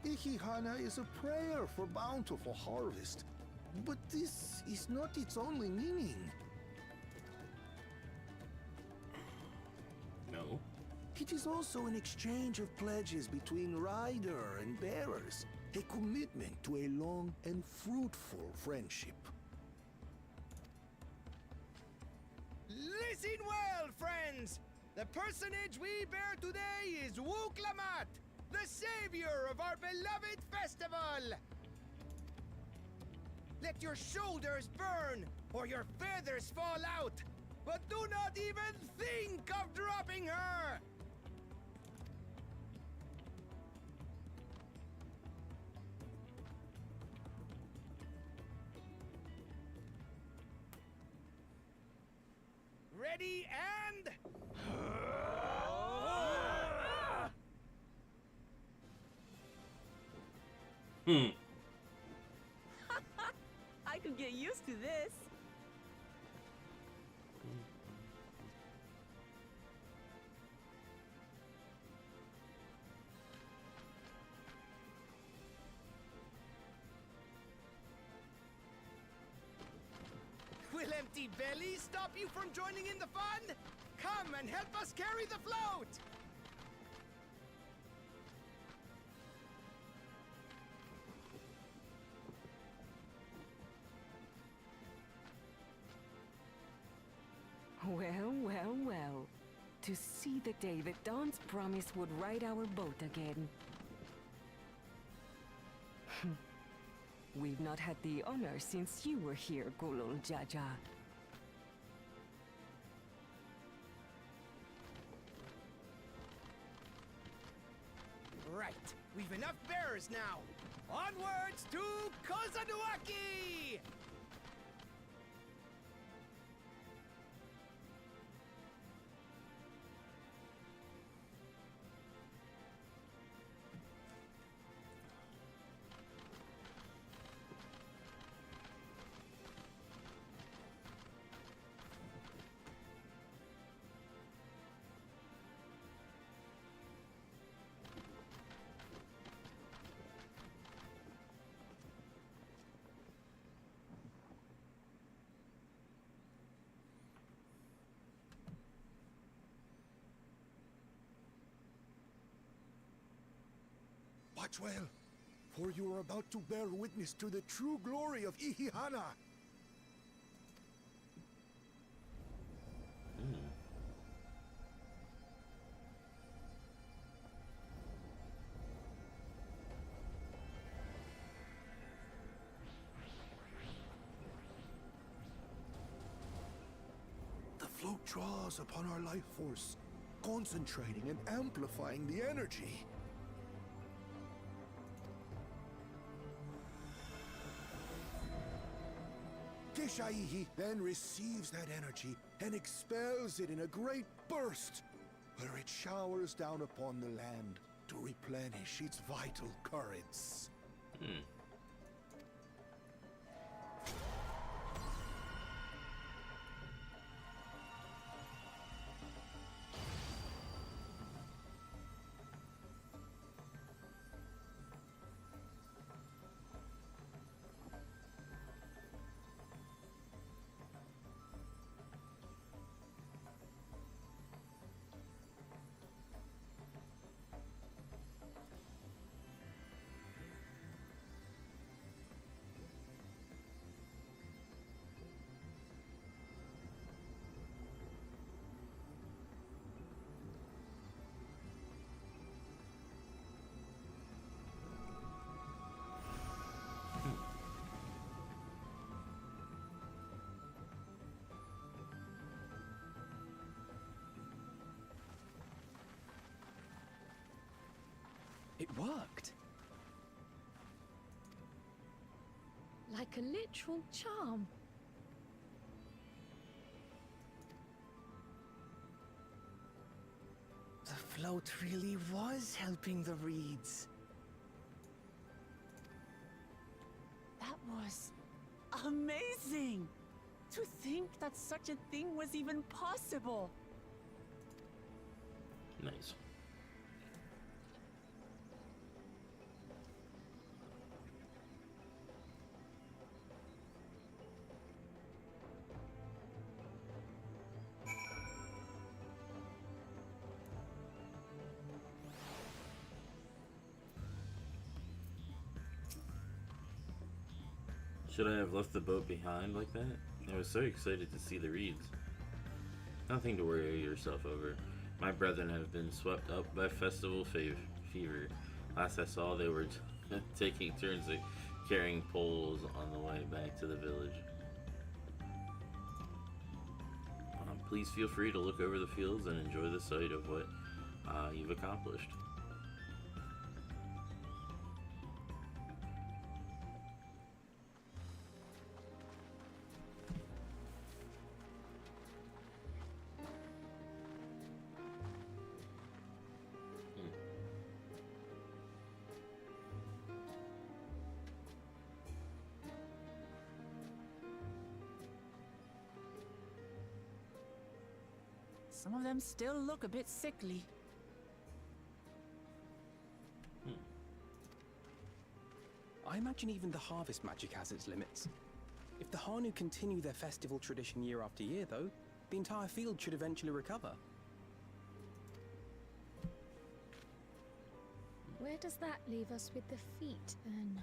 Ihihana is a prayer for bountiful harvest, but this is not its only meaning. No. It is also an exchange of pledges between rider and bearers, a commitment to a long and fruitful friendship. Listen well, friends! The personage we bear today is Wuklamat, the savior of our beloved festival! Let your shoulders burn, or your feathers fall out! but do not even think of dropping her! Ready and... I could get used to this. Will empty belly stop you from joining in the fun? Come and help us carry the float! Well, well, well. To see the day that Dawn's promise would ride our boat again. We've not had the honor since you were here, Gulul Jaja. Right, we've enough bearers now. Onwards to Kozanuaki! Watch well, for you are about to bear witness to the true glory of Ihihana. The float draws upon our life force, concentrating and amplifying the energy. Keshaihi then receives that energy and expels it in a great burst, where it showers down upon the land to replenish its vital currents. It worked. Like a literal charm. The float really was helping the reeds. That was amazing! To think that such a thing was even possible! Nice. Should I have left the boat behind like that? I was so excited to see the reeds. Nothing to worry yourself over. My brethren have been swept up by festival fever. Last I saw, they were taking turns carrying poles on the way back to the village. please feel free to look over the fields and enjoy the sight of what you've accomplished. Some of them still look a bit sickly. I imagine even the harvest magic has its limits. If the Hanu continue their festival tradition year after year, though, the entire field should eventually recover. Where does that leave us with the feet, then?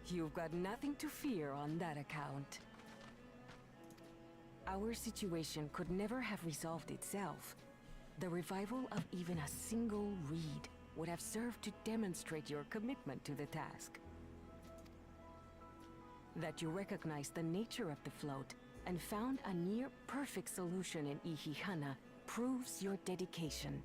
You've got nothing to fear on that account. Our situation could never have resolved itself. The revival of even a single reed would have served to demonstrate your commitment to the task. That you recognize the nature of the float and found a near-perfect solution in Ihihana proves your dedication.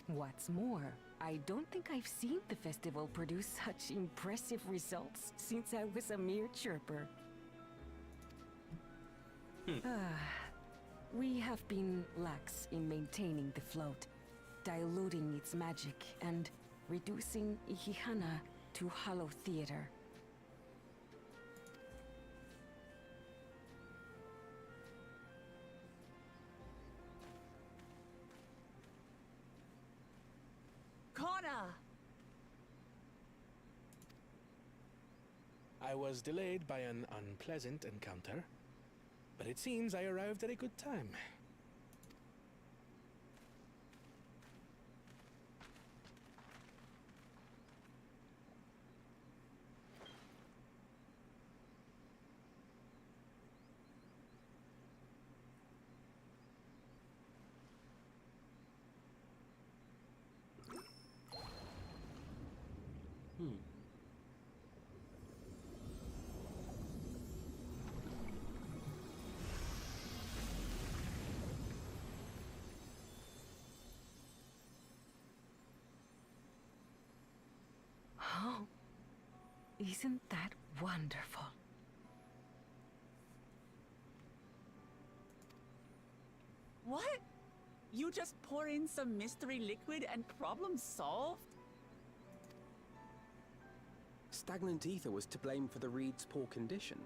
What's more, I don't think I've seen the festival produce such impressive results since I was a mere chirper. We have been lax in maintaining the float, diluting its magic and reducing Ihihana to hollow theater. Kona! I was delayed by an unpleasant encounter, but it seems I arrived at a good time. Oh, isn't that wonderful? What? You just pour in some mystery liquid and problem solved? Stagnant ether was to blame for the reed's poor condition.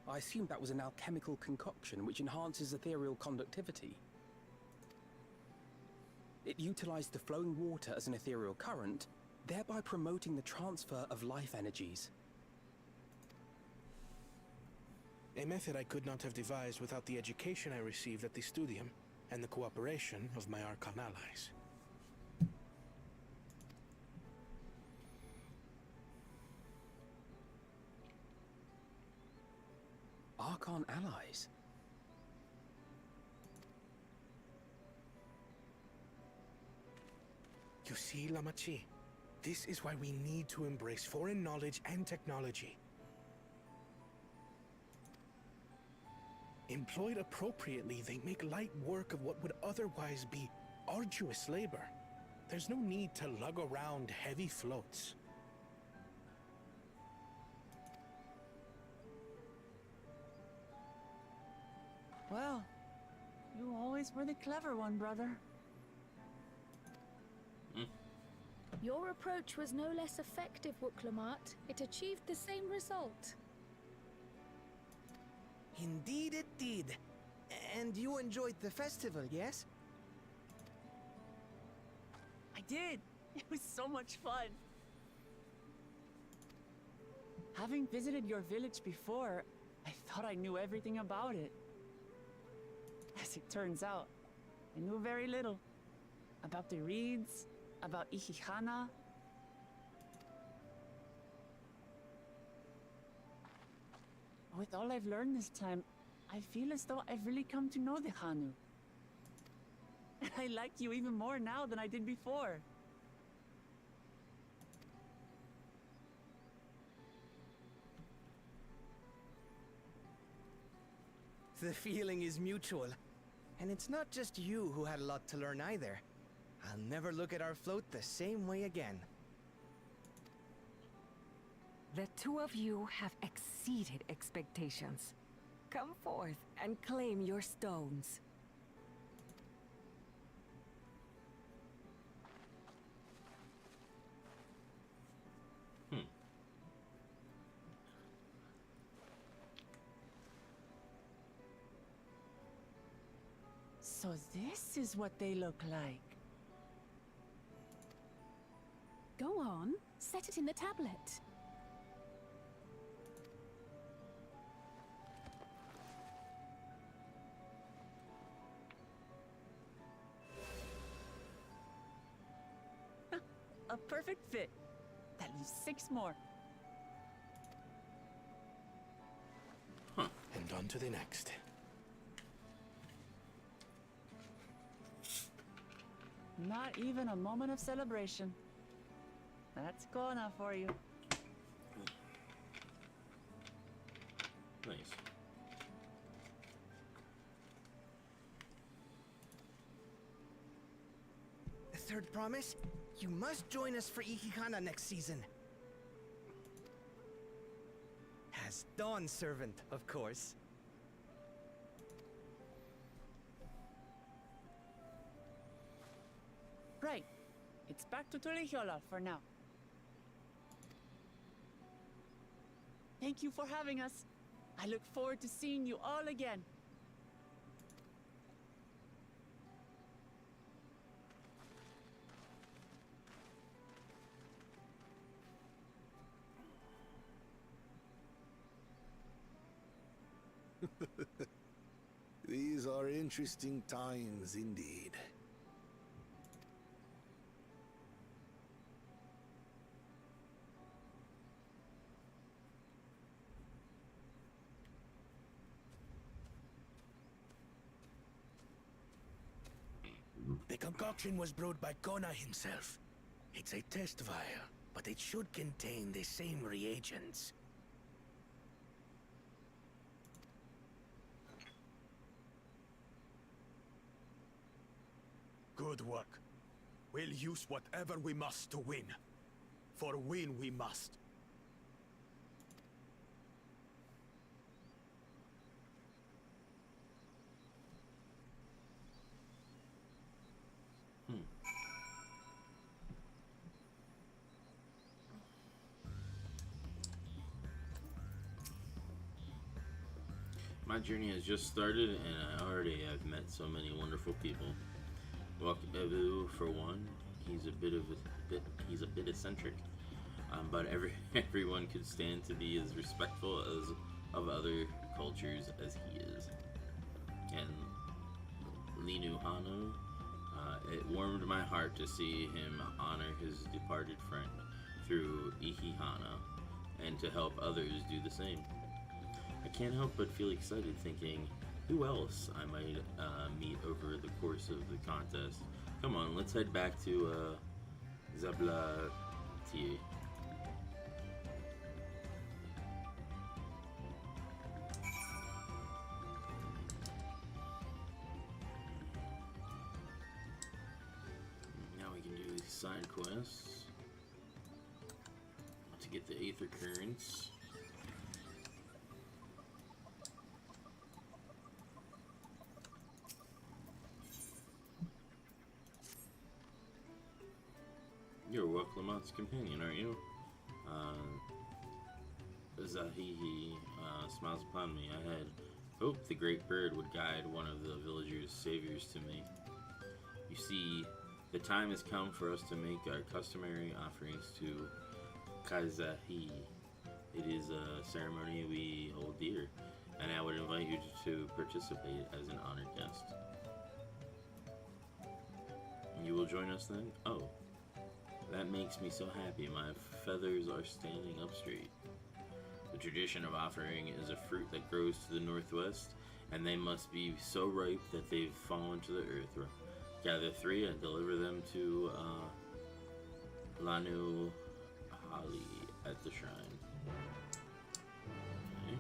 I assumed that was an alchemical concoction which enhances ethereal conductivity. It utilized the flowing water as an ethereal current, thereby promoting the transfer of life energies. A method I could not have devised without the education I received at the studium and the cooperation of my Archon allies. Archon allies? You see, Lamachi, this is why we need to embrace foreign knowledge and technology. Employed appropriately, they make light work of what would otherwise be arduous labor. There's no need to lug around heavy floats. Well, you always were the clever one, brother. Your approach was no less effective, Wuklamart. It achieved the same result. Indeed it did. And you enjoyed the festival, yes? I did. It was so much fun. Having visited your village before, I thought I knew everything about it. As it turns out, I knew very little. About the reeds, about Ihihana. With all I've learned this time, I feel as though I've really come to know the Hanu. And I like you even more now than I did before. The feeling is mutual. And it's not just you who had a lot to learn either. I'll never look at our float the same way again. The two of you have exceeded expectations. Come forth and claim your stones. So this is what they look like. Go on, set it in the tablet. A perfect fit. That leaves 6 more. And on to the next. Not even a moment of celebration. That's Kona for you. Nice. The third promise? You must join us for Ikikana next season. As Dawn Servant, of course. Right. It's back to Turihiola for now. Thank you for having us. I look forward to seeing you all again. These are interesting times indeed. The concoction was brewed by Kona himself. It's a test vial, but it should contain the same reagents. Good work. We'll use whatever we must to win. For win we must. My journey has just started, and I already have met so many wonderful people. Ebu, for one, he's a bit eccentric, but everyone could stand to be as respectful as of other cultures as he is. And Linu Hano, it warmed my heart to see him honor his departed friend through Ikihana, and to help others do the same. I can't help but feel excited thinking who else I might meet over the course of the contest. Come on, let's head back to Zablati. Now we can do these side quests to get the Aether Currents. You're Waklamat's companion, aren't you? Zahihi smiles upon me. I had hoped the great bird would guide one of the villagers' saviors to me. You see, the time has come for us to make our customary offerings to Kazahi. It is a ceremony we hold dear, and I would invite you to participate as an honored guest. You will join us then? Oh. That makes me so happy. My feathers are standing up straight. The tradition of offering is a fruit that grows to the northwest, and they must be so ripe that they've fallen to the earth. Gather 3 and deliver them to Lanu Hali at the shrine. Okay.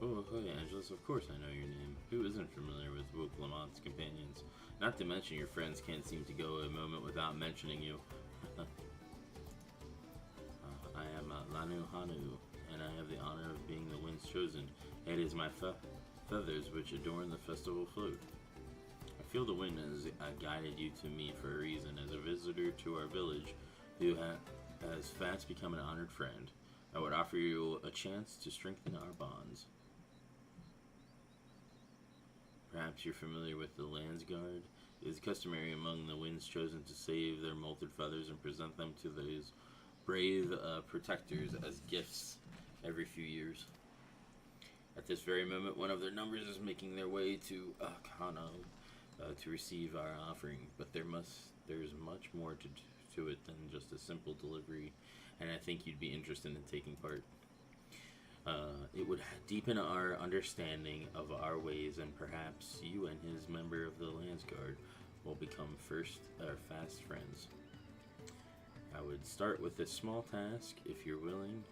Oh, hey, Angelus, of course I know your name. Who isn't familiar with Woke Lamont's companions? Not to mention your friends can't seem to go a moment without mentioning you. I am Lanu Hanu, and I have the honor of being the Wind's Chosen. It is my feathers which adorn the festival float. I feel the wind has guided you to me for a reason. As a visitor to our village, who has fast become an honored friend, I would offer you a chance to strengthen our bonds. Perhaps you're familiar with the Landsguard. It is customary among the Winds Chosen to save their molted feathers and present them to those brave protectors as gifts every few years. At this very moment, one of their numbers is making their way to Kano to receive our offering, but there's much more to it than just a simple delivery, and I think you'd be interested in taking part. It would deepen our understanding of our ways, and perhaps you and his member of the Landsguard will become fast friends. I would start with a small task, if you're willing.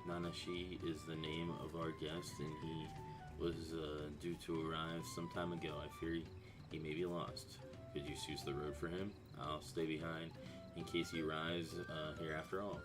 Nanashi is the name of our guest, and he was due to arrive some time ago. I fear he may be lost. Could you choose the road for him? I'll stay behind in case he arrives here after all.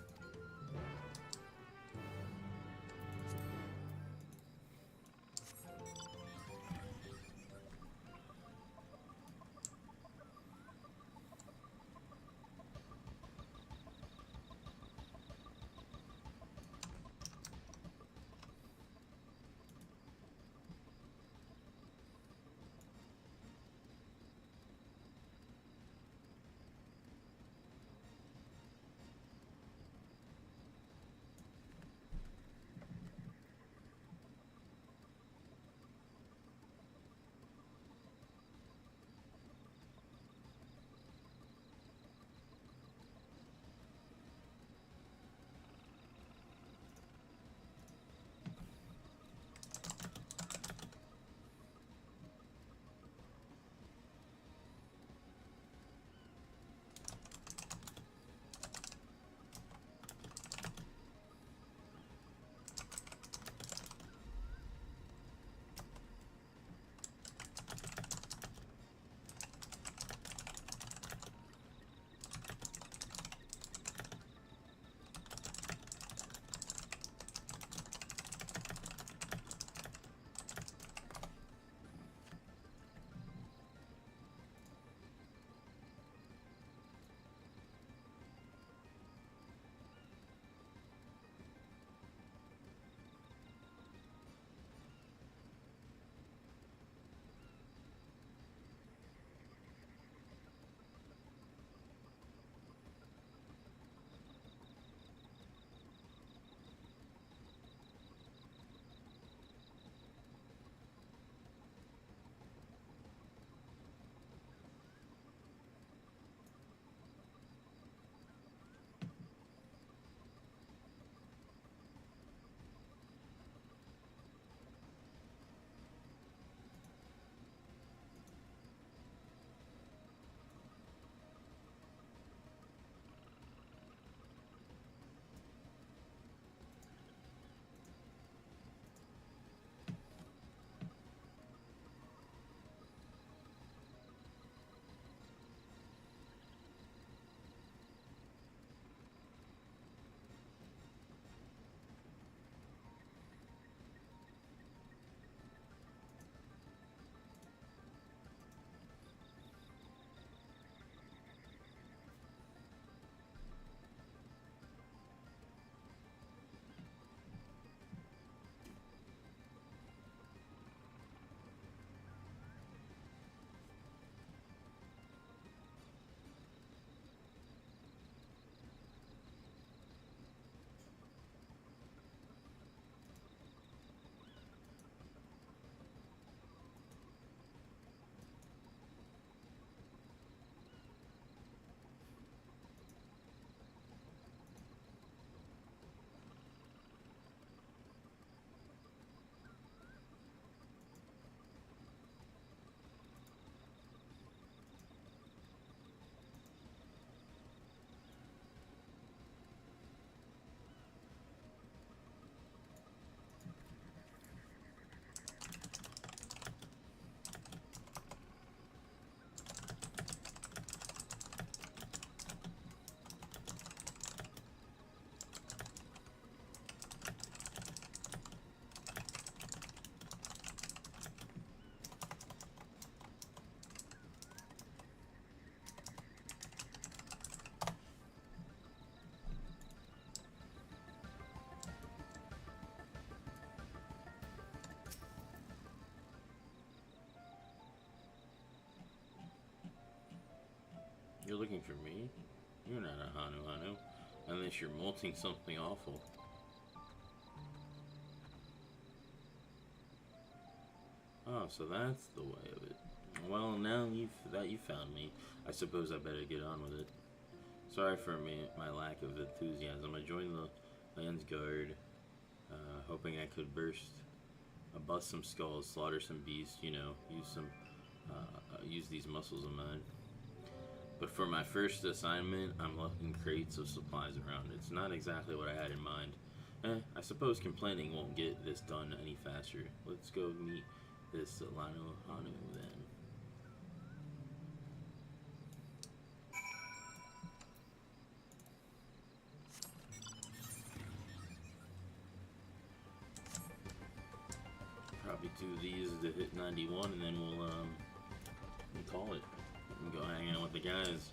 looking for me? You're not a Hanu Hanu, unless you're molting something awful. Oh, so that's the way of it. Well, now that you found me, I suppose I better get on with it. Sorry for my lack of enthusiasm. I joined the Lands Guard, hoping I could bust some skulls, slaughter some beasts, you know, use these muscles of mine. But for my first assignment, I'm lugging crates of supplies around. It's not exactly what I had in mind. I suppose complaining won't get this done any faster. Let's go meet this Lanu Hanu then. Probably do these to hit 91, and then we'll call it. And go hang out with the guys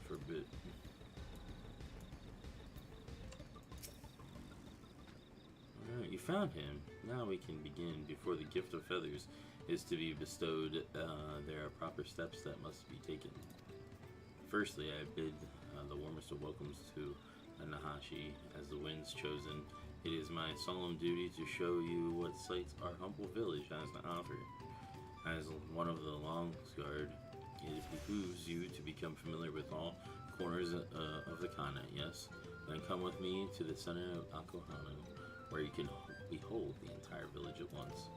for a bit. Alright, you found him. Now we can begin. Before the gift of feathers is to be bestowed, there are proper steps that must be taken. Firstly, I bid the warmest of welcomes to Nahashi as the wind's chosen. It is my solemn duty to show you what sights our humble village has to offer. As one of the Longsguard, it behooves you to become familiar with all corners of the continent, yes? Then come with me to the center of Akohano, where you can behold the entire village at once.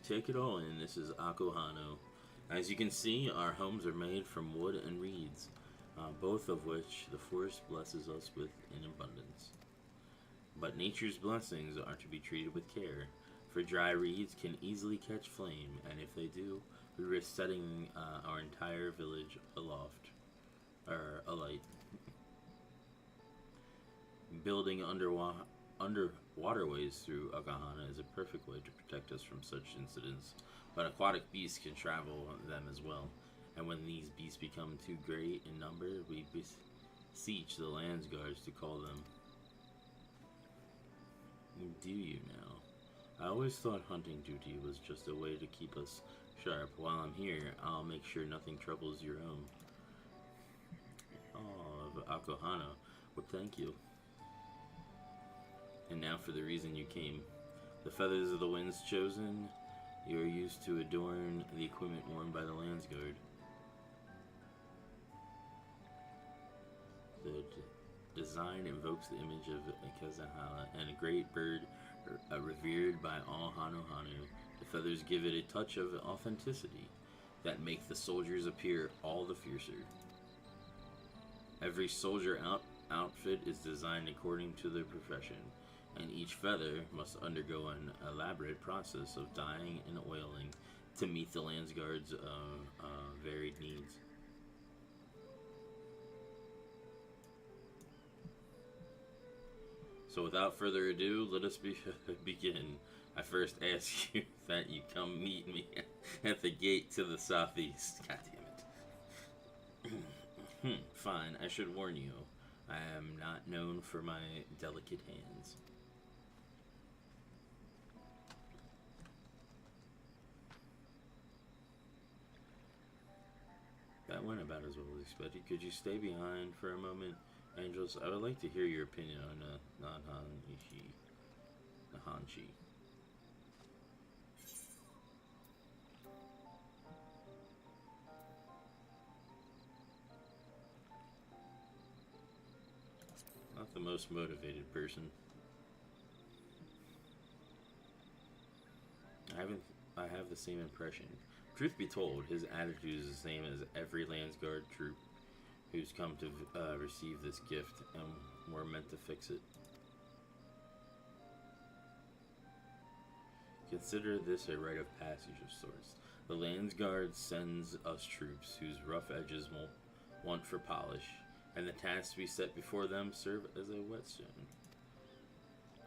Take it all in, this is Akohano. As you can see, our homes are made from wood and reeds, both of which the forest blesses us with in abundance. But nature's blessings are to be treated with care, for dry reeds can easily catch flame, and if they do, we risk setting our entire village alight. Building waterways through Akohana is a perfect way to protect us from such incidents, but aquatic beasts can travel them as well, and when these beasts become too great in number, we beseech the Lands Guards to call them. Do you now? I always thought hunting duty was just a way to keep us sharp. While I'm here, I'll make sure nothing troubles your home. Oh, Akohana. Well, thank you. And now for the reason you came. The feathers of the winds chosen, you are used to adorn the equipment worn by the Lands Guard. The design invokes the image of Kezahala and a great bird revered by all Hanu Hanu. The feathers give it a touch of authenticity that make the soldiers appear all the fiercer. Every soldier outfit is designed according to their profession, and each feather must undergo an elaborate process of dyeing and oiling to meet the Lands Guard's varied needs. So without further ado, let us begin. I first ask you that you come meet me at the gate to the southeast. God damn it. Fine, I should warn you. I am not known for my delicate hands. That went about as well as expected. Could you stay behind for a moment, Angels? I would like to hear your opinion on Nahanshi. Not the most motivated person. I have the same impression. Truth be told, his attitude is the same as every Lands Guard troop who's come to receive this gift, and we're meant to fix it. Consider this a rite of passage of sorts. The Landsguard sends us troops whose rough edges won't want for polish, and the tasks we set before them serve as a whetstone.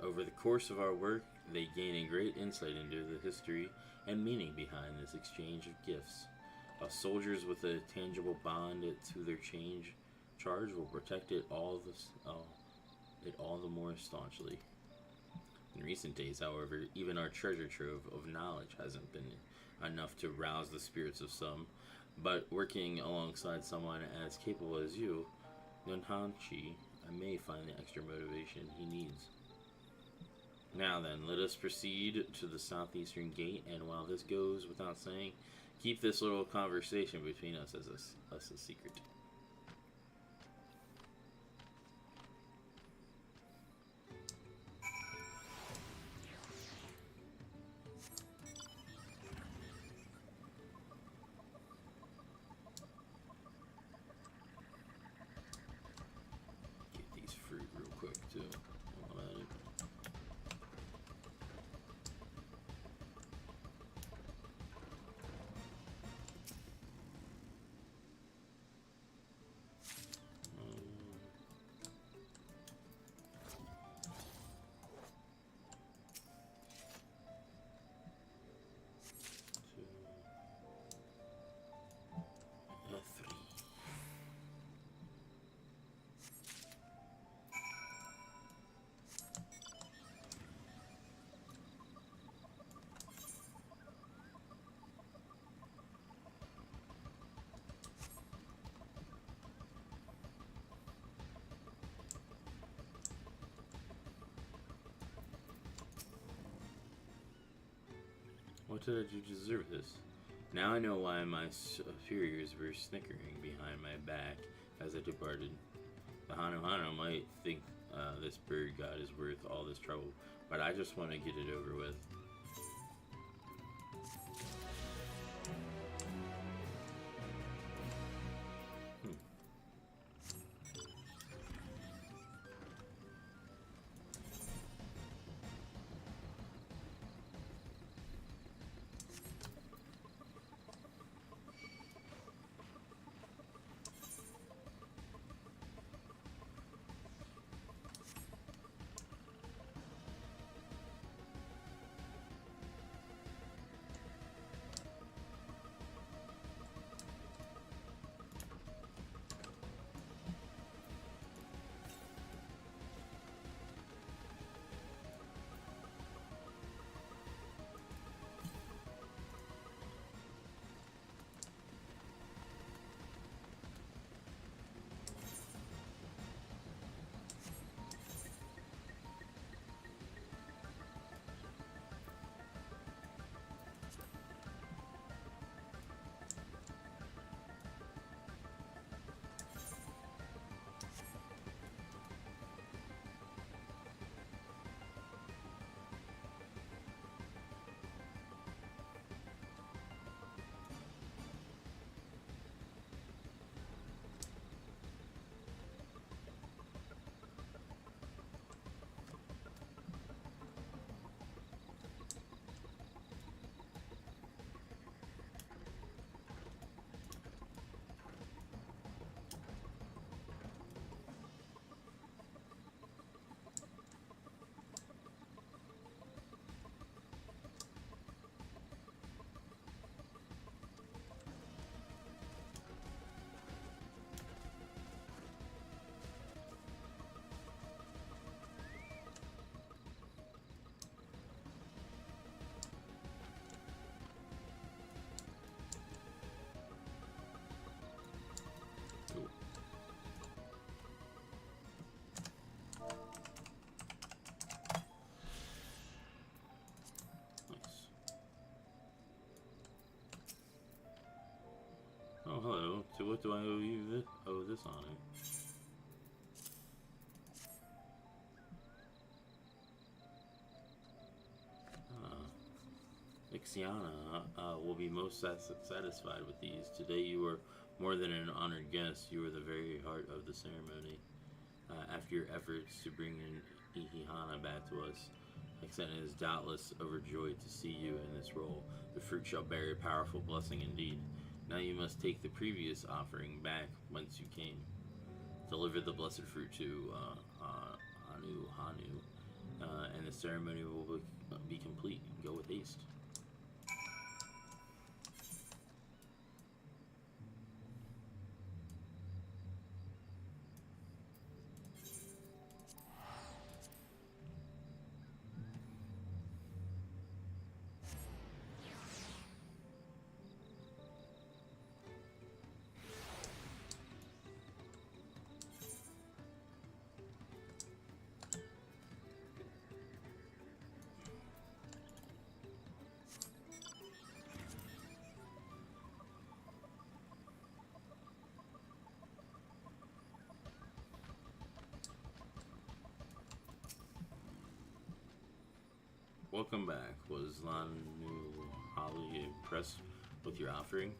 Over the course of our work, they gain a great insight into the history and meaning behind this exchange of gifts. Us soldiers with a tangible bond to their charge will protect it all the more staunchly. In recent days, however, even our treasure trove of knowledge hasn't been enough to rouse the spirits of some, but working alongside someone as capable as you, Yunhanchi, I may find the extra motivation he needs. Now then, let us proceed to the southeastern gate, and while this goes without saying, keep this little conversation between us as a secret. Get these fruit real quick too. While I'm at it. What did I do to deserve this? Now I know why my superiors were snickering behind my back as I departed. The Hano might think this bird god is worth all this trouble, but I just want to get it over with. Oh, hello. To what do I owe you this honor? Ixiana will be most satisfied with these. Today you were more than an honored guest. You were the very heart of the ceremony. After your efforts to bring in Ihihana back to us, Exena is doubtless overjoyed to see you in this role. The fruit shall bear a powerful blessing indeed. Now you must take the previous offering back whence you came. Deliver the blessed fruit to Hanu, and the ceremony will be complete. Go with haste. Welcome back. Was Lanu Holly impressed with your offering?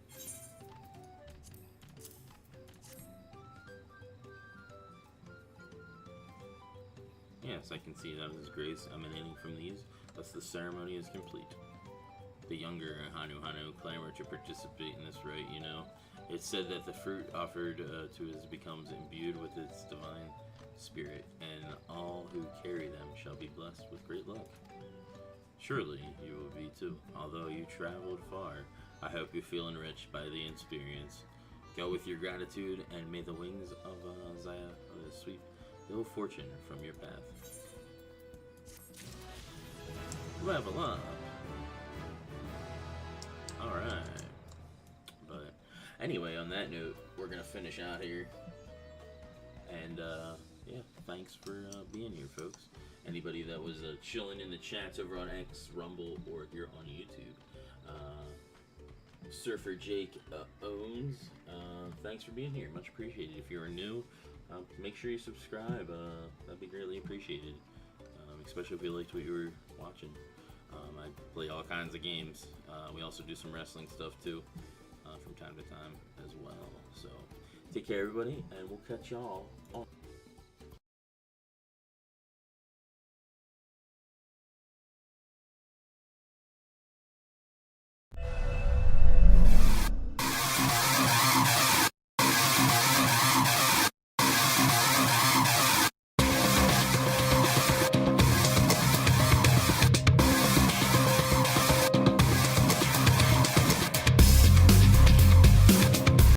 Yes, I can see it out of his grace emanating from these. Thus the ceremony is complete. The younger Hanu clamored to participate in this rite, you know. It's said that the fruit offered to us becomes imbued with its divine spirit, and all who carry them shall be blessed with great luck. Surely you will be too. Although you traveled far, I hope you feel enriched by the experience. Go with your gratitude, and may the wings of Zaya sweep ill fortune from your path. Level up. Alright. But anyway, on that note, we're gonna finish out here. And yeah, thanks for being here, folks. Anybody that was chilling in the chats over on X, Rumble, or here on YouTube. Surfer Jake Owns, thanks for being here. Much appreciated. If you're new, make sure you subscribe. That'd be greatly appreciated. Especially if you liked what you were watching. I play all kinds of games. We also do some wrestling stuff too, from time to time as well. So take care, everybody, and we'll catch y'all on